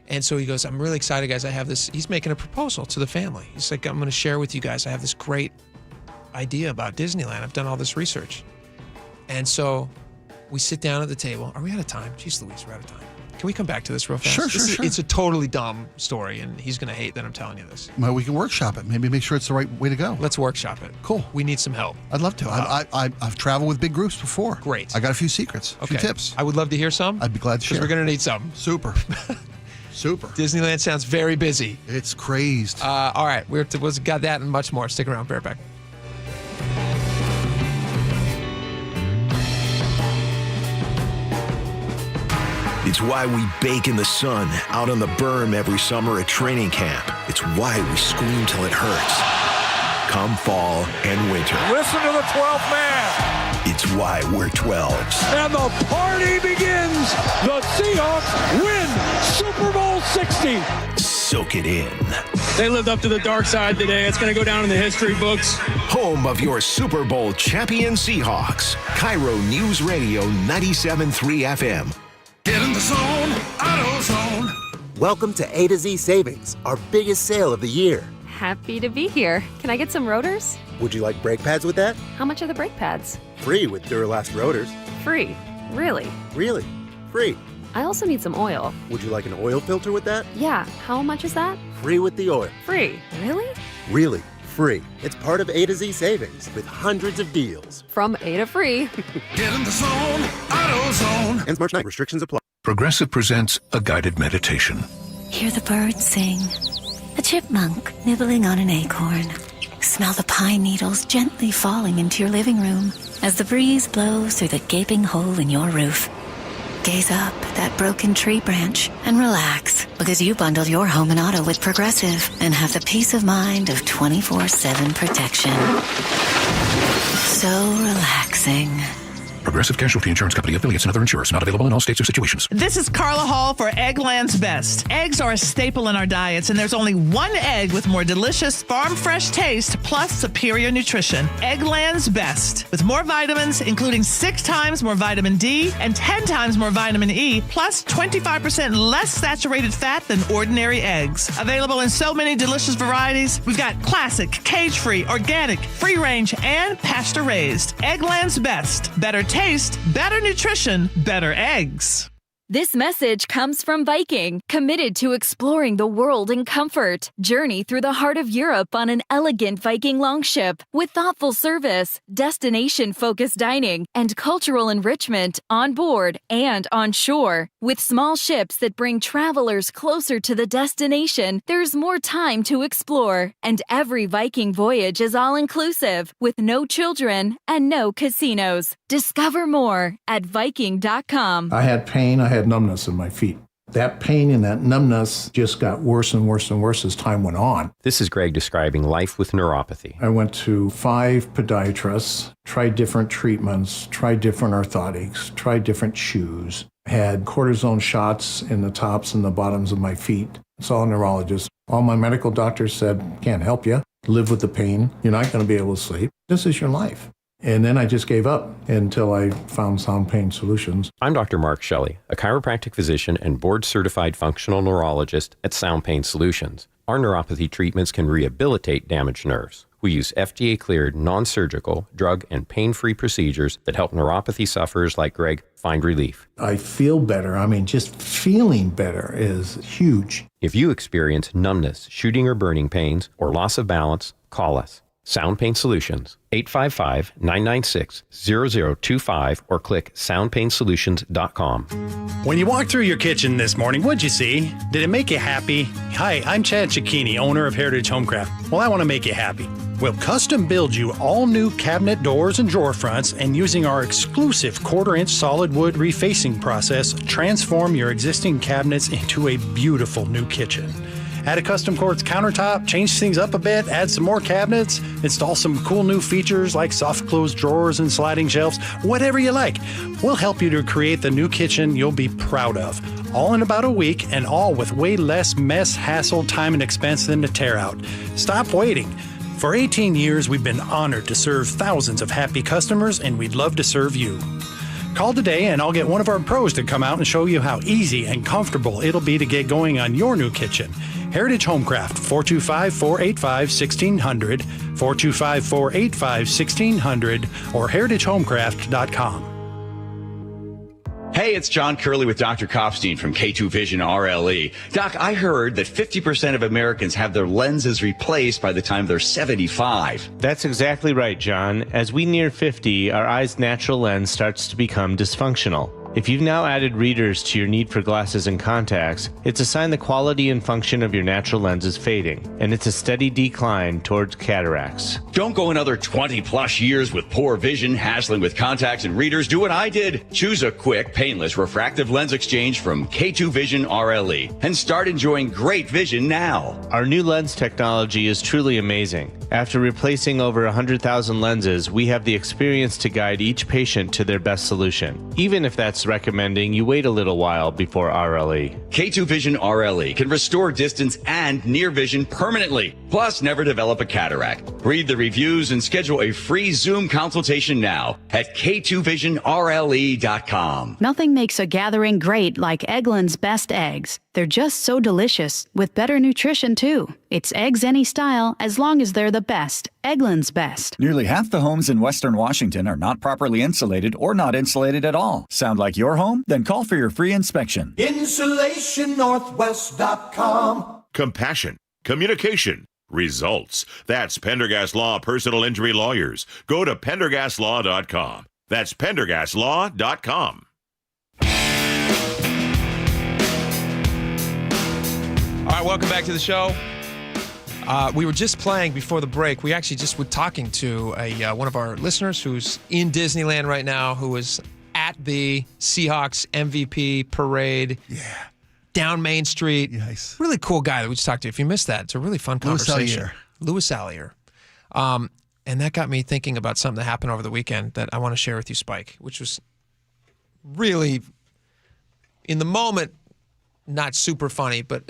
And so he goes, I'm really excited, guys. I have this. He's making a proposal to the family. He's like, I'm going to share with you guys. I have this great idea about Disneyland. I've done all this research. And so we sit down at the table. Are we out of time? Jeez Louise, we're out of time. Can we come back to this real fast? Sure. It's a totally dumb story, and he's going to hate that I'm telling you this. Well, we can workshop it. Maybe make sure it's the right way to go. Let's workshop it. Cool. We need some help. I'd love to. I've traveled with big groups before. Great. I got a few secrets, a few tips. I would love to hear some. I'd be glad to share. Because we're going to need some. Super. Super. Disneyland sounds very busy. It's crazed. All right. We've got that and much more. Stick around. Be right back. It's why we bake in the sun out on the berm every summer at training camp. It's why we scream till it hurts. Come fall and winter. Listen to the 12th man. It's why we're 12s. And the party begins. The Seahawks win Super Bowl 60. Soak it in. They lived up to the dark side today. It's going to go down in the history books. Home of your Super Bowl champion Seahawks. KIRO News Radio 97.3 FM. Get in the zone, AutoZone. Welcome to A to Z Savings, our biggest sale of the year. Happy to be here. Can I get some rotors? Would you like brake pads with that? How much are the brake pads? Free with Duralast rotors. Free. Really? Really? Free. I also need some oil. Would you like an oil filter with that? Yeah. How much is that? Free with the oil. Free. Really? Really. Free. It's part of A to Z Savings with hundreds of deals. From A to free. Get in the zone, AutoZone. Ends March 9. Restrictions apply. Progressive presents a guided meditation. Hear the birds sing. A chipmunk nibbling on an acorn. Smell the pine needles gently falling into your living room as the breeze blows through the gaping hole in your roof. Gaze up at that broken tree branch and relax, because you bundled your home and auto with Progressive and have the peace of mind of 24/7 protection. So relaxing. Progressive Casualty Insurance Company, affiliates, and other insurers. Not available in all states or situations. This is Carla Hall for Eggland's Best. Eggs are a staple in our diets, and there's only one egg with more delicious, farm-fresh taste plus superior nutrition. Eggland's Best. With more vitamins, including 6 times more vitamin D and 10 times more vitamin E, plus 25% less saturated fat than ordinary eggs. Available in so many delicious varieties. We've got classic, cage-free, organic, free-range, and pasture-raised. Eggland's Best. Better taste, better nutrition, better eggs. This message comes from Viking, committed to exploring the world in comfort. Journey through the heart of Europe on an elegant Viking longship with thoughtful service, destination-focused dining, and cultural enrichment on board and on shore. With small ships that bring travelers closer to the destination, there's more time to explore. And every Viking voyage is all-inclusive, with no children and no casinos. Discover more at Viking.com. I had pain. I had numbness in my feet. That pain and that numbness just got worse and worse and worse as time went on. This is Greg describing life with neuropathy. I went to 5 podiatrists, tried different treatments, tried different orthotics, tried different shoes, had cortisone shots in the tops and the bottoms of my feet. Saw a neurologist. All my medical doctors said, can't help you. Live with the pain. You're not going to be able to sleep. This is your life. And then I just gave up until I found Sound Pain Solutions. I'm Dr. Mark Shelley, a chiropractic physician and board-certified functional neurologist at Sound Pain Solutions. Our neuropathy treatments can rehabilitate damaged nerves. We use FDA-cleared, non-surgical, drug and pain-free procedures that help neuropathy sufferers like Greg find relief. I feel better. I mean, just feeling better is huge. If you experience numbness, shooting or burning pains, or loss of balance, call us. Sound Pain Solutions, 855-996-0025 or click soundpainsolutions.com. When you walked through your kitchen this morning, what'd you see? Did it make you happy? Hi, I'm Chad Cicchini, owner of Heritage Homecraft. Well, I want to make you happy. We'll custom build you all new cabinet doors and drawer fronts, and using our exclusive 1/4-inch solid wood refacing process, transform your existing cabinets into a beautiful new kitchen. Add a custom quartz countertop, change things up a bit, add some more cabinets, install some cool new features like soft close drawers and sliding shelves, whatever you like. We'll help you to create the new kitchen you'll be proud of. All in about a week, and all with way less mess, hassle, time, and expense than to tear out. Stop waiting. For 18 years, we've been honored to serve thousands of happy customers, and we'd love to serve you. Call today and I'll get one of our pros to come out and show you how easy and comfortable it'll be to get going on your new kitchen. Heritage Homecraft, 425-485-1600, 425-485-1600, or heritagehomecraft.com. Hey, it's John Curley with Dr. Kopstein from K2 Vision RLE. Doc, I heard that 50% of Americans have their lenses replaced by the time they're 75. That's exactly right, John. As we near 50, our eye's natural lens starts to become dysfunctional. If you've now added readers to your need for glasses and contacts, it's a sign the quality and function of your natural lens is fading, and it's a steady decline towards cataracts. Don't go another 20 plus years with poor vision, hassling with contacts and readers. Do what I did. Choose a quick, painless refractive lens exchange from K2 Vision RLE and start enjoying great vision now. Our new lens technology is truly amazing. After replacing over 100,000 lenses, we have the experience to guide each patient to their best solution, even if that's recommending you wait a little while before RLE. K2 Vision RLE can restore distance and near vision permanently, plus never develop a cataract. Read the reviews and schedule a free Zoom consultation now at k2visionrle.com. Nothing makes a gathering great like Eggland's Best Eggs. They're just so delicious, with better nutrition too. It's eggs any style, as long as they're the best. Eggland's Best. Nearly half the homes in Western Washington are not properly insulated or not insulated at all. Sound like your home? Then call for your free inspection. InsulationNorthwest.com. Compassion, communication, results. That's Pendergast Law Personal Injury Lawyers. Go to pendergastlaw.com. That's pendergastlaw.com. All right, welcome back to the show. We were just playing before the break. We actually just were talking to one of our listeners who's in Disneyland right now, who was at the Seahawks MVP parade. Yeah. Down Main Street. Nice. Really cool guy that we just talked to. If you missed that, it's a really fun conversation. Louis Allier. And that got me thinking about something that happened over the weekend that I want to share with you, Spike, which was really, in the moment, not super funny, but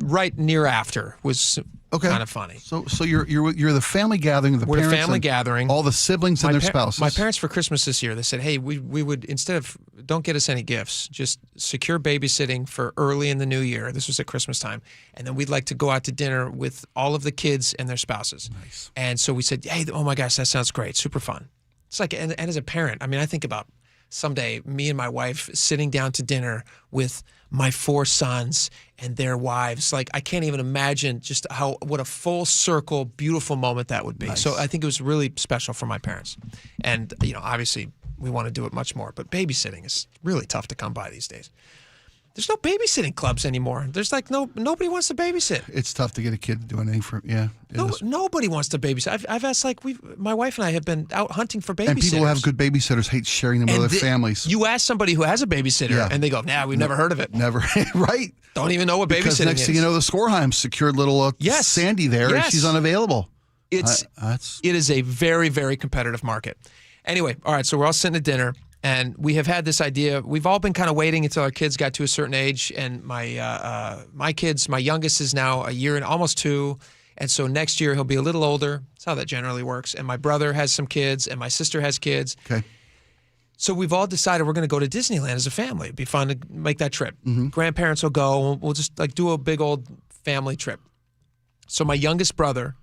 right near after was kind of funny. So you're the family gathering. We're parents the family gathering. All the siblings and their spouses. My parents for Christmas this year, they said, hey, we would, instead of, don't get us any gifts, just secure babysitting for early in the new year. This was at Christmas time. And then we'd like to go out to dinner with all of the kids and their spouses. Nice. And so we said, hey, oh my gosh, that sounds great. Super fun. It's like, and as a parent, I mean, I think about someday me and my wife sitting down to dinner with my 4 sons and their wives. Like, I can't even imagine just what a full circle, beautiful moment that would be. Nice. So I think it was really special for my parents. And, obviously we want to do it much more, but babysitting is really tough to come by these days. There's no babysitting clubs anymore. There's like nobody wants to babysit. It's tough to get a kid to do anything for, Nobody wants to babysit. I've asked, my wife and I have been out hunting for babysitters. And people who have good babysitters hate sharing them with their families. You ask somebody who has a babysitter, and they go, nah, we've never heard of it. Never, right? Don't even know what babysitting is. Because next thing you know, the Skorheim secured little Sandy there, and she's unavailable. It is a very, very competitive market. Anyway, all right, so we're all sitting at dinner. And we have had this idea. We've all been kind of waiting until our kids got to a certain age. And my youngest is now a year and almost 2. And so next year he'll be a little older. That's how that generally works. And my brother has some kids, and my sister has kids. Okay. So we've all decided we're going to go to Disneyland as a family. It'd be fun to make that trip. Mm-hmm. Grandparents will go. We'll just do a big old family trip. So my youngest brother,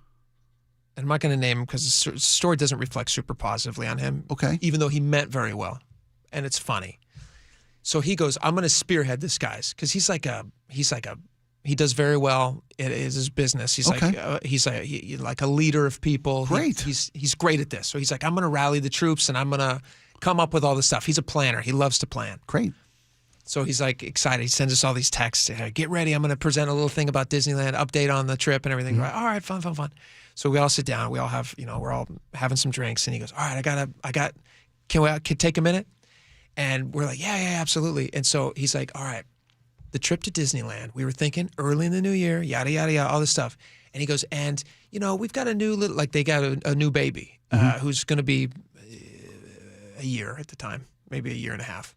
and I'm not going to name him because the story doesn't reflect super positively on him. Okay. Even though he meant very well. And it's funny. So he goes, I'm going to spearhead this, guys, because he's like a He does very well. It is his business. He's he's like a leader of people. Great. He's great at this. So he's like, I'm going to rally the troops and I'm going to come up with all this stuff. He's a planner. He loves to plan. Great. So he's like excited. He sends us all these texts. Hey, get ready. I'm going to present a little thing about Disneyland, update on the trip and everything. Mm-hmm. Right. All right, fun. So we all sit down. We all have, we're all having some drinks. And he goes, all right, can we take a minute? And we're like, yeah, absolutely. And so he's like, all right, the trip to Disneyland, we were thinking early in the new year, yada, yada, yada, all this stuff. And he goes, and, we've got a new little, like they got a new baby who's going to be a year at the time, maybe a year and a half.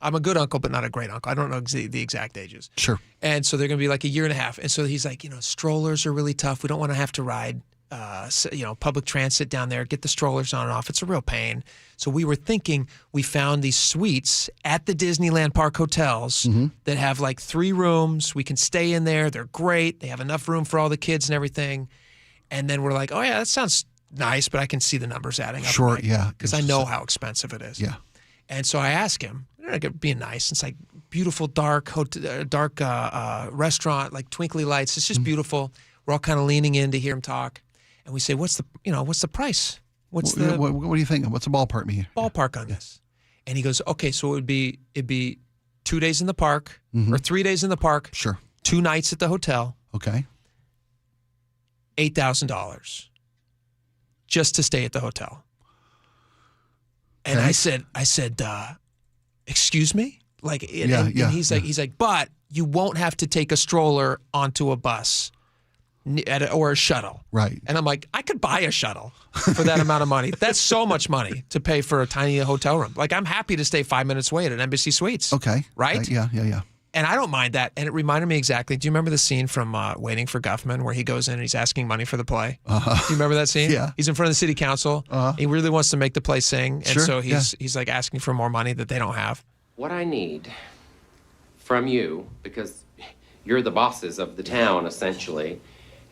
I'm a good uncle, but not a great uncle. I don't know the exact ages. Sure. And so they're going to be like a year and a half. And so he's like, strollers are really tough. We don't want to have to ride, public transit down there, get the strollers on and off. It's a real pain. So we were thinking we found these suites at the Disneyland Park hotels that have like 3 rooms. We can stay in there. They're great. They have enough room for all the kids and everything. And then we're like, oh, yeah, that sounds nice, but I can see the numbers adding up. Sure, yeah. Because I know how expensive it is. Yeah. And so I ask him, being nice, it's like beautiful, dark restaurant, like twinkly lights. It's just beautiful. We're all kind of leaning in to hear him talk. And we say, what's the price? What do you think? What's the ballpark mean? Ballpark on this. And he goes, okay, so it'd be 2 days in the park or 3 days in the park. Sure. 2 nights at the hotel. Okay. $8,000 just to stay at the hotel. And I said, excuse me? And he's like, but you won't have to take a stroller onto a bus or a shuttle. Right. And I'm like, I could buy a shuttle for that amount of money. That's so much money to pay for a tiny hotel room. Like, I'm happy to stay 5 minutes away at an Embassy Suites. Okay. Right? Yeah. And I don't mind that. And it reminded me exactly. Do you remember the scene from Waiting for Guffman where he goes in and he's asking money for the play? Do you remember that scene? Yeah. He's in front of the city council. He really wants to make the play sing. And so he's like asking for more money that they don't have. What I need from you, because you're the bosses of the town, essentially,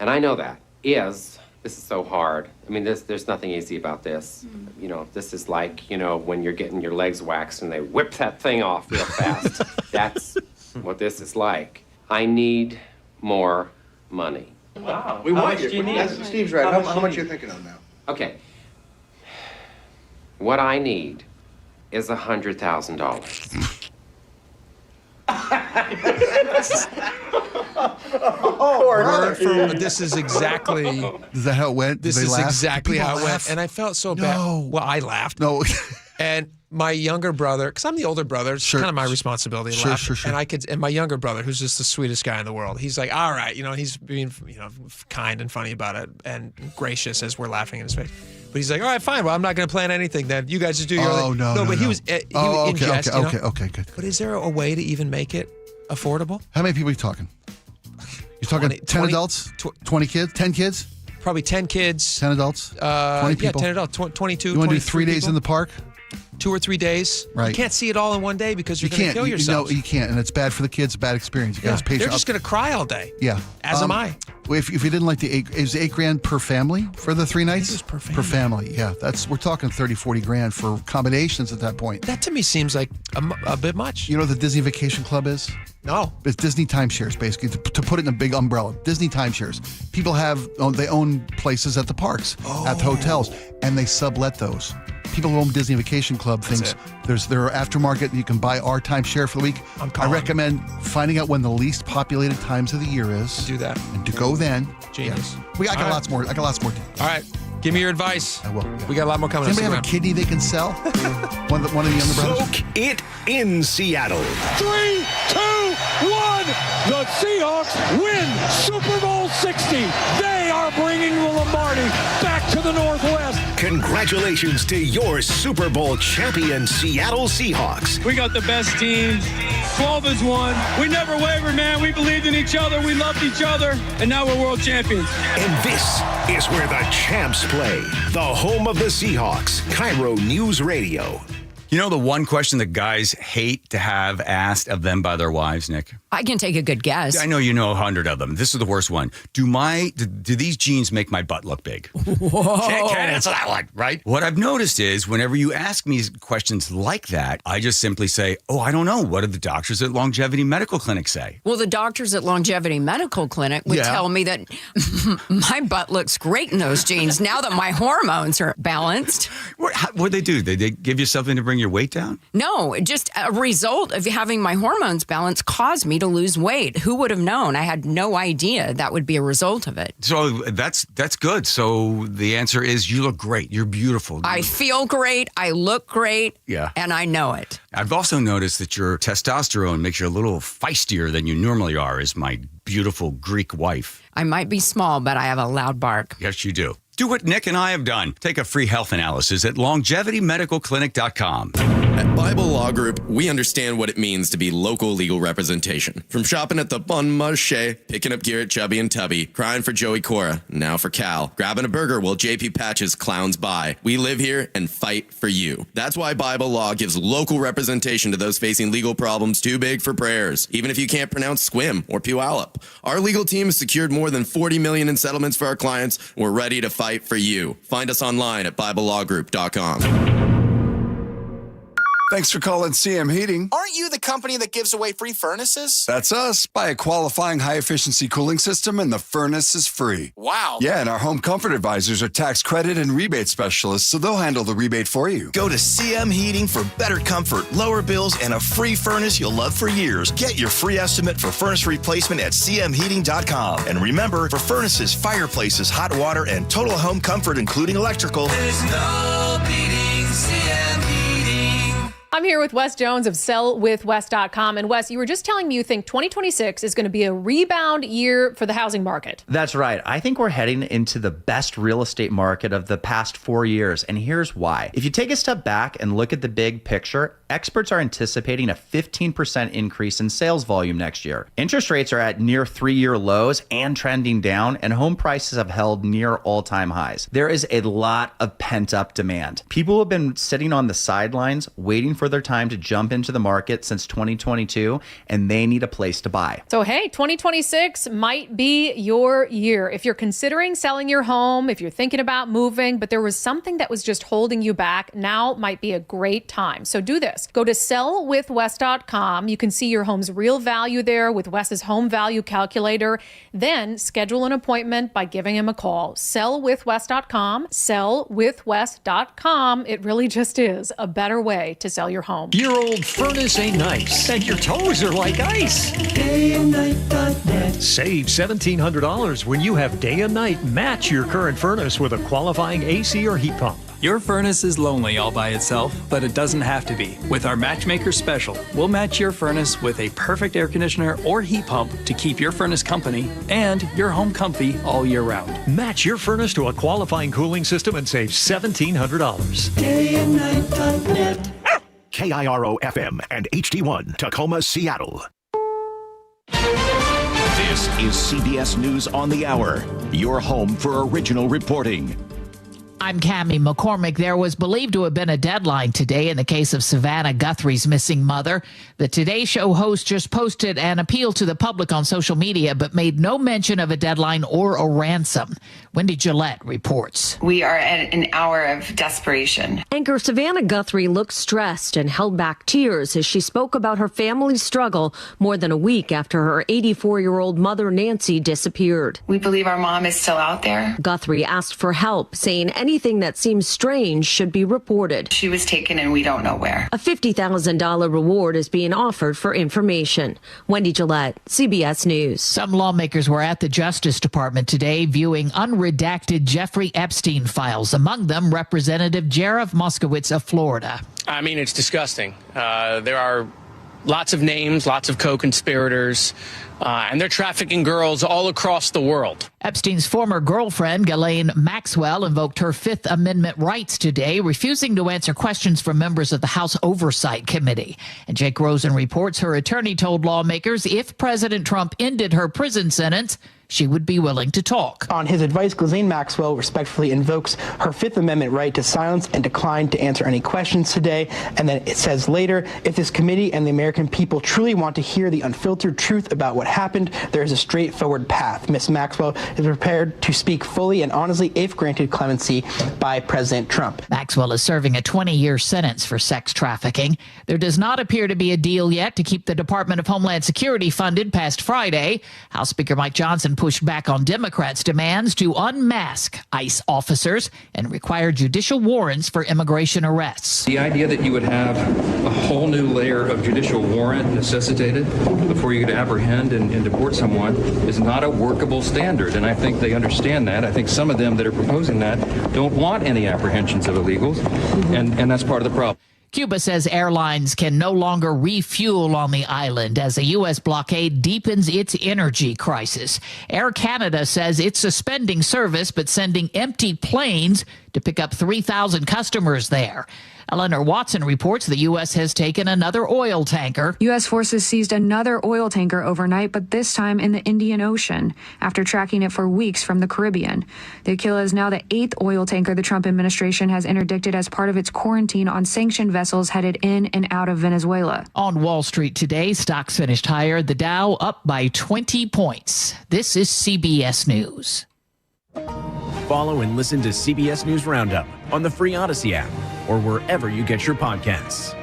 and I know that, this is so hard. I mean, there's nothing easy about this. This is like, when you're getting your legs waxed and they whip that thing off real fast. That's what this is like. I need more money. Wow. We want you. Steve's right. How much are you thinking of now? Okay. What I need is $100,000. This is exactly. Is that how it went? This is exactly how it went. And I felt so bad. Well, I laughed. No. And my younger brother, because I'm the older brother, it's kind of my responsibility to laugh. Sure. And my younger brother, who's just the sweetest guy in the world, he's like, all right, he's being, kind and funny about it and gracious as we're laughing in his face. But he's like, all right, fine. Well, I'm not going to plan anything then. You guys just do your own thing. No, but he was in jest. Okay, good. But is there a way to even make it affordable? How many people are you talking? You're talking 10 adults? 20 kids? 10 kids? Probably 10 kids. 10 adults? 20 people? Yeah, 10 adults. 22, You want to do 3 people? days in the park? 2 or 3 days. Right. You can't see it all in one day because you're going to kill yourself. No, you can't. And it's bad for the kids, bad experience. You guys pay They're just going to cry all day. Yeah. As am I. If you didn't like is $8,000 per family for the 3 nights? It was per family. Per family, yeah. We're talking 30, 40 grand for combinations at that point. That to me seems like a bit much. You know what the Disney Vacation Club is? No. It's Disney timeshares, basically, to put it in a big umbrella. Disney timeshares. People they own places at the parks, at the hotels, and they sublet those. People who own Disney Vacation Club things. There are aftermarket. You can buy our timeshare for the week. I recommend finding out when the least populated times of the year is. Do that. And to go then. Genius. Yeah. I got lots more. I got lots more. All right. Give me your advice. I will. Yeah. We got a lot more coming up. Does anybody have a kidney they can sell? one of the younger brothers? Soak it in Seattle. 3, 2, 1. The Seahawks win Super Bowl 60. They are bringing the Lombardi back to the Northwest. Congratulations to your Super Bowl champion Seattle Seahawks. We got the best team. 12-1. We never wavered, man. We believed in each other. We loved each other. And now we're world champions. And this is where the champs play. The home of the Seahawks. KIRO News Radio. You know the one question that guys hate to have asked of them by their wives, Nick? I can take a good guess. I know you know 100 of them. This is the worst one. Do these jeans make my butt look big? Whoa. Can't answer that one, right? What I've noticed is whenever you ask me questions like that, I just simply say, oh, I don't know. What do the doctors at Longevity Medical Clinic say? Well, the doctors at Longevity Medical Clinic would tell me that my butt looks great in those jeans now that my hormones are balanced. What'd they do? Did they give you something to bring your weight down? No, just a result of having my hormones balanced caused me to lose weight. Who would have known? I had no idea that would be a result of it. So that's good. So the answer is you look great. You're beautiful. I feel great. I look great. Yeah. And I know it. I've also noticed that your testosterone makes you a little feistier than you normally are, as my beautiful Greek wife. I might be small, but I have a loud bark. Yes, you do. Do what Nick and I have done. Take a free health analysis at longevitymedicalclinic.com. At Bible Law Group, we understand what it means to be local legal representation. From shopping at the Bon Marché, picking up gear at Chubby and Tubby, crying for Joey Cora, now for Cal, grabbing a burger while JP Patches clowns by. We live here and fight for you. That's why Bible Law gives local representation to those facing legal problems too big for prayers, even if you can't pronounce Squim or Puyallup. Our legal team has secured more than $40 million in settlements for our clients. We're ready to fight for you. Find us online at BibleLawGroup.com. Thanks for calling CM Heating. Aren't you the company that gives away free furnaces? That's us. Buy a qualifying high-efficiency cooling system and the furnace is free. Wow. Yeah, and our home comfort advisors are tax credit and rebate specialists, so they'll handle the rebate for you. Go to CM Heating for better comfort, lower bills, and a free furnace you'll love for years. Get your free estimate for furnace replacement at cmheating.com. And remember, for furnaces, fireplaces, hot water, and total home comfort, including electrical, there's no beating CM Heating. I'm here with Wes Jones of sellwithwes.com. And Wes, you were just telling me you think 2026 is going to be a rebound year for the housing market. That's right. I think we're heading into the best real estate market of the past 4 years. And here's why. If you take a step back and look at the big picture, experts are anticipating a 15% increase in sales volume next year. Interest rates are at near 3-year lows and trending down, and home prices have held near all-time highs. There is a lot of pent-up demand. People have been sitting on the sidelines waiting for their time to jump into the market since 2022, and they need a place to buy. So, hey, 2026 might be your year. If you're considering selling your home, if you're thinking about moving, but there was something that was just holding you back, now might be a great time. So do this. Go to sellwithwes.com. You can see your home's real value there with Wes's home value calculator. Then schedule an appointment by giving him a call. Sellwithwes.com. Sellwithwes.com. It really just is a better way to sell your home. Your old furnace ain't nice, and your toes are like ice. DayandNight.net. Save $1,700 when you Day and Night match your current furnace with a qualifying AC or heat pump. Your furnace is lonely all by itself, but it doesn't have to be. With our Matchmaker Special, we'll match your furnace with a perfect air conditioner or heat pump to keep your furnace company and your home comfy all year round. Match your furnace to a qualifying cooling system and save $1,700. DayandNight.net. KIRO FM and HD1, Tacoma, Seattle. This is CBS News on the Hour, your home for original reporting. I'm Cammie McCormick. There was believed to have been a deadline today in the case of Savannah Guthrie's missing mother. The Today Show host just posted an appeal to the public on social media, but made no mention of a deadline or a ransom. Wendy Gillette reports. We are at an hour of desperation. Anchor Savannah Guthrie looked stressed and held back tears as she spoke about her family's struggle more than a week after her 84-year-old mother, Nancy, disappeared. We believe our mom is still out there. Guthrie asked for help, saying anything that seems strange should be reported. She was taken and we don't know where. A $50,000 reward is being offered for information. Wendy Gillette, CBS News. Some lawmakers were at the Justice Department today viewing unredacted Jeffrey Epstein files, among them Representative Jared Moskowitz of Florida. I mean, it's disgusting. There are lots of names, lots of co-conspirators, and they're trafficking girls all across the world. Epstein's former girlfriend, Ghislaine Maxwell, invoked her Fifth Amendment rights today, refusing to answer questions from members of the House Oversight Committee. And Jake Rosen reports her attorney told lawmakers if President Trump ended her prison sentence, she would be willing to talk. On his advice, Ghislaine Maxwell respectfully invokes her Fifth Amendment right to silence and declined to answer any questions today. And then it says later, if this committee and the American people truly want to hear the unfiltered truth about what happened, there is a straightforward path. Ms. Maxwell is prepared to speak fully and honestly if granted clemency by President Trump. Maxwell is serving a 20-year sentence for sex trafficking. There does not appear to be a deal yet to keep the Department of Homeland Security funded past Friday. House Speaker Mike Johnson pushed back on Democrats' demands to unmask ICE officers and require judicial warrants for immigration arrests. The idea that you would have a whole new layer of judicial warrant necessitated before you could apprehend and deport someone is not a workable standard, and I think they understand that. I think some of them that are proposing that don't want any apprehensions of illegals, and that's part of the problem. Cuba says airlines can no longer refuel on the island as a U.S. blockade deepens its energy crisis. Air Canada says it's suspending service but sending empty planes to pick up 3,000 customers there. Eleanor Watson reports the U.S. has taken another oil tanker. U.S. forces seized another oil tanker overnight, but this time in the Indian Ocean, after tracking it for weeks from the Caribbean. The Aquila is now the 8th oil tanker the Trump administration has interdicted as part of its quarantine on sanctioned vessels headed in and out of Venezuela. On Wall Street today, stocks finished higher, the Dow up by 20 points. This is CBS News. Follow and listen to CBS News Roundup on the free Odyssey app or wherever you get your podcasts.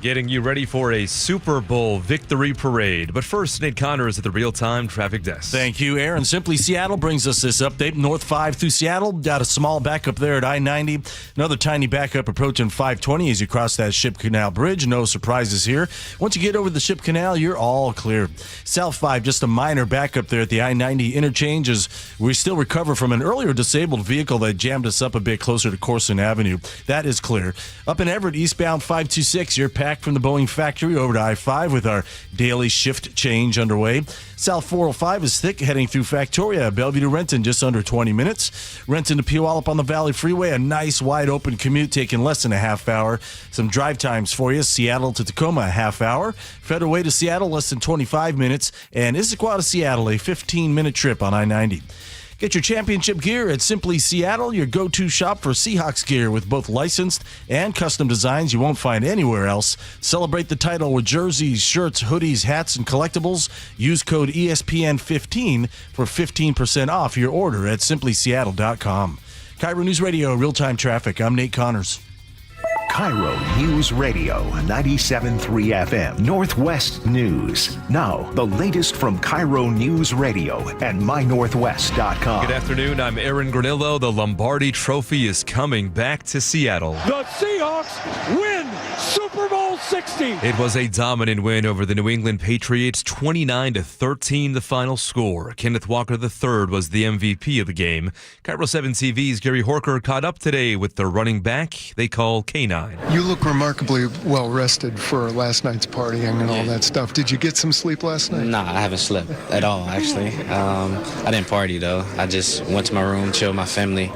Getting you ready for a Super Bowl victory parade. But first, Nate Connor is at the real-time traffic desk. Thank you, Aaron. Simply Seattle brings us this update. North 5 through Seattle. Got a small backup there at I-90. Another tiny backup approaching 520 as you cross that Ship Canal Bridge. No surprises here. Once you get over the Ship Canal, you're all clear. South 5, just a minor backup there at the I-90 interchange as we still recover from an earlier disabled vehicle that jammed us up a bit closer to Corson Avenue. That is clear. Up in Everett, eastbound 526, you're packed from the Boeing factory over to I-5 with our daily shift change underway. South 405 is thick heading through Factoria. Bellevue to Renton, just under 20 minutes. Renton to Puyallup on the Valley Freeway, a nice wide open commute taking less than a half hour. Some drive times for you. Seattle to Tacoma, a half hour. Federal Way to Seattle, less than 25 minutes. And Issaquah to Seattle, a 15-minute trip on I-90. Get your championship gear at Simply Seattle, your go-to shop for Seahawks gear with both licensed and custom designs you won't find anywhere else. Celebrate the title with jerseys, shirts, hoodies, hats, and collectibles. Use code ESPN15 for 15% off your order at simplyseattle.com. KIRO News Radio, real-time traffic. I'm Nate Connors. KIRO News Radio, 97.3 FM, Northwest News. Now, the latest from KIRO News Radio and mynorthwest.com. Good afternoon, I'm Aaron Granillo. The Lombardi Trophy is coming back to Seattle. The Seahawks win Super Bowl 60. It was a dominant win over the New England Patriots, 29-13 the final score. Kenneth Walker III was the MVP of the game. KIRO 7 TV's Gary Horker caught up today with the running back they call K9. You look remarkably well rested for last night's partying and all that stuff. Did you get some sleep last night? Nah, I haven't slept at all, actually. I didn't party, though. I just went to my room, chilled with my family,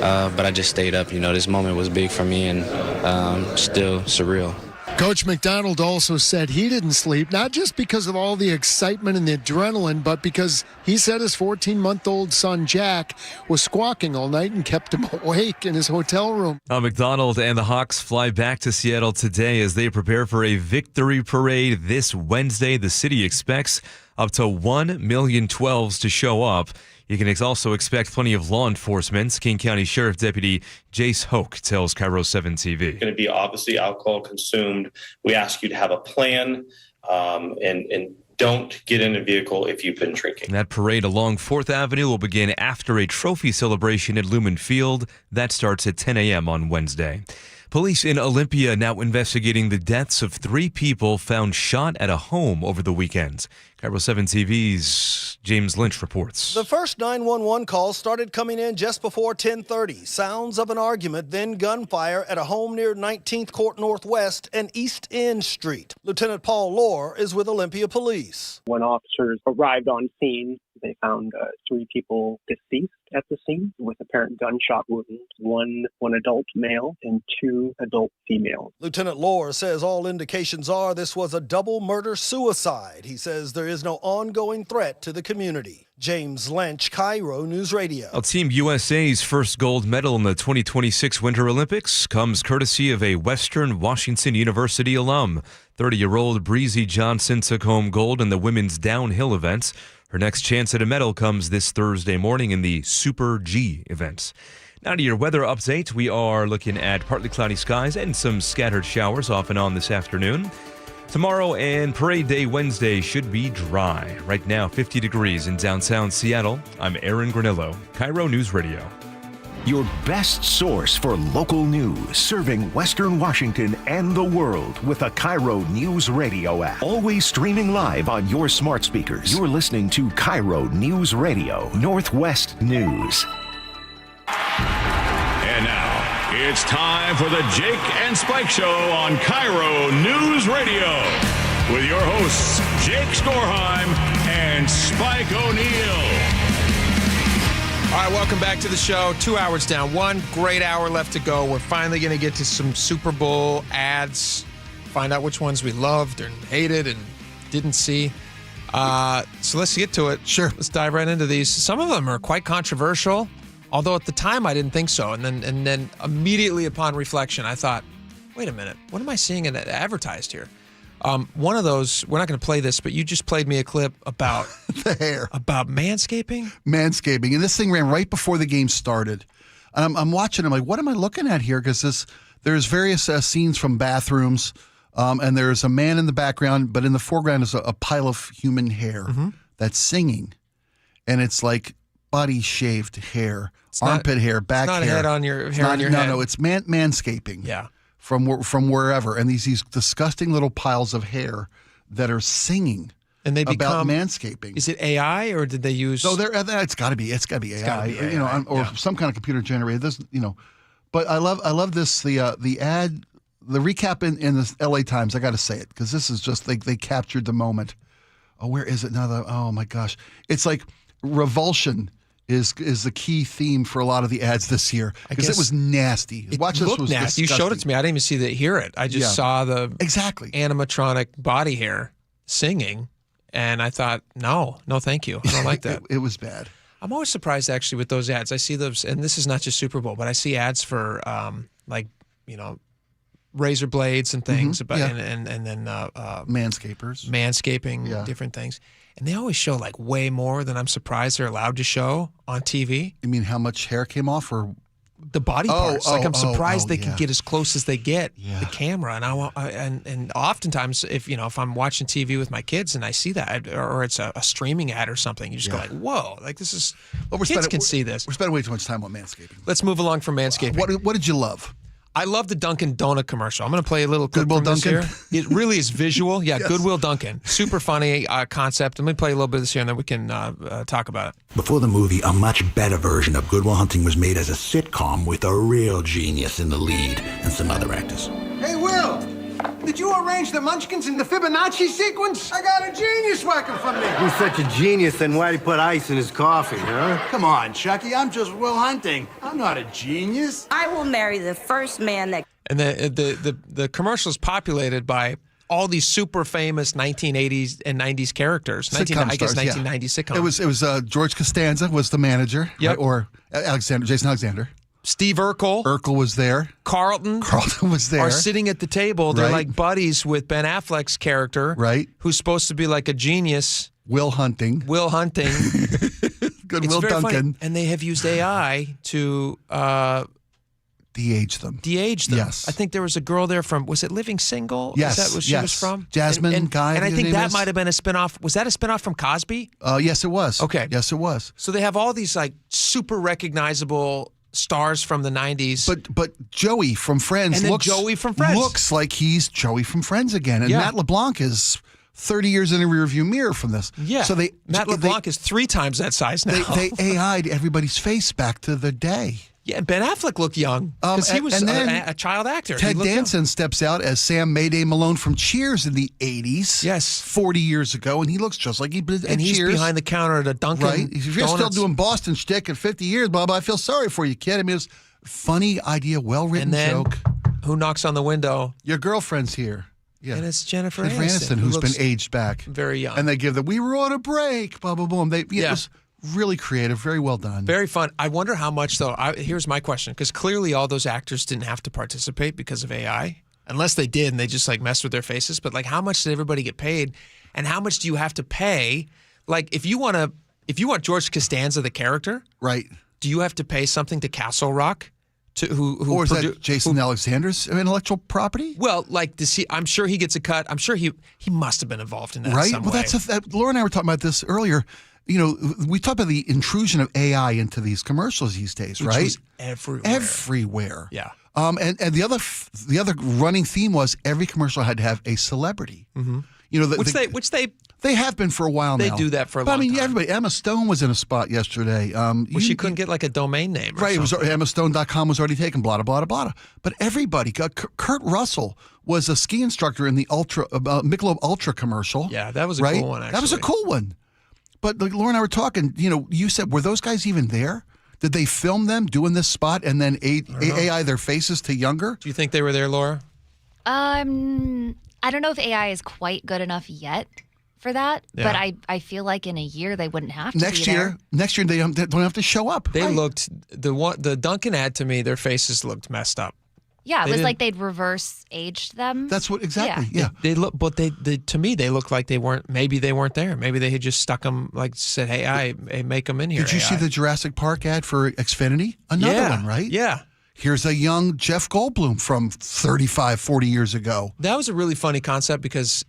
but I just stayed up. You know, this moment was big for me and still surreal. Coach McDonald also said he didn't sleep, not just because of all the excitement and the adrenaline, but because he said his 14-month-old son, Jack, was squawking all night and kept him awake in his hotel room. McDonald and the Hawks fly back to Seattle today as they prepare for a victory parade this Wednesday. The city expects up to 1 million 12s to show up. You can also expect plenty of law enforcement. King County Sheriff Deputy Jace Hoke tells KIRO 7 TV. Going to be obviously alcohol consumed. We ask you to have a plan and don't get in a vehicle if you've been drinking. That parade along 4th Avenue will begin after a trophy celebration at Lumen Field. That starts at 10 a.m. on Wednesday. Police in Olympia now investigating the deaths of 3 people found shot at a home over the weekend. KIRO 7 TV's James Lynch reports. The first 911 call started coming in just before 10:30. Sounds of an argument, then gunfire at a home near 19th Court Northwest and East End Street. Lieutenant Paul Lohr is with Olympia Police. When officers arrived on scene, they found 3 people deceased at the scene with apparent gunshot wounds, one adult male and 2 2 adult females. Lieutenant Lohr says all indications are this was a double murder-suicide. He says there is no ongoing threat to the community. James Lynch, KIRO News Radio. Well, Team USA's first gold medal in the 2026 Winter Olympics comes courtesy of a Western Washington University alum. 30-year-old Breezy Johnson took home gold in the women's downhill events. Her next chance at a medal comes this Thursday morning in the Super G events. Now to your weather update. We are looking at partly cloudy skies and some scattered showers off and on this afternoon. Tomorrow and Parade Day Wednesday should be dry. Right now, 50 degrees in downtown Seattle. I'm Aaron Granillo, KIRO News Radio. Your best source for local news, serving Western Washington and the world with a KIRO Newsradio app. Always streaming live on your smart speakers. You're listening to KIRO News Radio, Northwest News. And now, it's time for the Jake and Spike Show on KIRO News Radio with your hosts, Jake Skorheim and Spike O'Neill. All right, welcome back to the show. 2 hours down, one great hour left to go. We're finally going to get to some Super Bowl ads, find out which ones we loved and hated and didn't see. So let's get to it. Sure. Let's dive right into these. Some of them are quite controversial, although at the time I didn't think so. And then immediately upon reflection, I thought, wait a minute, what am I seeing advertised here? One of those, we're not going to play this, but you just played me a clip about the hair, about manscaping. And this thing ran right before the game started. And I'm watching. I'm like, what am I looking at here? Because there's various scenes from bathrooms, and there's a man in the background, but in the foreground is a pile of human hair that's singing, and it's like body shaved hair, armpit hair, back hair. It's not a head on your hair on your head. No, it's manscaping. Yeah. From wherever, and these disgusting little piles of hair that are singing and they about manscaping. Is it AI or did they use? No, it's got to be AI. AI, or some kind of computer generated. This, but I love this the ad, the recap in the LA Times. I got to say it because this is just they captured the moment. Oh, where is it now? Oh my gosh, it's like revulsion is the key theme for a lot of the ads this year because it was nasty. Watch this. Was nasty. You showed it to me. I didn't even hear it. I just saw the animatronic body hair singing, and I thought, no, thank you. I don't like that. It was bad. I'm always surprised actually with those ads. I see those, and this is not just Super Bowl, but I see ads for razor blades and things about, and then manscaping, different things. And they always show like way more than I'm surprised they're allowed to show on TV. You mean how much hair came off, or the body parts? I'm surprised they can get as close as they get the camera. And and oftentimes if I'm watching TV with my kids and I see that, or it's a streaming ad or something, you just go like, whoa, like this is kids can see this. We're spending way too much time on manscaping. Let's move along from manscaping. What did you love? I love the Dunkin' Donut commercial. I'm going to play a little clip from this here. It really is visual. Yeah, yes. Goodwill Dunkin'. Super funny concept. Let me play a little bit of this here, and then we can talk about it. Before the movie, a much better version of Good Will Hunting was made as a sitcom with a real genius in the lead and some other actors. Hey, Will! Did you arrange the Munchkins in the Fibonacci sequence? I got a genius working for me. He's such a genius, then why'd he put ice in his coffee, huh? Come on, Chucky. I'm just Will Hunting. I'm not a genius. I will marry the first man that... And the commercial is populated by all these super famous 1980s and 90s characters. 1990s sitcoms. It was George Costanza was the manager, right? Or Jason Alexander. Steve Urkel. Urkel was there. Carlton was there. Are sitting at the table. They're like buddies with Ben Affleck's character. Right. Who's supposed to be like a genius. Will Hunting. Goodwill Dunkin'. Funny. And they have used AI to... de-age them. Yes. I think there was a girl there from, was it Living Single? Yes. Is that what she was from? Jasmine Guy. And I think that might have been a spinoff. Was that a spinoff from Cosby? Yes, it was. Okay. Yes, it was. So they have all these like super recognizable stars from the 90s. But Joey from Friends looks like he's Joey from Friends again. And Matt LeBlanc is 30 years in a rearview mirror from this. Yeah. So Matt LeBlanc is 3 times that size now. They AI'd everybody's face back to the day. Yeah, Ben Affleck looked young because he was a child actor. Ted Danson steps out as Sam Mayday Malone from Cheers in the 80s. Yes. 40 years ago, and he looks just like he did at Cheers. And he's behind the counter at a Dunkin' Right. If you're still doing Boston shtick at 50 years, Bob, I feel sorry for you, kid. I mean, it's a funny idea, well-written joke. who knocks on the window? Your girlfriend's here. Yeah. And it's Jennifer Aniston, who's been aged back. Very young. And they give we were on a break, blah, blah, blah. It was really creative, very well done. Very fun. I wonder how much, though. Here's my question, because clearly all those actors didn't have to participate because of AI. Unless they did and they just like messed with their faces. But like, how much did everybody get paid? And how much do you have to pay? Like, if you want George Costanza, the character, right? Do you have to pay something to Castle Rock? Or is that Jason Alexander's intellectual property? Well, like, I'm sure he gets a cut. I'm sure he must have been involved in that. Right. In some well, way. Laura and I were talking about this earlier. You know, we talked about the intrusion of AI into these commercials these days, Which right? was everywhere. Everywhere. Yeah. And the other running theme was every commercial had to have a celebrity. Mm-hmm. You know, which they have been for a while now. They do that for a long time. I mean, everybody. Emma Stone was in a spot yesterday. She couldn't get like a domain name. Right. It was EmmaStone.com was already taken. Blah blah blah blah. But everybody got. Kurt Russell was a ski instructor in the Michelob Ultra commercial. Yeah, that was a right? cool one. Actually, that was a cool one. But like Laura and I were talking. You know, you said, were those guys even there? Did they film them doing this spot and then AI their faces to younger? Do you think they were there, Laura? I don't know if AI is quite good enough yet for that, but I feel like in a year they wouldn't have to. Next year they don't have to show up. They looked the Duncan ad to me. Their faces looked messed up. Yeah, it was like they'd reverse aged them. That's what exactly. Yeah, they look, but they to me they looked like they weren't. Maybe they weren't there. Maybe they had just stuck them. Like said, hey, make them in here. Did you see the Jurassic Park ad for Xfinity? Another one, right? Yeah. Here's a young Jeff Goldblum from 35, 40 years ago. That was a really funny concept because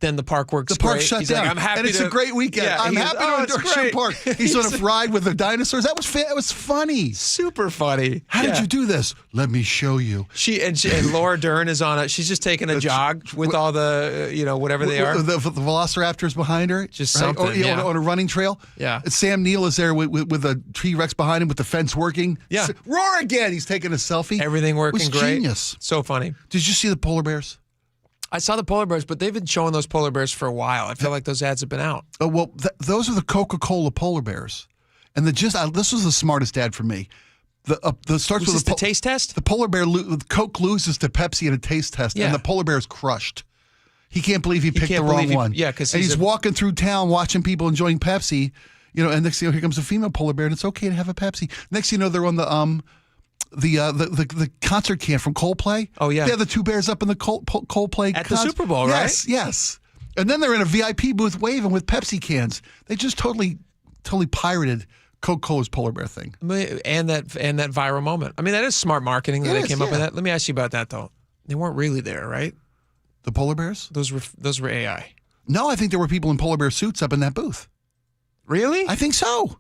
then the park works. The park great. shut He's down, like, I'm happy and it's a great weekend. Yeah, I'm happy to endorse park. He's on a ride with the dinosaurs. That was funny, super funny. How did you do this? Let me show you. And Laura Dern is on it. She's just taking a jog with all the whatever they are. The velociraptors behind her, just something on a running trail. Yeah. And Sam Neill is there with a T-Rex behind him with the fence working. Yeah. Roar again. He's taking a selfie. Everything working great. Genius. So funny. Did you see the polar bears? I saw the polar bears, but they've been showing those polar bears for a while. I feel like those ads have been out. Oh, well, those are the Coca-Cola polar bears. And this was the smartest ad for me. Starts with the taste test? The polar bear, Coke loses to Pepsi in a taste test, and the polar bear is crushed. He can't believe he picked the wrong one. Yeah, because he's walking through town watching people enjoying Pepsi, and next thing you know, here comes a female polar bear, and it's okay to have a Pepsi. Next thing you know, they're on the concert can from Coldplay. Oh, yeah. They have the two bears up in the Coldplay at the Super Bowl, right? Yes. And then they're in a VIP booth waving with Pepsi cans. They just totally pirated Coca-Cola's polar bear thing. And that viral moment. I mean, that is smart marketing that they came up with that. Let me ask you about that, though. They weren't really there, right? The polar bears? Those were AI. No, I think there were people in polar bear suits up in that booth. Really? I think so.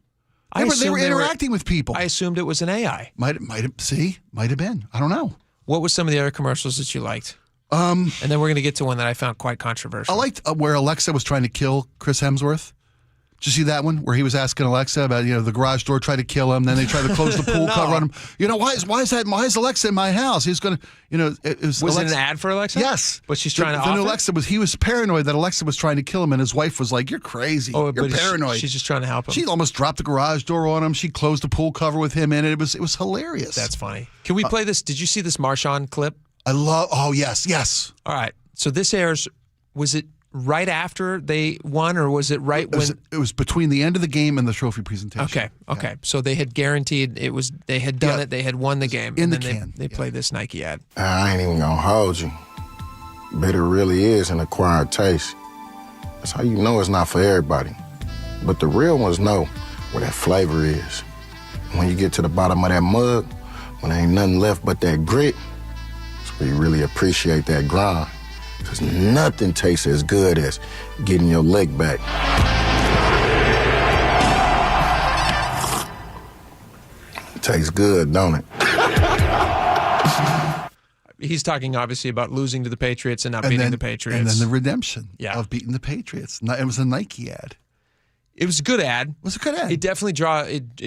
They were interacting with people. I assumed it was an AI. Might have been. I don't know. What was some of the other commercials that you liked? And then we're going to get to one that I found quite controversial. I liked where Alexa was trying to kill Chris Hemsworth. Did you see that one where he was asking Alexa about the garage door tried to kill him, then they tried to close the pool cover on him? Why is Alexa in my house? He's going to was it an ad for Alexa? Yes, but she's trying to. Then Alexa was paranoid that Alexa was trying to kill him, and his wife was like, "You're crazy. You're paranoid." She's just trying to help him. She almost dropped the garage door on him. She closed the pool cover with him in it. It was hilarious. That's funny. Can we play this? Did you see this Marshawn clip? Oh yes. All right. So this airs. Was it right after they won, or was it right when it was between the end of the game and the trophy presentation? Okay. Yeah. So they had guaranteed it was. They had done it. They had won the game. In and the then can. They played this Nike ad. I ain't even gonna hold you. Bitter really is an acquired taste. That's how you know it's not for everybody. But the real ones know where that flavor is. When you get to the bottom of that mug, when there ain't nothing left but that grit, that's where you really appreciate that grind. Because nothing tastes as good as getting your leg back. It tastes good, don't it? He's talking obviously about losing to the Patriots and not beating the Patriots. And then the redemption of beating the Patriots. It was a Nike ad. It was a good ad. It was a good ad. It definitely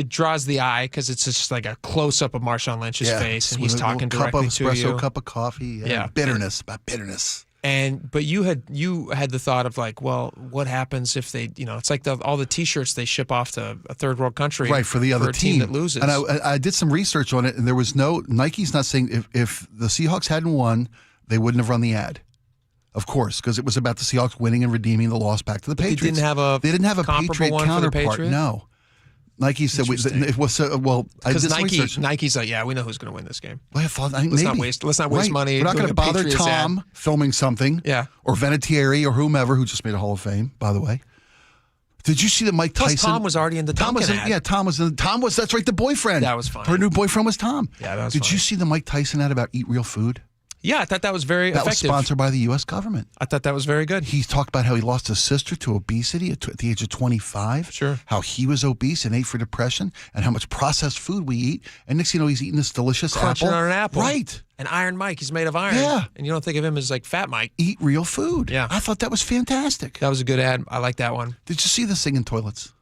draws the eye because it's just like a close-up of Marshawn Lynch's face, and he's talking directly to you. Cup of coffee. Yeah. Bitterness, about bitterness. But you had the thought of like, well, what happens if they, it's like all the T-shirts they ship off to a third world country, right, for the other team that loses. And I did some research on it, and there was Nike's not saying if the Seahawks hadn't won, they wouldn't have run the ad. Of course, because it was about the Seahawks winning and redeeming the loss back to the Patriots. They didn't have a Patriot one counterpart. For the Patriot? No. Nike said it was I did some research. Nike's like, yeah, we know who's going to win this game. Well, let's not waste money. We're not going to bother Tom filming something. Yeah. Or Vinatieri or whomever who just made a Hall of Fame, by the way. Did you see that Mike Tyson? Plus, Tom was already in the Dunkin' ad. Yeah, Tom was. That's right, the boyfriend. That was funny. Her new boyfriend was Tom. Yeah, that was Did funny. you see the Mike Tyson ad about eat real food? Yeah, I thought that was very effective. That was sponsored by the U.S. government. I thought that was very good. He talked about how he lost his sister to obesity at the age of 25. Sure. How he was obese and ate for depression, and how much processed food we eat. And next thing you know, he's eating this delicious Crunching apple. on an apple. Right. And Iron Mike, he's made of iron. Yeah. And you don't think of him as like Fat Mike. Eat real food. Yeah. I thought that was fantastic. That was a good ad. I like that one. Did you see the singing toilets?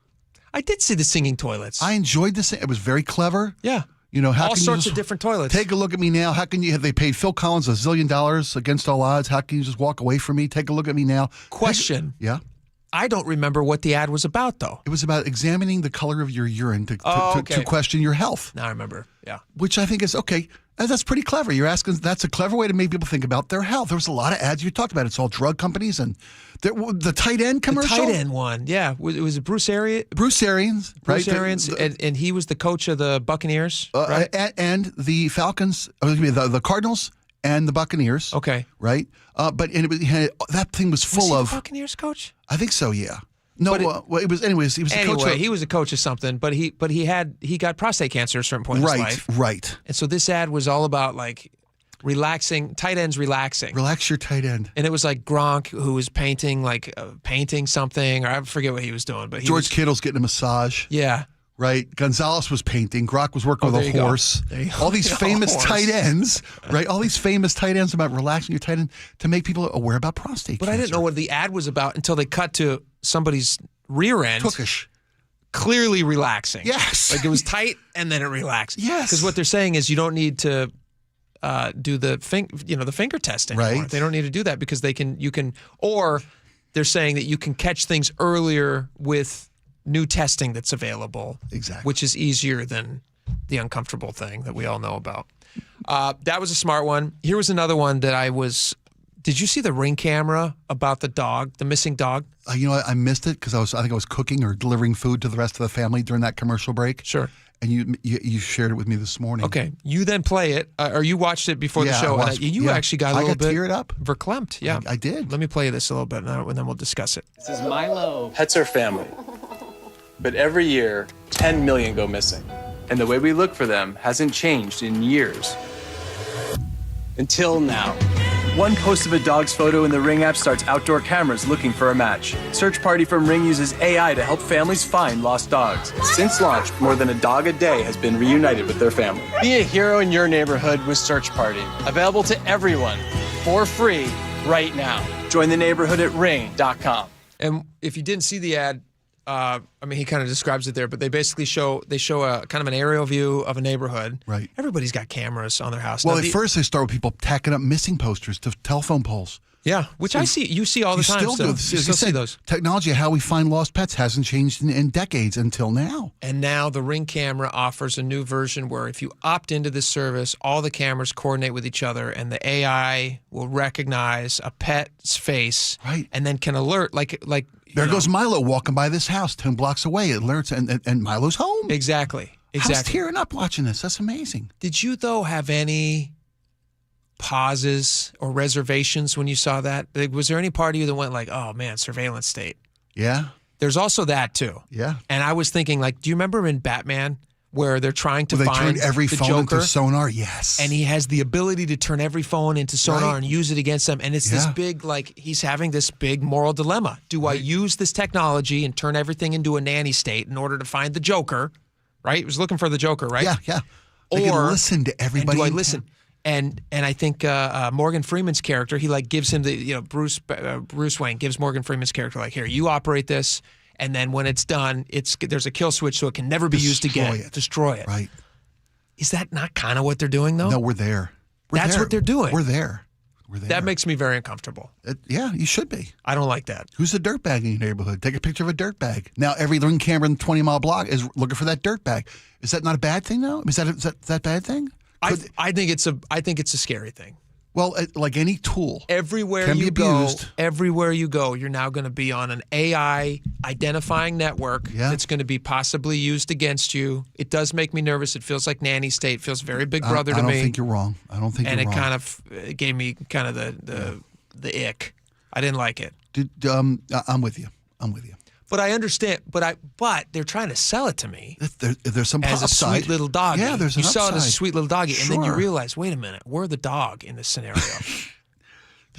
I did see the singing toilets. I enjoyed this. It was very clever. Yeah. How all can sorts you of different toilets. Take a look at me now. How can you? Have they paid Phil Collins $1 zillion against all odds? How can you just walk away from me? Take a look at me now. Question. Yeah. I don't remember what the ad was about, though. It was about examining the color of your urine to question your health. Now I remember. Yeah. Which I think is okay. That's pretty clever. You're asking. That's a clever way to make people think about their health. There was a lot of ads you talked about. It's all drug companies and the tight end commercial. The tight end one, yeah. Was it Bruce Arians? Bruce Arians, right? Bruce Arians, and he was the coach of the Buccaneers, right? And the Falcons, the Cardinals and the Buccaneers. Okay, right. But that thing was full was of he the Buccaneers coach. I think so. Yeah. No, it was. Anyways, he was a coach. He was a coach of something, but he got prostate cancer at a certain point in his life. Right. And so this ad was all about like relaxing, tight ends relaxing. Relax your tight end. And it was like Gronk who was painting something, or I forget what he was doing, but George Kittle's getting a massage. Yeah. Right. Gonzalez was painting. Gronk was working with a horse. All these famous tight ends, right? All these famous tight ends about relaxing your tight end to make people aware about prostate cancer. I didn't know what the ad was about until they cut to somebody's rear end. Tookish. Clearly relaxing. Yes. Like it was tight and then it relaxed. Yes. Because what they're saying is you don't need to do the finger test anymore. Right. They don't need to do that because or they're saying that you can catch things earlier with new testing that's available. Exactly. Which is easier than the uncomfortable thing that we all know about. That was a smart one. Here was another one that did you see the Ring camera about the missing dog? I missed it because I think I was cooking or delivering food to the rest of the family during that commercial break. Sure. And you shared it with me this morning. Okay. You then play it, or you watched it before the show. You actually got a little bit teared up. Verklempt. Yeah. I did. Let me play this a little bit, and then we'll discuss it. This is Milo. Pets are family. But every year, 10 million go missing. And the way we look for them hasn't changed in years. Until now. One post of a dog's photo in the Ring app starts outdoor cameras looking for a match. Search Party from Ring uses AI to help families find lost dogs. Since launch, more than a dog a day has been reunited with their family. Be a hero in your neighborhood with Search Party. Available to everyone for free right now. Join the neighborhood at ring.com. And if you didn't see the ad, he kind of describes it there, but they basically show a kind of an aerial view of a neighborhood. Right. Everybody's got cameras on their house. Well, first they start with people tacking up missing posters to telephone poles. Yeah, which I see. You see all the time. You still see those. Technology, how we find lost pets, hasn't changed in decades until now. And now the Ring camera offers a new version where if you opt into this service, all the cameras coordinate with each other, and the AI will recognize a pet's face, right, and then can alert like. There goes Milo walking by this house 10 blocks away. It alerts, and Milo's home. Exactly. I was tearing up watching this. That's amazing. Did you, though, have any pauses or reservations when you saw that? Was there any part of you that went like, oh, man, surveillance state? Yeah. There's also that, too. Yeah. And I was thinking, like, do you remember in Batman where they're trying to find turn every the phone Joker? into sonar? Yes. And he has the ability to turn every phone into sonar and use it against them. And it's this big, he's having this big moral dilemma. Do I use this technology and turn everything into a nanny state in order to find the Joker? Right? He was looking for the Joker, right? Yeah. They can listen to everybody. Do I listen? And I think Morgan Freeman's character, he gives him Bruce Wayne gives Morgan Freeman's character here, you operate this. And then when it's done, there's a kill switch so it can never be used again. Destroy it. Right. Is that not kind of what they're doing, though? No, we're there. That's what they're doing. We're there. That makes me very uncomfortable. Yeah, you should be. I don't like that. Who's the dirtbag in your neighborhood? Take a picture of a dirtbag. Now, every ring camera in the 20-mile block is looking for that dirtbag. Is that not a bad thing, though? Is that a bad thing? I think it's a scary thing. Well, like any tool, everywhere you go, you're now going to be on an AI identifying network that's going to be possibly used against you. It does make me nervous. It feels like nanny state. It feels very Big Brother to me. I don't think you're wrong. And it kind of gave me kind of the ick. I didn't like it. I'm with you. But I understand. But they're trying to sell it to me. There's some as upside. A sweet little doggy. Yeah, there's an You saw it as a upside. sweet little doggy, and then you Sure. realize, wait a minute, we're the dog in this scenario.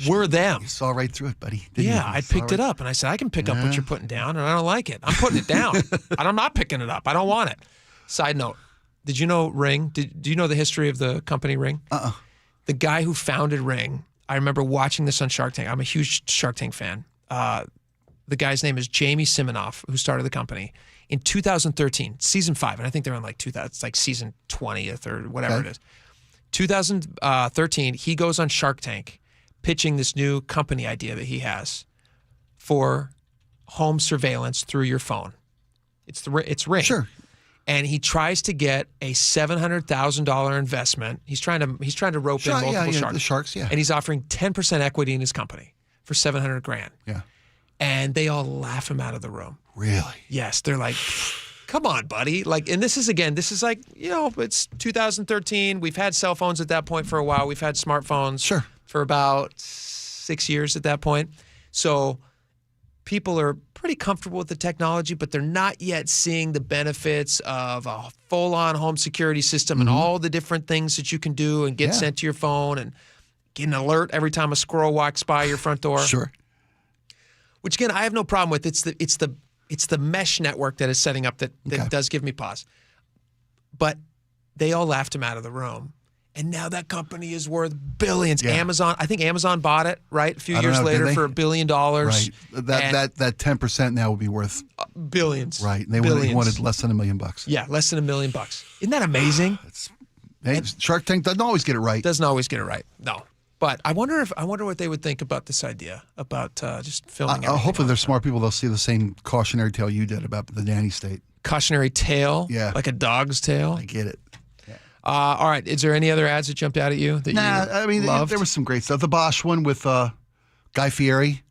We're them. You saw right through it, buddy. Didn't Yeah, you? I picked it up, and I said, I can pick up what you're putting down, and I don't like it. I'm putting it down. I'm not picking it up. I don't want it. Side note, did you know Ring? Do you know the history of the company Ring? The guy who founded Ring, I remember watching this on Shark Tank. I'm a huge Shark Tank fan. The guy's name is Jamie Siminoff, who started the company. In 2013, season 5, and I think they're on like 2000, it's like season 20th or whatever it is. 2013, he goes on Shark Tank pitching this new company idea that he has for home surveillance through your phone. It's Ring. Sure. And he tries to get a $700,000 investment. He's trying to rope in multiple sharks. The sharks, yeah. And he's offering 10% equity in his company for $700,000. Yeah. And they all laugh him out of the room. Really? Yes, they're like, come on, buddy. Like, and this is like, it's 2013. We've had cell phones at that point for a while. We've had smartphones for about 6 years at that point. So people are pretty comfortable with the technology, but they're not yet seeing the benefits of a full-on home security system and all the different things that you can do and get sent to your phone and get an alert every time a squirrel walks by your front door. Sure. Which again, I have no problem with. It's the mesh network that is setting up that does give me pause. But they all laughed him out of the room. And now that company is worth billions. Yeah. Amazon, I think Amazon bought it, right? A few I don't years know, later did they? for $1 billion. Right. That 10% now would be worth billions. Right. And they billions. wanted less than $1 million. Yeah, less than $1 million. Isn't that amazing? Shark Tank doesn't always get it right. Doesn't always get it right. No. But I wonder what they would think about this idea about just filming. Hopefully, they're smart people. They'll see the same cautionary tale you did about the nanny state. Cautionary tale, like a dog's tail. I get it. All right. Is there any other ads that jumped out at you that you loved? There was some great stuff. The Bosch one with Guy Fieri,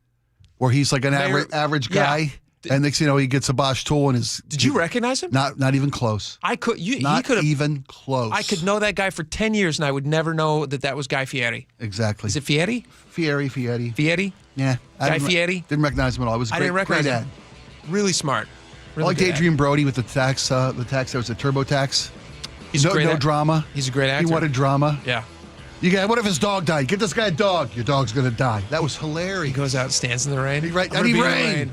where he's like an average guy, and next thing you know, he gets a Bosch tool and is. Did you recognize him? Not even close. I could. Not even close. I could know that guy for 10 years, and I would never know that was Guy Fieri. Exactly. Is it Fieri? Fieri. Fieri? Yeah. Guy Fieri? Didn't recognize him at all. It was I didn't recognize great him. ad. Really smart. Really I like good Adrian ad. Brody with the tax. That was a TurboTax. He's a great no actor. drama. He's a great actor. He wanted drama. Yeah. What if his dog died? Get this guy a dog. Your dog's gonna die. That was hilarious. He goes out and stands in the rain. I need rain.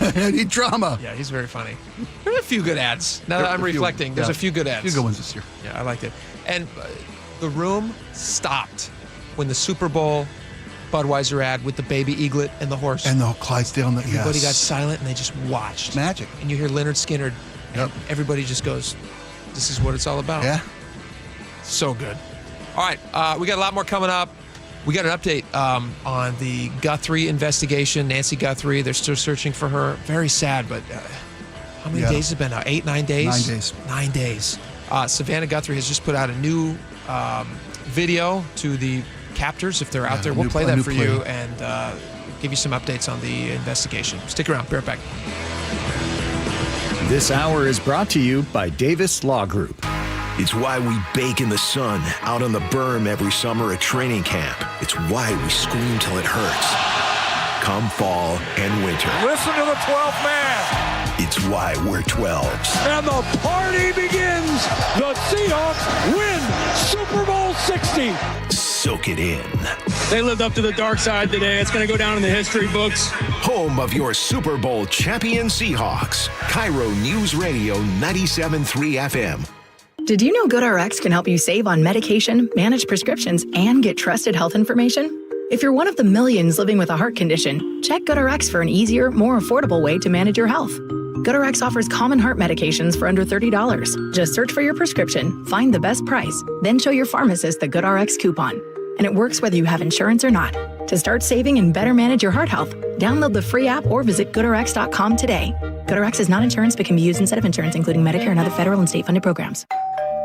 I need drama. Yeah, he's very funny. There's a few good ads. Now that I'm reflecting, there's a few good ads. A few good ones this year. Yeah, I liked it. And the room stopped when the Super Bowl Budweiser ad with the baby eaglet and the horse. And the Clydesdale. Everybody got silent and they just watched. Magic. And you hear Leonard Skinner. And everybody just goes, this is what it's all about. Yeah. So good. All right, we got a lot more coming up. We got an update on the Guthrie investigation. Nancy Guthrie, they're still searching for her. Very sad, but how many days has it been now? 8, 9 days? 9 days. 9 days. Savannah Guthrie has just put out a new video to the captors. If they're out there, we'll play that for you and give you some updates on the investigation. Stick around. Be right back. This hour is brought to you by Davis Law Group. It's why we bake in the sun, out on the berm every summer at training camp. It's why we scream till it hurts. Come fall and winter. Listen to the 12th man. It's why we're 12s. And the party begins. The Seahawks win Super Bowl 60. Soak it in. They lived up to the dark side today. It's going to go down in the history books. Home of your Super Bowl champion Seahawks. KIRO Newsradio 97.3 FM. Did you know GoodRx can help you save on medication, manage prescriptions, and get trusted health information? If you're one of the millions living with a heart condition, check GoodRx for an easier, more affordable way to manage your health. GoodRx offers common heart medications for under $30. Just search for your prescription, find the best price, then show your pharmacist the GoodRx coupon. and it works whether you have insurance or not. To start saving and better manage your heart health, download the free app or visit GoodRx.com today. GoodRx is not insurance but can be used instead of insurance, including Medicare and other federal and state-funded programs.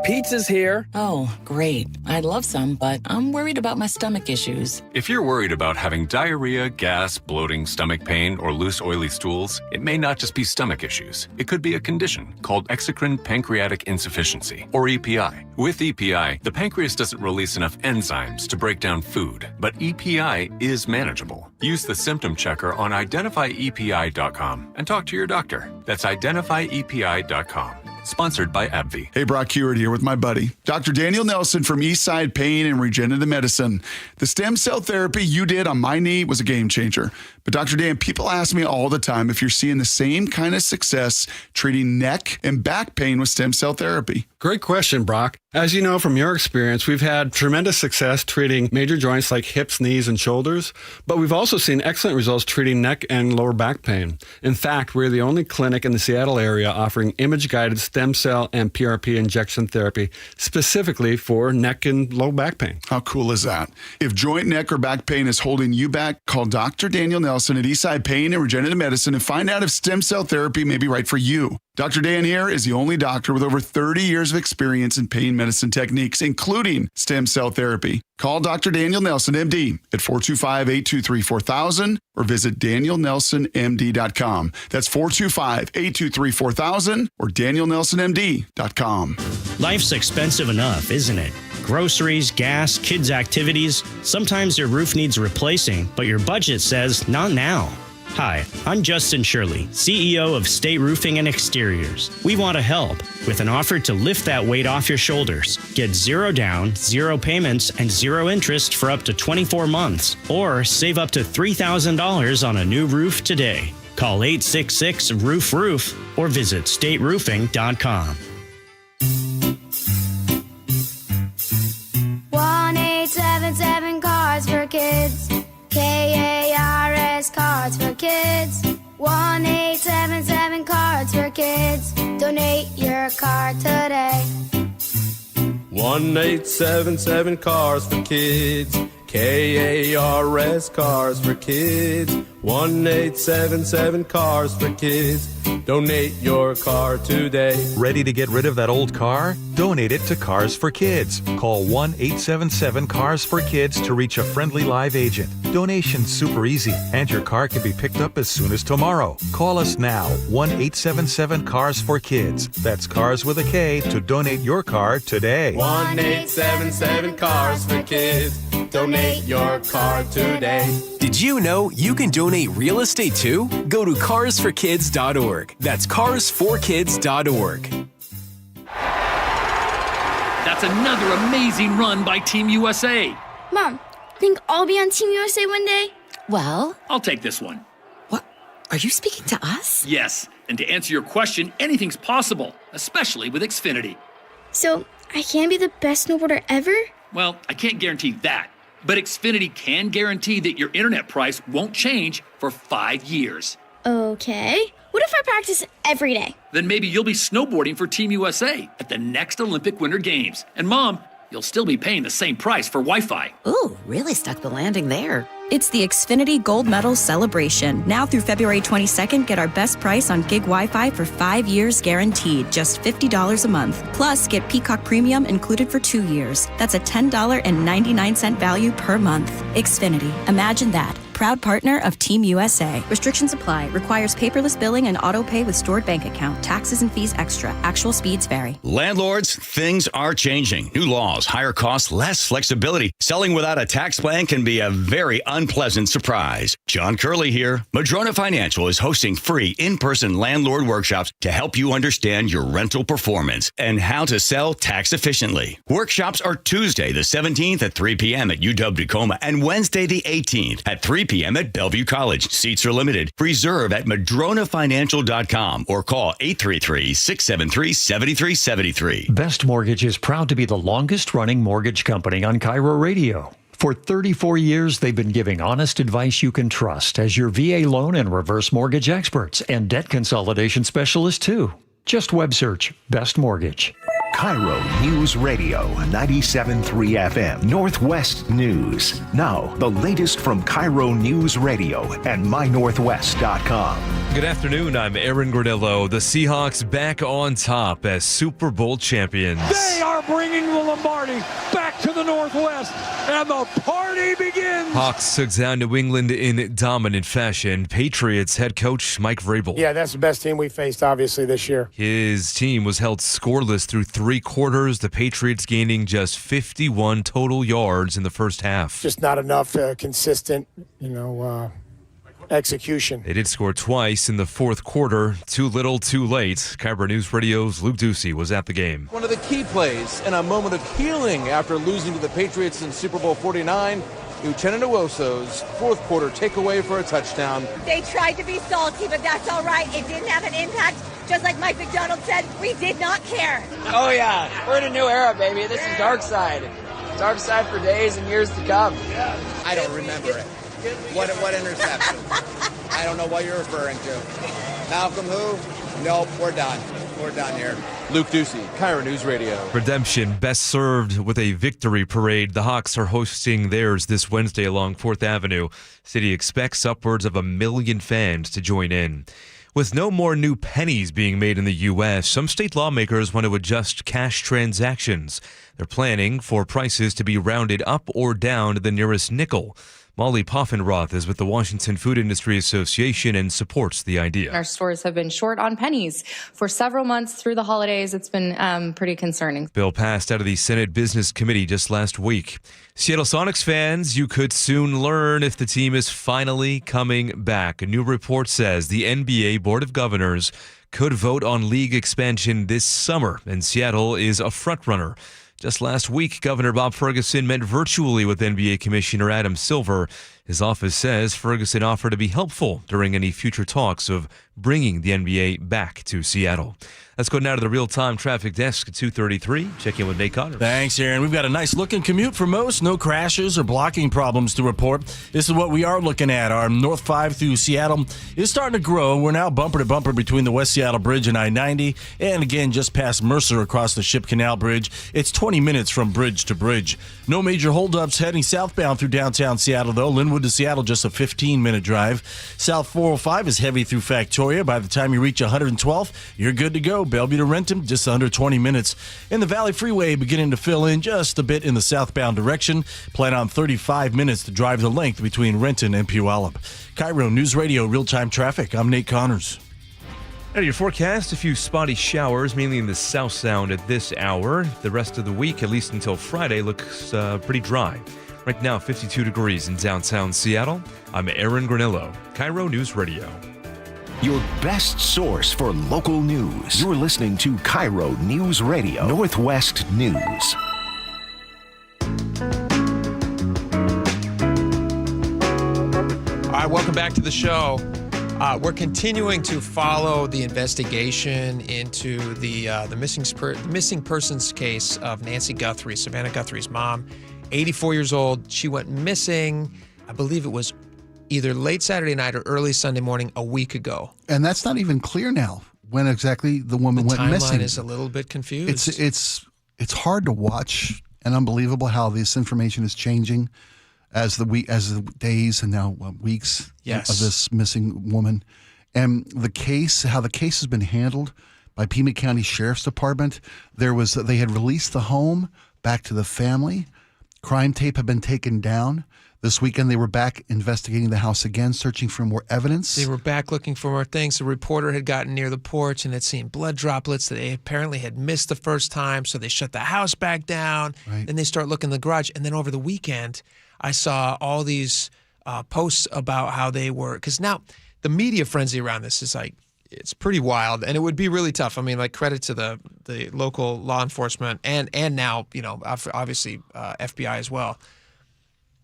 Pizza's here. Oh, great. I'd love some, but I'm worried about my stomach issues. If you're worried about having diarrhea, gas, bloating, stomach pain, or loose, oily stools, it may not just be stomach issues. It could be a condition called exocrine pancreatic insufficiency, or EPI. With EPI, the pancreas doesn't release enough enzymes to break down food, but EPI is manageable. Use the symptom checker on identifyepi.com and talk to your doctor. That's identifyepi.com. Sponsored by AbbVie. Hey, Brock Hewitt here with my buddy, Dr. Daniel Nelson from Eastside Pain and Regenerative Medicine. The stem cell therapy you did on my knee was a game changer. But Dr. Dan, people ask me all the time if you're seeing the same kind of success treating neck and back pain with stem cell therapy. Great question, Brock. As you know from your experience, we've had tremendous success treating major joints like hips, knees, and shoulders, but we've also seen excellent results treating neck and lower back pain. In fact, we're the only clinic in the Seattle area offering image-guided stem cell and PRP injection therapy specifically for neck and low back pain. How cool is that? If joint, neck, or back pain is holding you back, call Dr. Daniel Nelson at Eastside Pain and Regenerative Medicine and find out if stem cell therapy may be right for you. Dr. Dan here is the only doctor with over 30 years of experience in pain medicine techniques, including stem cell therapy. Call Dr. Daniel Nelson, MD, at 425-823-4000 or visit danielnelsonmd.com. That's 425-823-4000 or danielnelsonmd.com. Life's expensive enough, isn't it? Groceries, gas, kids' activities. Sometimes your roof needs replacing, but your budget says not now. Hi, I'm Justin Shirley, CEO of State Roofing and Exteriors. We want to help with an offer to lift that weight off your shoulders. Get 0 down, 0 payments, and 0 interest for up to 24 months. Or save up to $3,000 on a new roof today. Call 866-ROOF-ROOF or visit stateroofing.com. 1-877 Cars for Kids. KARS Cards for Kids. 1-877 Cards for Kids. Donate your card today. 1-877 Cars for Kids. KARS Cars for Kids. 1-877 Cars for Kids. Donate your car today. Ready to get rid of that old car? Donate it to Cars for Kids. Call 1-877-CARS-FOR-KIDS to reach a friendly live agent. Donation's super easy, and your car can be picked up as soon as tomorrow. Call us now, 1-877-CARS-FOR-KIDS. That's Cars with a K to donate your car today. 1-877 Cars for Kids. Donate your car today. Did you know you can donate real estate too? Go to carsforkids.org. That's carsforkids.org. That's another amazing run by Team USA. Mom, think I'll be on Team USA one day? Well, I'll take this one. What? Are you speaking to us? Yes, and to answer your question, anything's possible, especially with Xfinity. So, I can be the best snowboarder ever? Well, I can't guarantee that, but Xfinity can guarantee that your internet price won't change for 5 years. Okay. What if I practice every day? Then maybe you'll be snowboarding for Team USA at the next Olympic Winter Games. And Mom, you'll still be paying the same price for Wi-Fi. Ooh, really stuck the landing there. It's the Xfinity Gold Medal Celebration. Now through February 22nd, get our best price on gig Wi-Fi for 5 years guaranteed, just $50 a month. Plus, get Peacock Premium included for 2 years. That's a $10.99 value per month. Xfinity. Imagine that. Proud partner of Team USA. Restrictions apply. Requires paperless billing and auto pay with stored bank account. Taxes and fees extra. Actual speeds vary. Landlords, things are changing. New laws, higher costs, less flexibility. Selling without a tax plan can be a very unpleasant surprise. John Curley here. Madrona Financial is hosting free in-person landlord workshops to help you understand your rental performance and how to sell tax efficiently. Workshops are Tuesday the 17th at 3 p.m. at UW-Tacoma and Wednesday the 18th at 3 p.m. at Bellevue College. Seats are limited. Reserve at madronafinancial.com or call 833-673-7373. Best Mortgage is proud to be the longest-running mortgage company on KIRO Radio. For 34 years, they've been giving honest advice you can trust as your VA loan and reverse mortgage experts and debt consolidation specialists, too. Just web search Best Mortgage. KIRO Newsradio 97.3 FM Northwest News. Now, the latest from KIRO Newsradio and mynorthwest.com. Good afternoon, I'm Aaron Granillo. The Seahawks back on top as Super Bowl champions. They are bringing the Lombardi back to the Northwest, and the party begins. Hawks took down New England in dominant fashion. Patriots head coach Mike Vrabel. Yeah, that's the best team we faced, obviously, this year. His team was held scoreless through 3 quarters, the Patriots gaining just 51 total yards in the first half. Just not enough consistent, execution. They did score twice in the fourth quarter. Too little, too late. KIRO News Radio's Luke Ducey was at the game. One of the key plays and a moment of healing after losing to the Patriots in Super Bowl 49. Uchenna Nwosu's fourth quarter takeaway for a touchdown. They tried to be salty, but that's all right. It didn't have an impact. Just like Mike McDonald said, we did not care. Oh, yeah. We're in a new era, baby. This is dark side. Dark side for days and years to come. I don't remember it. What interception? I don't know what you're referring to. Malcolm who? Nope, we're done. We're done here. Luke Ducey, KIRO News Radio. Redemption best served with a victory parade. The Hawks are hosting theirs this Wednesday along 4th Avenue. City expects upwards of 1 million fans to join in. With no more new pennies being made in the U.S., some state lawmakers want to adjust cash transactions. They're planning for prices to be rounded up or down to the nearest nickel. Molly Poffenroth is with the Washington Food Industry Association and supports the idea. Our stores have been short on pennies for several months through the holidays. It's been pretty concerning. Bill passed out of the Senate Business Committee just last week. Seattle Sonics fans, you could soon learn if the team is finally coming back. A new report says the NBA Board of Governors could vote on league expansion this summer, and Seattle is a frontrunner. Just last week, Governor Bob Ferguson met virtually with NBA Commissioner Adam Silver. His office says Ferguson offered to be helpful during any future talks of bringing the NBA back to Seattle. Let's go now to the real-time traffic desk at 2:33. Check in with Nate Connors. Thanks, Aaron. We've got a nice-looking commute for most. No crashes or blocking problems to report. This is what we are looking at. Our North 5 through Seattle is starting to grow. We're now bumper-to-bumper between the West Seattle Bridge and I-90, and again, just past Mercer across the Ship Canal Bridge. It's 20 minutes from bridge to bridge. No major holdups heading southbound through downtown Seattle, though. Linwood to Seattle, just a 15-minute drive. South 405 is heavy through Factoria. By the time you reach 112th, you're good to go. Bellevue to Renton, just under 20 minutes. And the Valley Freeway beginning to fill in just a bit in the southbound direction. Plan on 35 minutes to drive the length between Renton and Puyallup. KIRO News Radio real-time traffic. I'm Nate Connors. Now your forecast, a few spotty showers, mainly in the South Sound at this hour. The rest of the week, at least until Friday, looks pretty dry. Right now, 52 degrees in downtown Seattle. I'm Aaron Granillo, KIRO News Radio. Your best source for local news. You're listening to KIRO News Radio, Northwest News. All right, welcome back to the show. We're continuing to follow the investigation into the missing persons case of Nancy Guthrie, Savannah Guthrie's mom, 84 years old. She went missing, I believe it was either late Saturday night or early Sunday morning a week ago. And that's not even clear now when exactly the woman went missing. The timeline is a little bit confused. It's hard to watch and unbelievable how this information is changing as the days and now weeks of this missing woman. And how the case has been handled by Pima County Sheriff's Department. They had released the home back to the family. Crime tape had been taken down. This weekend, they were back investigating the house again, searching for more evidence. They were back looking for more things. The reporter had gotten near the porch and had seen blood droplets that they apparently had missed the first time, so they shut the house back down. Right. Then they start looking in the garage. And then over the weekend, I saw all these posts about how they were, because now the media frenzy around this is like, it's pretty wild, and it would be really tough. I mean, like, credit to the local law enforcement and now, obviously FBI as well.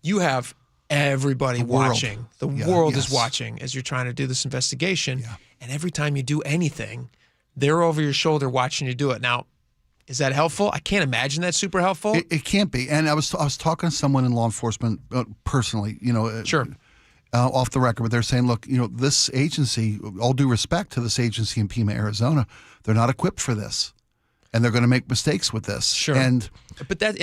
You have everybody watching. The world is watching as you're trying to do this investigation. Yeah. And every time you do anything, they're over your shoulder watching you do it. Now, is that helpful? I can't imagine that's super helpful. It can't be. And I was talking to someone in law enforcement personally, sure. Off the record, but they're saying, look, this agency, all due respect to this agency in Pima, Arizona, they're not equipped for this. and they're going to make mistakes with this. Sure. But they're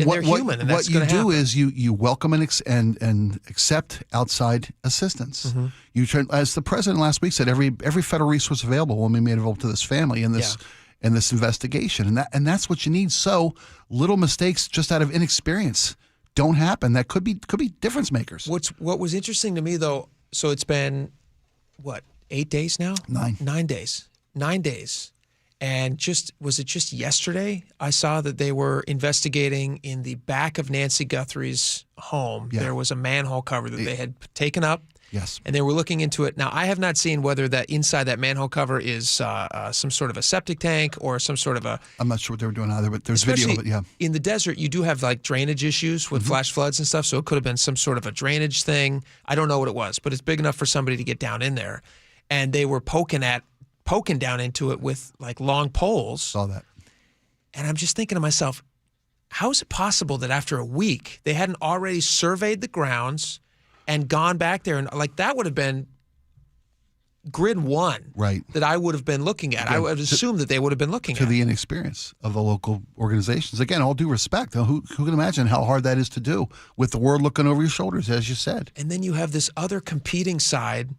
what, human, and what that's you going to do happen. is you welcome and accept outside assistance. Mm-hmm. You turn, as the president last week said, every federal resource available will be made available to this family in this investigation, and that's what you need. So little mistakes just out of inexperience don't happen. That could be difference makers. What was interesting to me though, so it's been 8 days now? 9 days. 9 days. And was it just yesterday I saw that they were investigating in the back of Nancy Guthrie's home. Yeah. There was a manhole cover that they had taken up. Yes. And they were looking into it. Now, I have not seen whether that inside that manhole cover is some sort of a septic tank or some sort of a... I'm not sure what they were doing either, but there's video of it, yeah. In the desert, you do have like drainage issues with flash floods and stuff, so it could have been some sort of a drainage thing. I don't know what it was, but it's big enough for somebody to get down in there. And they were poking down into it with like long poles. Saw that. And I'm just thinking to myself, how is it possible that after a week they hadn't already surveyed the grounds and gone back there? And like that would have been grid one that I would have been looking at. I would assume that they would have been looking at. To the inexperience of the local organizations. Again, all due respect. Who can imagine how hard that is to do with the world looking over your shoulders, as you said. And then you have this other competing side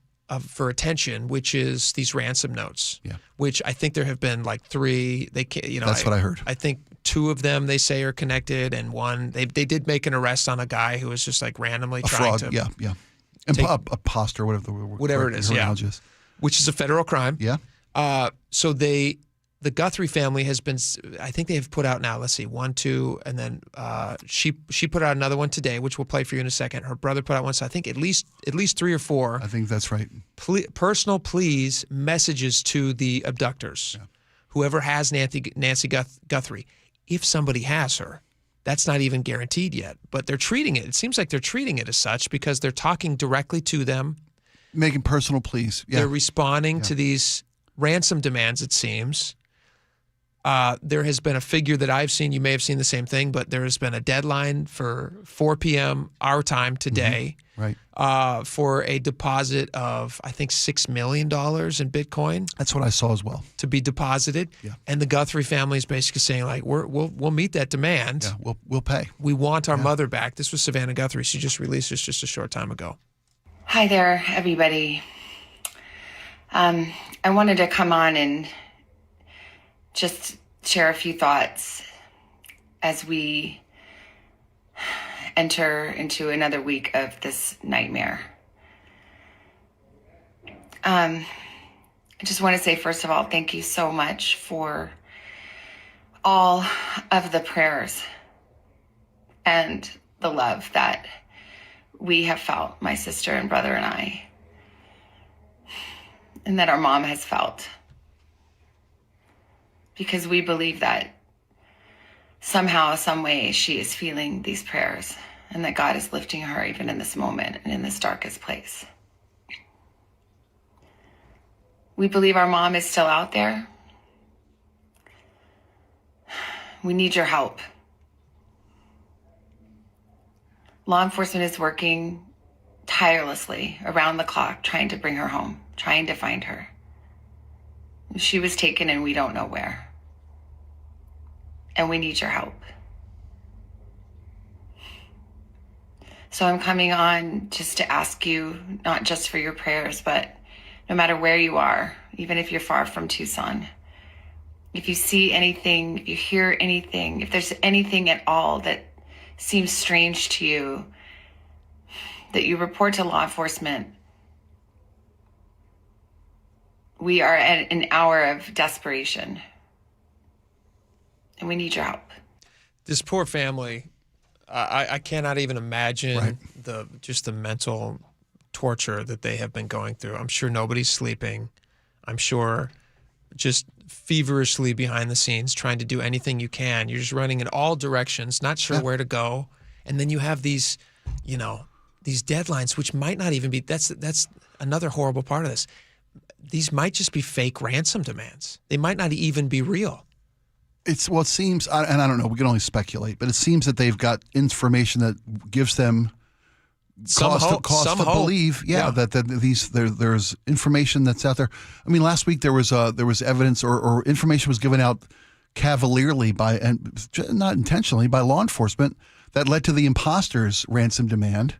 for attention, which is these ransom notes, which I think there have been like 3. That's what I heard. I think 2 of them they say are connected, and one they did make an arrest on a guy who was just like randomly trying fraud, to imposter, whatever it is, which is a federal crime. Yeah. So the Guthrie family has been, I think they have put out now, let's see, 1, 2, and then she put out another one today, which we'll play for you in a second. Her brother put out one, so I think at least 3 or 4. I think that's right. Personal pleas messages to the abductors, whoever has Nancy Guthrie. If somebody has her, that's not even guaranteed yet, but they're treating it. It seems like they're treating it as such because they're talking directly to them. Making personal pleas. Yeah. They're responding to these ransom demands, it seems. There has been a figure that I've seen, you may have seen the same thing, but there has been a deadline for 4 p.m. our time today for a deposit of, I think, $6 million in Bitcoin. That's what I saw as well. To be deposited. Yeah. And the Guthrie family is basically saying, like, we'll meet that demand. Yeah, we'll pay. We want our mother back. This was Savannah Guthrie. She just released this just a short time ago. Hi there, everybody. I wanted to come on and just share a few thoughts as we enter into another week of this nightmare. I just want to say, first of all, thank you so much for all of the prayers and the love that we have felt, my sister and brother and I, and that our mom has felt. Because we believe that somehow, some way, she is feeling these prayers and that God is lifting her even in this moment and in this darkest place. We believe our mom is still out there. We need your help. Law enforcement is working tirelessly around the clock trying to bring her home, trying to find her. She was taken and we don't know where. And we need your help. So I'm coming on just to ask you, not just for your prayers, but no matter where you are, even if you're far from Tucson, if you see anything, if you hear anything, if there's anything at all that seems strange to you, that you report to law enforcement. We are at an hour of desperation, and we need your help. This poor family, I cannot even imagine the mental torture that they have been going through. I'm sure nobody's sleeping. I'm sure just feverishly behind the scenes trying to do anything you can. You're just running in all directions, not sure where to go. And then you have these, these deadlines, which might not even be, that's another horrible part of this. These might just be fake ransom demands. They might not even be real. It seems, and I don't know, we can only speculate, but it seems that they've got information that gives them cause to believe, that there's information that's out there. I mean, last week there was evidence or information was given out cavalierly and not intentionally, by law enforcement that led to the imposter's ransom demand,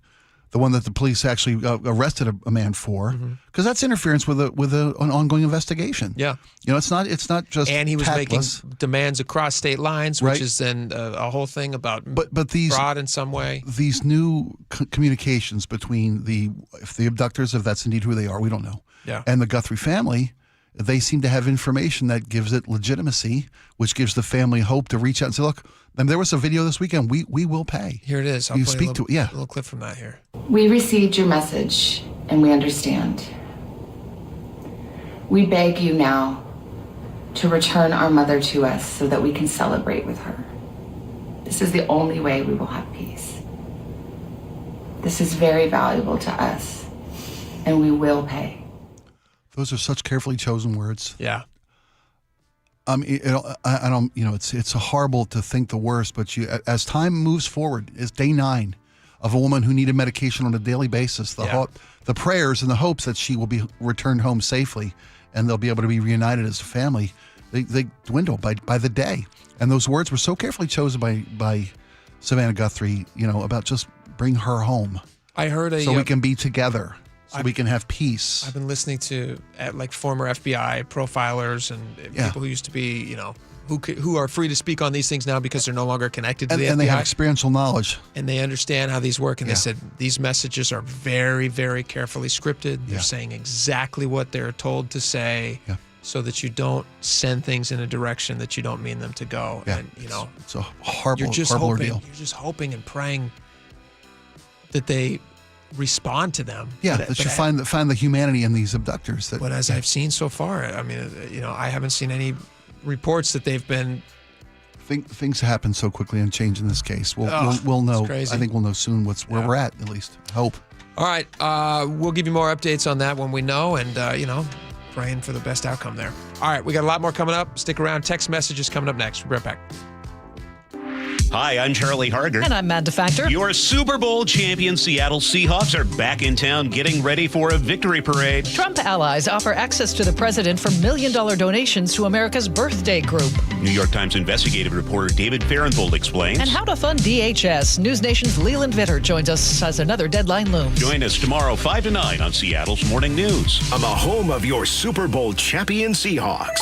the one that the police actually arrested a man for, because that's interference with an ongoing investigation. Yeah. It's not just and he was tactless. making demands across state lines, which Right. is then a whole thing about but these fraud in some way. These new communications between the abductors, if that's indeed who they are, we don't know, and the Guthrie family, they seem to have information that gives it legitimacy, which gives the family hope to reach out and say, look, there was a video this weekend. We will pay. Here it is. I'll you play speak a little, to a little clip from that here. We received your message and we understand. We beg you now to return our mother to us so that we can celebrate with her. This is the only way we will have peace. This is very valuable to us, and we will pay. Those are such carefully chosen words. Yeah. I don't. It's horrible to think the worst, but as time moves forward, it's day 9 of a woman who needed medication on a daily basis. The prayers and the hopes that she will be returned home safely, and they'll be able to be reunited as a family. They dwindle by the day. And those words were so carefully chosen by Savannah Guthrie. About just bring her home. I heard so we can be together. So we can have peace. I've been listening to former FBI profilers and people who used to be, who are free to speak on these things now because they're no longer connected to the FBI. And they have experiential knowledge. And they understand how these work. And they said these messages are very, very carefully scripted. They're saying exactly what they're told to say so that you don't send things in a direction that you don't mean them to go. Yeah. And, it's a horrible ordeal. You're just hoping and praying that they respond to them. Yeah, that you find the humanity in these abductors. But as I've seen so far, I mean, I haven't seen any reports that they've been. Things happen so quickly and change in this case. We'll know. I think we'll know soon where we're at least. Hope. All right, we'll give you more updates on that when we know, and praying for the best outcome there. All right, we got a lot more coming up. Stick around. Text messages coming up next. We'll be right back. Hi, I'm Charlie Harder. And I'm Matt DeFactor. Your Super Bowl champion Seattle Seahawks are back in town getting ready for a victory parade. Trump allies offer access to the president for $1 million donations to America's birthday group. New York Times investigative reporter David Farenfold explains. And how to fund DHS. News Nation's Leland Vitter joins us as another deadline looms. Join us tomorrow 5 to 9 on Seattle's Morning News. On the home of your Super Bowl champion Seahawks.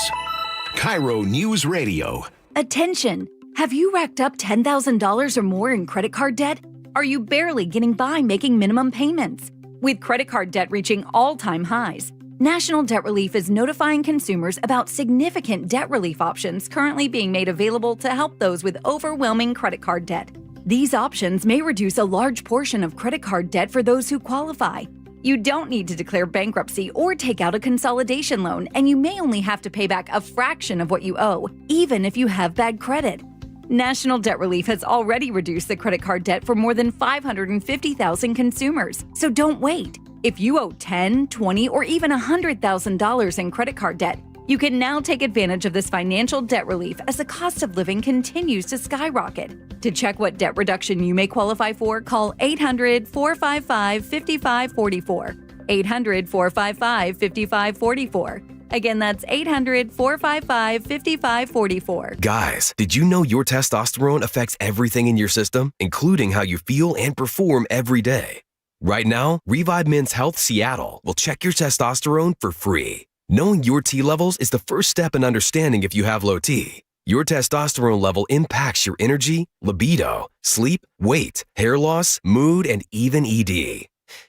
KIRO Newsradio. Attention! Have you racked up $10,000 or more in credit card debt? Are you barely getting by making minimum payments? With credit card debt reaching all-time highs, National Debt Relief is notifying consumers about significant debt relief options currently being made available to help those with overwhelming credit card debt. These options may reduce a large portion of credit card debt for those who qualify. You don't need to declare bankruptcy or take out a consolidation loan, and you may only have to pay back a fraction of what you owe, even if you have bad credit. National Debt Relief has already reduced the credit card debt for more than 550,000 consumers, so don't wait. If you owe $10,000, $20,000, or even $100,000 in credit card debt, you can now take advantage of this financial debt relief as the cost of living continues to skyrocket. To check what debt reduction you may qualify for, call 800-455-5544. 800-455-5544. Again, that's 800-455-5544. Guys, did you know your testosterone affects everything in your system, including how you feel and perform every day? Right now, Revive Men's Health Seattle will check your testosterone for free. Knowing your T levels is the first step in understanding if you have low T. Your testosterone level impacts your energy, libido, sleep, weight, hair loss, mood, and even ED.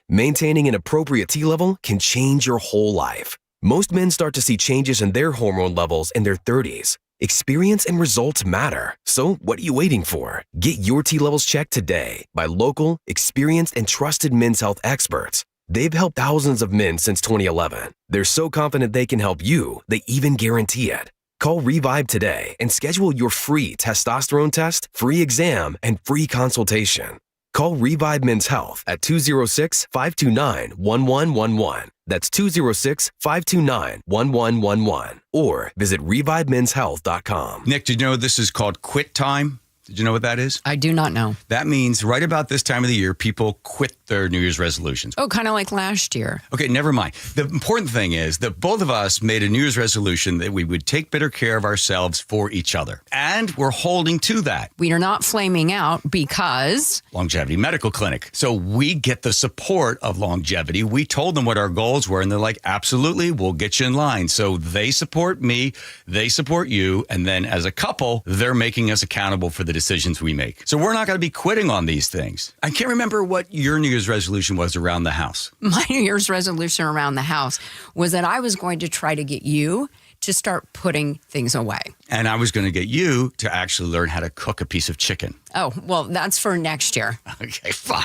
Maintaining an appropriate T level can change your whole life. Most men start to see changes in their hormone levels in their 30s. Experience and results matter. So what are you waiting for? Get your T levels checked today by local, experienced, and trusted men's health experts. They've helped thousands of men since 2011. They're so confident they can help you, they even guarantee it. Call Revive today and schedule your free testosterone test, free exam, and free consultation. Call Revive Men's Health at 206-529-1111. That's 206-529-1111. Or visit revivemenshealth.com. Nick, did you know this is called quit time? Did you know what that is? I do not know. That means right about this time of the year, people quit their New Year's resolutions. Oh, kind of like last year. Okay, never mind. The important thing is that both of us made a New Year's resolution that we would take better care of ourselves for each other. And we're holding to that. We are not flaming out because... Longevity Medical Clinic. So we get the support of Longevity. We told them what our goals were, and they're like, absolutely, we'll get you in line. So they support me, they support you, and then as a couple, they're making us accountable for the decisions we make. So we're not going to be quitting on these things. I can't remember what your New Year's resolution was around the house. My New Year's resolution around the house was that I was going to try to get you to start putting things away. And I was going to get you to actually learn how to cook a piece of chicken. Oh, well, that's for next year. Okay, fine.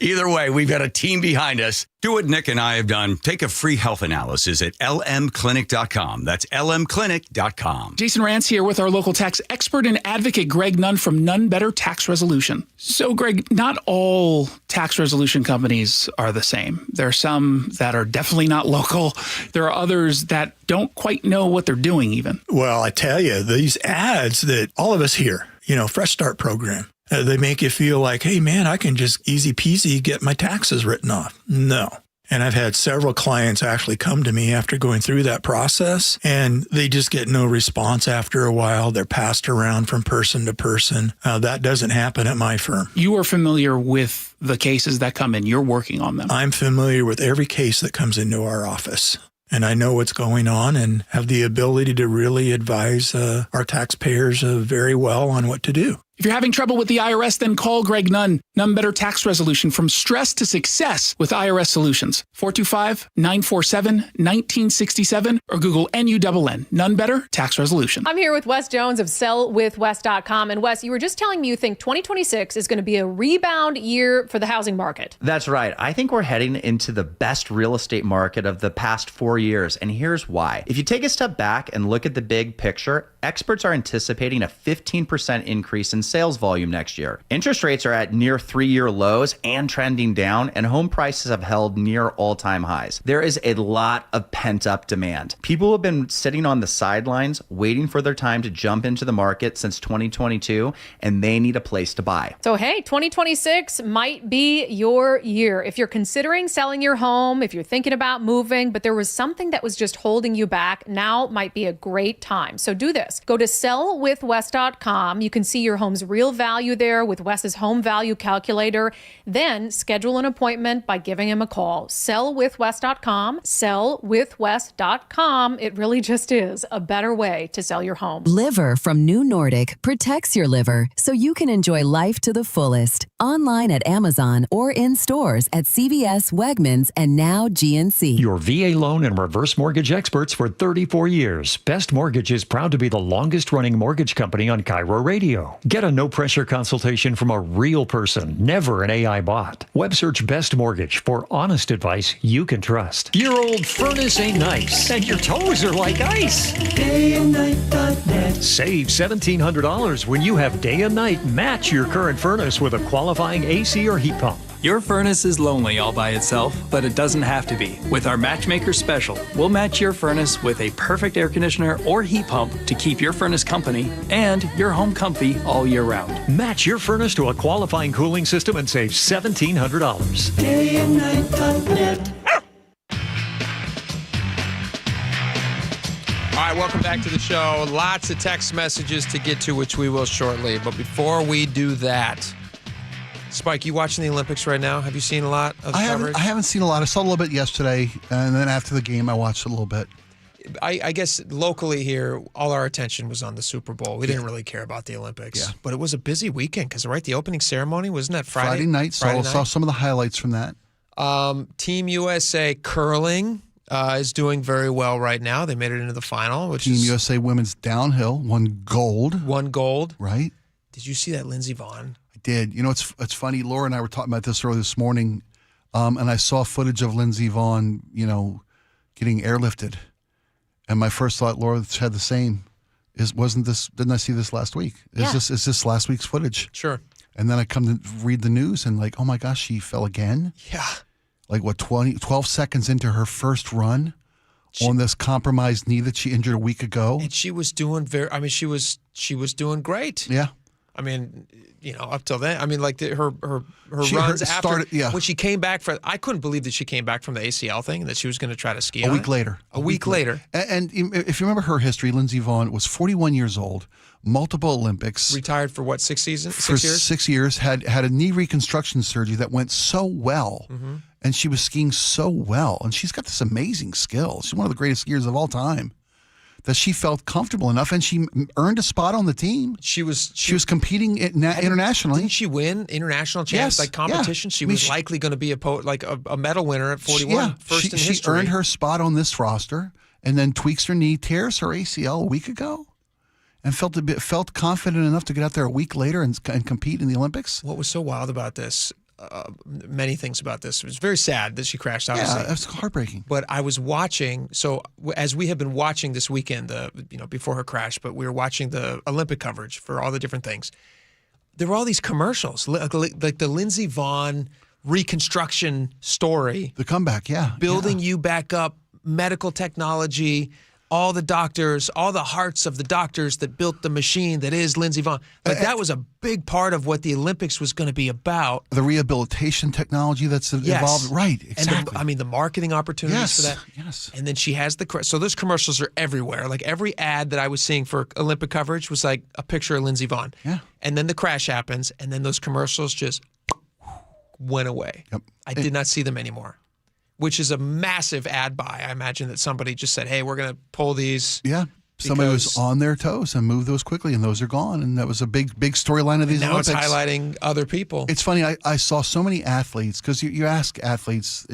Either way, we've got a team behind us. Do what Nick and I have done. Take a free health analysis at lmclinic.com. That's lmclinic.com. Jason Rance here with our local tax expert and advocate, Greg Nunn from Nunn Better Tax Resolution. So, Greg, not all tax resolution companies are the same. There are some that are definitely not local. There are others that don't quite know what they're doing even. Well, I tell you, these ads that all of us hear, Fresh Start program, they make you feel like, hey, man, I can just easy peasy get my taxes written off. No. And I've had several clients actually come to me after going through that process, and they just get no response after a while. They're passed around from person to person. That doesn't happen at my firm. You are familiar with the cases that come in. You're working on them. I'm familiar with every case that comes into our office. And I know what's going on and have the ability to really advise our taxpayers very well on what to do. If you're having trouble with the IRS, then call Greg Nunn. Nunn Better Tax Resolution, from stress to success with IRS Solutions. 425-947-1967 or Google NUNN. Nunn Better Tax Resolution. I'm here with Wes Jones of sellwithwes.com. And Wes, you were just telling me you think 2026 is going to be a rebound year for the housing market. That's right. I think we're heading into the best real estate market of the past 4 years. And here's why. If you take a step back and look at the big picture, experts are anticipating a 15% increase in sales volume next year. Interest rates are at near 3-year lows and trending down, and home prices have held near all-time highs. There is a lot of pent-up demand. People have been sitting on the sidelines waiting for their time to jump into the market since 2022, and they need a place to buy. So hey, 2026 might be your year. If you're considering selling your home, if you're thinking about moving, but there was something that was just holding you back, now might be a great time. So do this. Go to sellwithwes.com. You can see your home's real value there with Wes's home value calculator. Then schedule an appointment by giving him a call. Sellwithwes.com. Sellwithwes.com. It really just is a better way to sell your home. Liver from New Nordic protects your liver so you can enjoy life to the fullest. Online at Amazon or in stores at CVS, Wegmans, and now GNC. Your VA loan and reverse mortgage experts for 34 years. Best Mortgage is proud to be the longest-running mortgage company on KIRO Radio. Get a no-pressure consultation from a real person, never an AI bot. Web search Best Mortgage for honest advice you can trust. Your old furnace ain't nice, and your toes are like ice. DayandNight.net. Save $1,700 when you have Day and Night match your current furnace with a qualifying AC or heat pump. Your furnace is lonely all by itself, but it doesn't have to be. With our Matchmaker Special, we'll match your furnace with a perfect air conditioner or heat pump to keep your furnace company and your home comfy all year round. Match your furnace to a qualifying cooling system and save $1,700. DayandNight.net. All right, welcome back to the show. Lots of text messages to get to, which we will shortly. But before we do that, Spike, you watching the Olympics right now? Have you seen a lot of the coverage? I haven't seen a lot. I saw a little bit yesterday, and then after the game, I watched a little bit. I guess locally here, all our attention was on the Super Bowl. We didn't really care about the Olympics. Yeah. But it was a busy weekend because, right, the opening ceremony, wasn't that Friday? Friday night, so I saw some of the highlights from that. Team USA curling is doing very well right now. They made it into the final. Team USA women's downhill won gold. Right. Did you see that Lindsey Vonn? Did. You know, it's funny. Laura and I were talking about this earlier this morning, and I saw footage of Lindsey Vonn, getting airlifted. And my first thought, Laura had the same. Didn't I see this last week? Is this last week's footage? Sure. And then I come to read the news and oh my gosh, she fell again? Yeah. 12 seconds into her first run on this compromised knee that she injured a week ago. And she was doing she was doing great. Yeah. I mean, up till then, I mean, like her runs after when she came back I couldn't believe that she came back from the ACL thing and that she was going to try to ski a week later. A week later. And if you remember her history, Lindsey Vonn was 41 years old, multiple Olympics. Retired for what, 6 seasons? For 6 years? 6 years, had a knee reconstruction surgery that went so well. Mm-hmm. And she was skiing so well. And she's got this amazing skill. She's one of the greatest skiers of all time. That she felt comfortable enough, and she earned a spot on the team. She was competing internationally. Didn't she win international champs competition? Yeah. She was likely going to be a medal winner at 41, first in history. She earned her spot on this roster, and then tweaks her knee, tears her ACL a week ago, and felt confident enough to get out there a week later and compete in the Olympics. What was so wild about this? Many things about this. It was very sad that she crashed, obviously. Yeah, it was heartbreaking. But I was watching, so as we have been watching this weekend, before her crash, but we were watching the Olympic coverage for all the different things. There were all these commercials, like the Lindsey Vonn reconstruction story. The comeback, Building you back up, medical technology, all the doctors, all the hearts of the doctors that built the machine that is Lindsey Vonn. That was a big part of what the Olympics was going to be about. The rehabilitation technology that's evolved. Right, exactly. And the marketing opportunities for that. Yes. And then she has so those commercials are everywhere. Like every ad that I was seeing for Olympic coverage was like a picture of Lindsey Vonn. Yeah. And then the crash happens, and then those commercials just went away. Yep. I did not see them anymore. Which is a massive ad buy. I imagine that somebody just said, hey, we're going to pull these. Yeah. Somebody was on their toes and moved those quickly, and those are gone. And that was a big storyline of these Olympics. Now it's highlighting other people. It's funny. I saw so many athletes, because you ask athletes,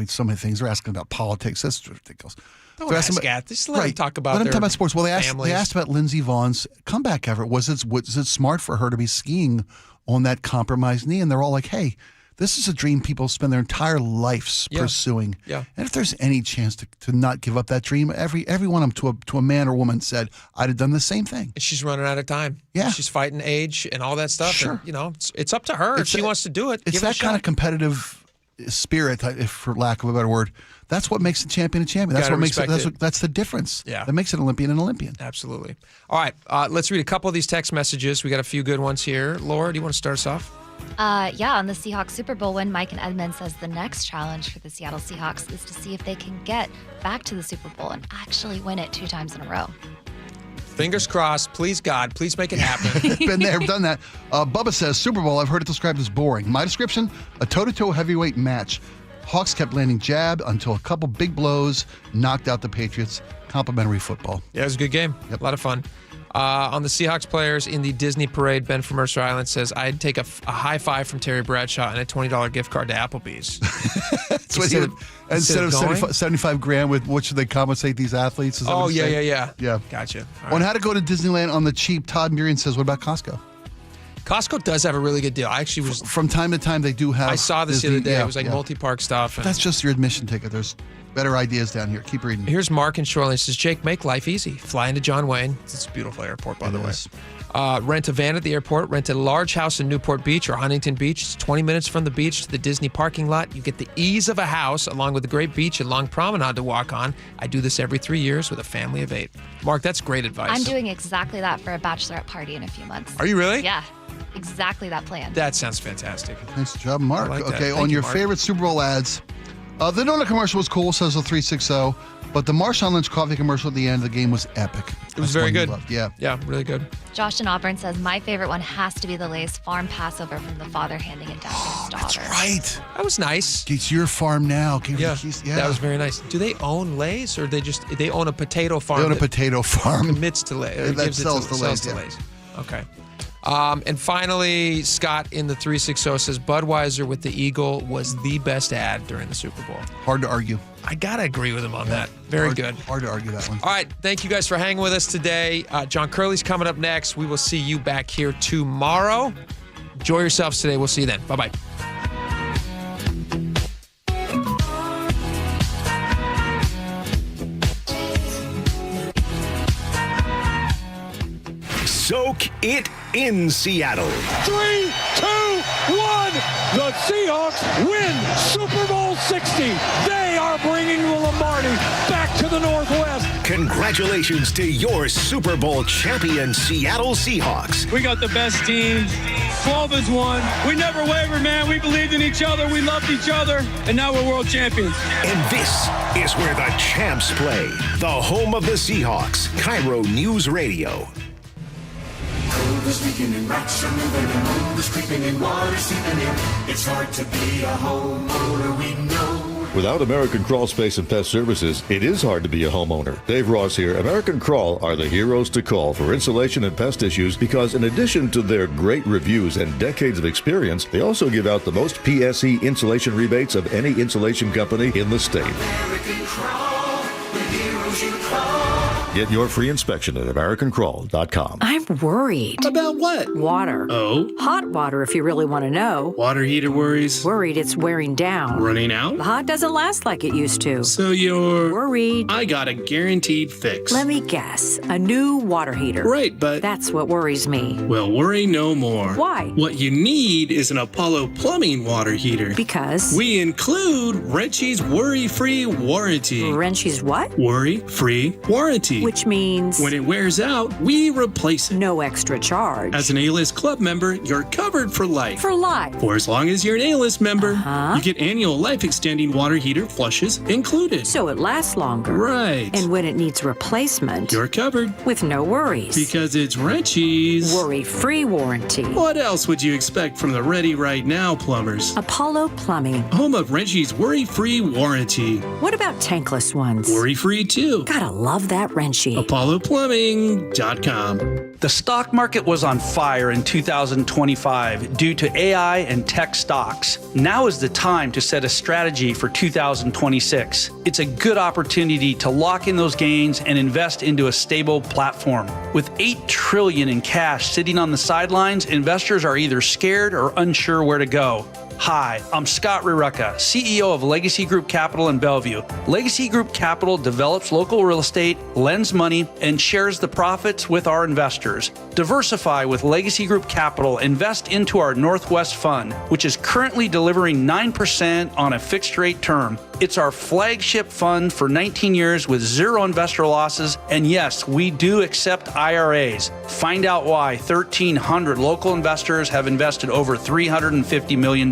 so many things. They're asking about politics. That's ridiculous. Don't ask athletes. Let them talk about Let them their talk about sports. Well, they asked about Lindsey Vonn's comeback effort. Was it smart for her to be skiing on that compromised knee? And they're all like, hey, this is a dream people spend their entire lives pursuing. Yeah. And if there's any chance to not give up that dream, every one of them to a man or woman said, I'd have done the same thing. She's running out of time. Yeah. She's fighting age and all that stuff. Sure. And, it's up to her if she wants to do it. It's that kind of competitive spirit, if for lack of a better word. That's what makes a champion a champion. That's what makes it. That's the difference. Yeah. That makes an Olympian an Olympian. Absolutely. All right. Let's read a couple of these text messages. We got a few good ones here. Laura, do you want to start us off? On the Seahawks Super Bowl win, Mike and Edmund says the next challenge for the Seattle Seahawks is to see if they can get back to the Super Bowl and actually win it 2 times in a row. Fingers crossed. Please, God, please make it happen. Been there, done that. Bubba says, Super Bowl, I've heard it described as boring. My description, a toe-to-toe heavyweight match. Hawks kept landing jab until a couple big blows knocked out the Patriots. Complimentary football. Yeah, it was a good game. Yep. A lot of fun. On the Seahawks players in the Disney parade, Ben from Mercer Island says, I'd take a high five from Terry Bradshaw and a $20 gift card to Applebee's. Instead of $75,000, with what should they compensate these athletes? Yeah. Yeah. Gotcha. On how to go to Disneyland on the cheap, Todd Murian says, what about Costco? Costco does have a really good deal. I actually was... From time to time, they do have... I saw this the other day. It was like multi-park stuff. That's just your admission ticket. There's better ideas down here. Keep reading. Here's Mark in Shoreline. He says, Jake, make life easy. Fly into John Wayne. It's a beautiful airport, by the way. Rent a van at the airport. Rent a large house in Newport Beach or Huntington Beach. It's 20 minutes from the beach to the Disney parking lot. You get the ease of a house along with a great beach and long promenade to walk on. I do this every 3 years with a family of 8. Mark, that's great advice. I'm doing exactly that for a bachelorette party in a few months. Are you really? Yeah. Exactly that plan. That sounds fantastic. Nice job, Mark. Like okay, on your Mark. favorite Super Bowl ads. The donut commercial was cool, says the 360, but the Marshawn Lynch coffee commercial at the end of the game was epic. It was very good. Yeah. Yeah, really good. Josh in Auburn says, my favorite one has to be the Lay's farm Passover from the father handing it down to his daughter. That's right. That was nice. It's your farm now. Yeah, that was very nice. Do they own Lay's or they own a potato farm? They own a potato farm. Commits to Lay's. That sells to Lay's. Okay. And finally, Scott in the 360 says Budweiser with the Eagle was the best ad during the Super Bowl. Hard to argue. I got to agree with him on that. Very good. Hard to argue that one. All right. Thank you guys for hanging with us today. John Curley's coming up next. We will see you back here tomorrow. Enjoy yourselves today. We'll see you then. Bye-bye. Soak it in, Seattle. 3, 2, 1. The Seahawks win Super Bowl 60. They are bringing the Lombardi back to the Northwest. Congratulations to your Super Bowl champion Seattle Seahawks. We got the best team. 12-1. We never wavered, man. We believed in each other. We loved each other. And now we're world champions. And this is where the champs play. The home of the Seahawks. KIRO News Radio. Cold is leaking and rocks are moving and mold is creeping and water seeping in. It's hard to be a homeowner, we know. Without American Crawl Space and Pest Services, it is hard to be a homeowner. Dave Ross here. American Crawl are the heroes to call for insulation and pest issues because in addition to their great reviews and decades of experience, they also give out the most PSE insulation rebates of any insulation company in the state. American Crawl, the heroes you call. Get your free inspection at AmericanCrawl.com. I'm worried. About what? Water. Oh? Hot water, if you really want to know. Water heater worries? Worried it's wearing down. Running out? The hot doesn't last like it used to. So you're... worried. I got a guaranteed fix. Let me guess. A new water heater. Right, but... that's what worries me. Well, worry no more. Why? What you need is an Apollo Plumbing water heater. Because? We include Wrenchy's worry-free warranty. Wrenchy's what? Worry-free warranty. Which means? When it wears out, we replace it. No extra charge. As an A-List Club member, you're covered for life. For life? For as long as you're an A-List member, you get annual life-extending water heater flushes included. So it lasts longer. Right. And when it needs replacement, you're covered. With no worries. Because it's Wrenchy's worry-free warranty. What else would you expect from the Ready Right Now plumbers? Apollo Plumbing. Home of Wrenchy's worry-free warranty. What about tankless ones? Worry-free too. Gotta love that Wrenchy. ApolloPlumbing.com. The stock market was on fire in 2025 due to AI and tech stocks. Now is the time to set a strategy for 2026. It's a good opportunity to lock in those gains and invest into a stable platform. With $8 trillion in cash sitting on the sidelines, investors are either scared or unsure where to go. Hi, I'm Scott Rirucka, CEO of Legacy Group Capital in Bellevue. Legacy Group Capital develops local real estate, lends money, and shares the profits with our investors. Diversify with Legacy Group Capital. Invest into our Northwest Fund, which is currently delivering 9% on a fixed rate term. It's our flagship fund for 19 years with zero investor losses. And yes, we do accept IRAs. Find out why 1,300 local investors have invested over $350 million.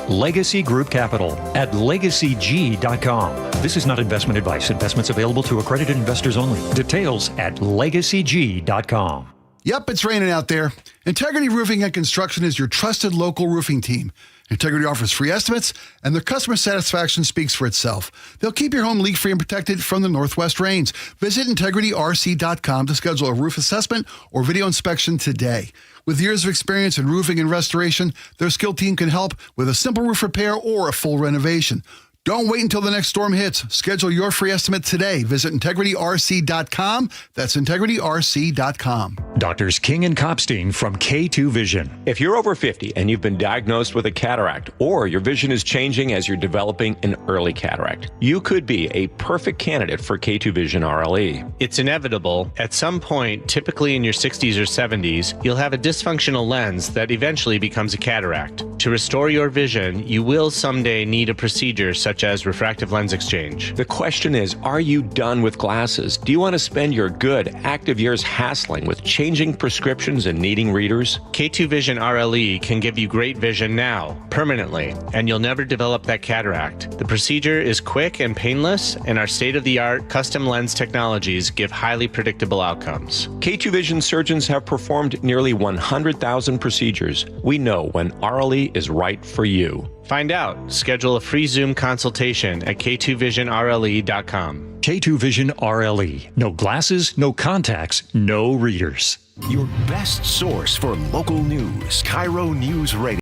Legacy Group Capital at legacyg.com. This is not investment advice. Investments available to accredited investors only. Details at legacyg.com. Yep, it's raining out there. Integrity Roofing and Construction is your trusted local roofing team. Integrity offers free estimates, and their customer satisfaction speaks for itself. They'll keep your home leak-free and protected from the northwest rains. Visit integrityrc.com to schedule a roof assessment or video inspection today. With years of experience in roofing and restoration, their skilled team can help with a simple roof repair or a full renovation. Don't wait until the next storm hits. Schedule your free estimate today. Visit integrityrc.com. That's integrityrc.com. Doctors King and Kopstein from K2 Vision. If you're over 50 and you've been diagnosed with a cataract, or your vision is changing as you're developing an early cataract, you could be a perfect candidate for K2 Vision RLE. It's inevitable. At some point, typically in your 60s or 70s, you'll have a dysfunctional lens that eventually becomes a cataract. To restore your vision, you will someday need a procedure such as refractive lens exchange. The question is, are you done with glasses? Do you want to spend your good, active years hassling with changing prescriptions and needing readers? K2 Vision RLE can give you great vision now, permanently, and you'll never develop that cataract. The procedure is quick and painless, and our state-of-the-art custom lens technologies give highly predictable outcomes. K2 Vision surgeons have performed nearly 100,000 procedures. We know when RLE is right for you. Find out. Schedule a free Zoom consultation at k2visionrle.com. K2 Vision RLE. No glasses, no contacts, no readers. Your best source for local news. KIRO News Radio.